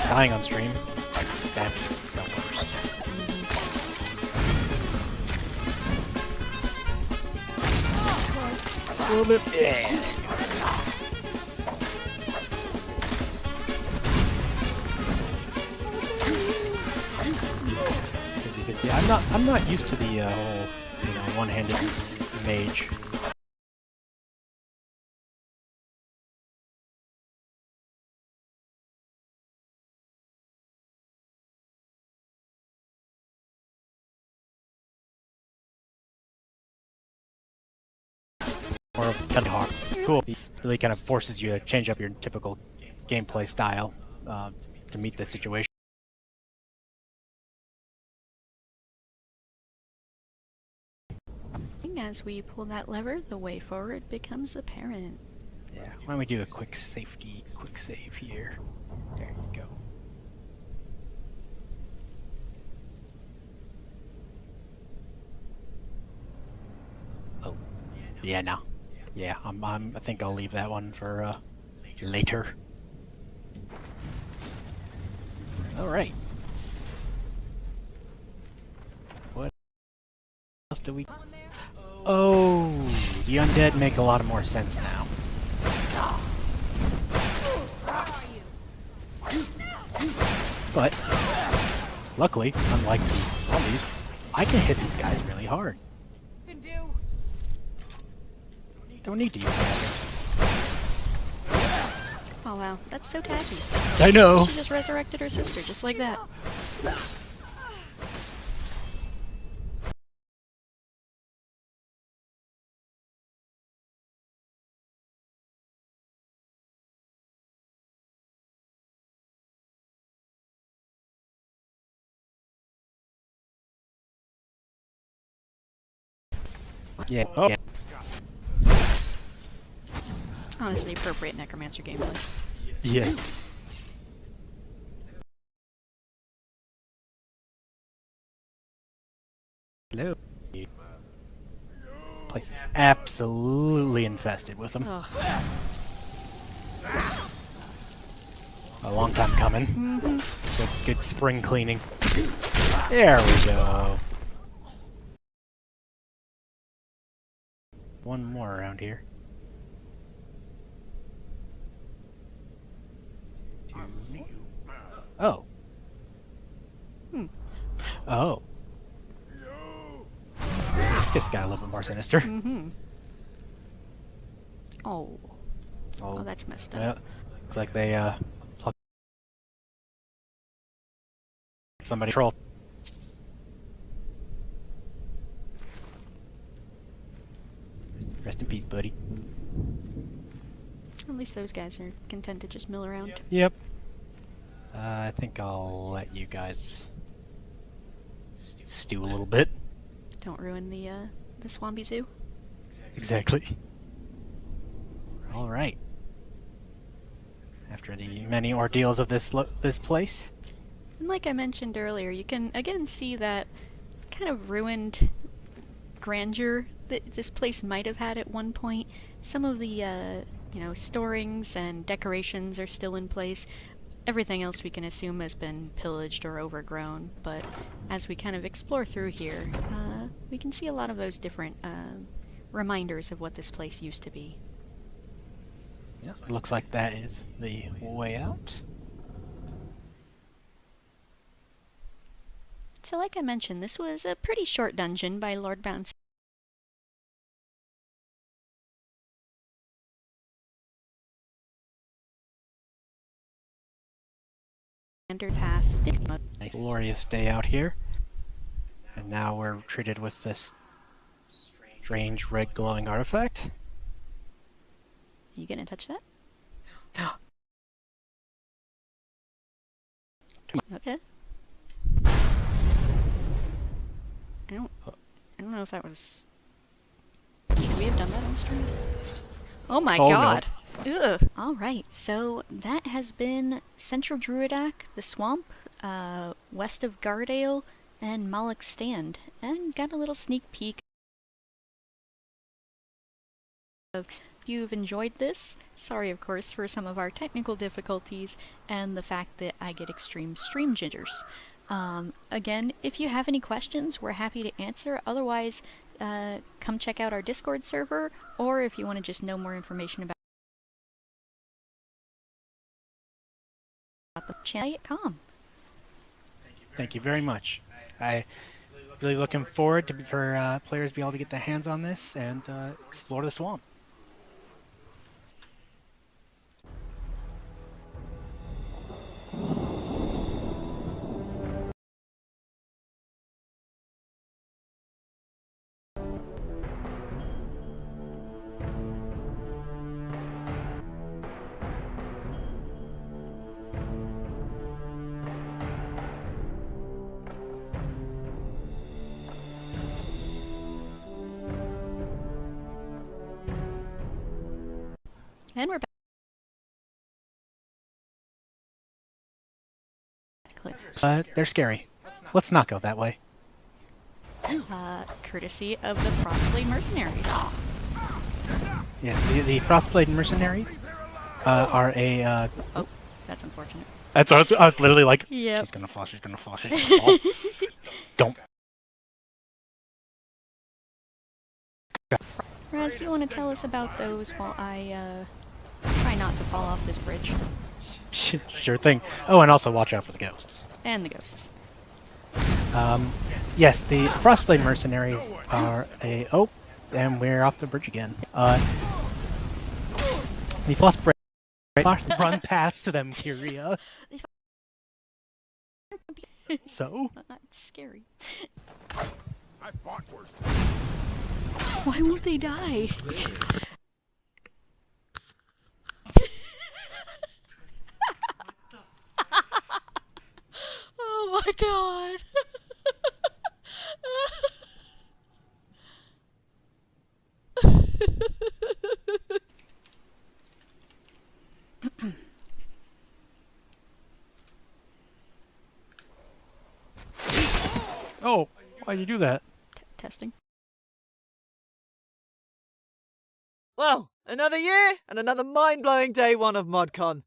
Dying on stream. That's the worst. A little bit. Yeah. Because you Yeah, I'm not used to the whole, one-handed mage. Or hard. Cool. It really kind of forces you to change up your typical gameplay style to meet the situation. As we pull that lever, the way forward becomes apparent. Yeah, why don't we do a quick save here. There you go. Oh, yeah, no. Yeah, I think I'll leave that one for later. All right. What else do we? Oh, the undead make a lot more sense now. But luckily, unlike the zombies, I can hit these guys really hard. Don't need to use magic. Oh wow, that's so tacky. I know. She just resurrected her sister, just like that. Yeah. Oh. Yeah. Honestly, appropriate necromancer gameplay. Yes. Hello. Place absolutely infested with them. Ugh. A long time coming. Mm-hmm. Good spring cleaning. There we go. One more around here. Oh. Oh. This guy a little bit more sinister. Mm-hmm. Oh. Oh, that's messed up. Yeah. Looks like they plucked somebody troll. Rest in peace, buddy. At least those guys are content to just mill around. Yep. I think I'll let you guys stew a little bit. Don't ruin the Swampy Zoo. Exactly. All right. After the many ordeals of this place. And like I mentioned earlier, you can again see that kind of ruined grandeur that this place might have had at one point. Some of the storings and decorations are still in place. Everything else we can assume has been pillaged or overgrown, but as we kind of explore through here, we can see a lot of those different reminders of what this place used to be. Yes, it looks like that is the way out. So like I mentioned, this was a pretty short dungeon by Lordbound. Standard path. Nice glorious day out here. And now we're treated with this strange red glowing artifact. You gonna touch that? Okay. I don't know if that was... Should we have done that on stream? Oh my god! No. Ugh! Alright, so that has been Central Druidac, the swamp, west of Gardale, and Malek's Stand. And got a little sneak peek of... If you've enjoyed this, sorry of course for some of our technical difficulties and the fact that I get extreme stream jitters. Again, if you have any questions, we're happy to answer. Otherwise, come check out our Discord server, or if you want to just know more information about the channel.com. Thank you very much. I really looking forward for players to be able to get their hands on this and explore the swamp. And we're back. They're scary. Let's not go that way. Courtesy of the Frostblade Mercenaries. Yes, the Frostblade Mercenaries are a... Oh, that's unfortunate. That's I was literally like, yep. She's gonna fall, she's gonna fall, she's gonna fall. Don't. Raz, do you want to tell us about those while I try not to fall off this bridge? Sure thing. Oh, and also watch out for the ghosts. And the ghosts. Yes, the Frostblade Mercenaries are a... Oh, and we're off the bridge again. The Frostblade... Run past them, Kyria. So? That's scary. I fought worse. Why won't they die? Oh my god. Oh, why'd you do that? Testing. Well, another year and another mind-blowing day one of MODCON.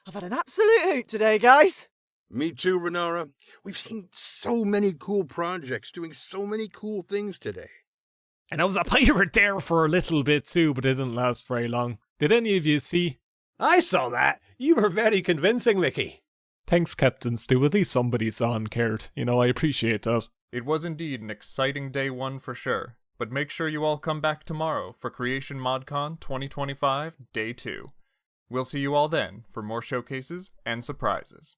I've had an absolute hoot today, guys. Me too, Renara. We've seen so many cool projects doing so many cool things today. And I was a pirate there for a little bit too, but it didn't last very long. Did any of you see? I saw that. You were very convincing, Mickey. Thanks, Captain Stu. At least somebody saw and cared. You know, I appreciate that. It was indeed an exciting day one for sure, but make sure you all come back tomorrow for Creation ModCon 2025 Day 2. We'll see you all then for more showcases and surprises.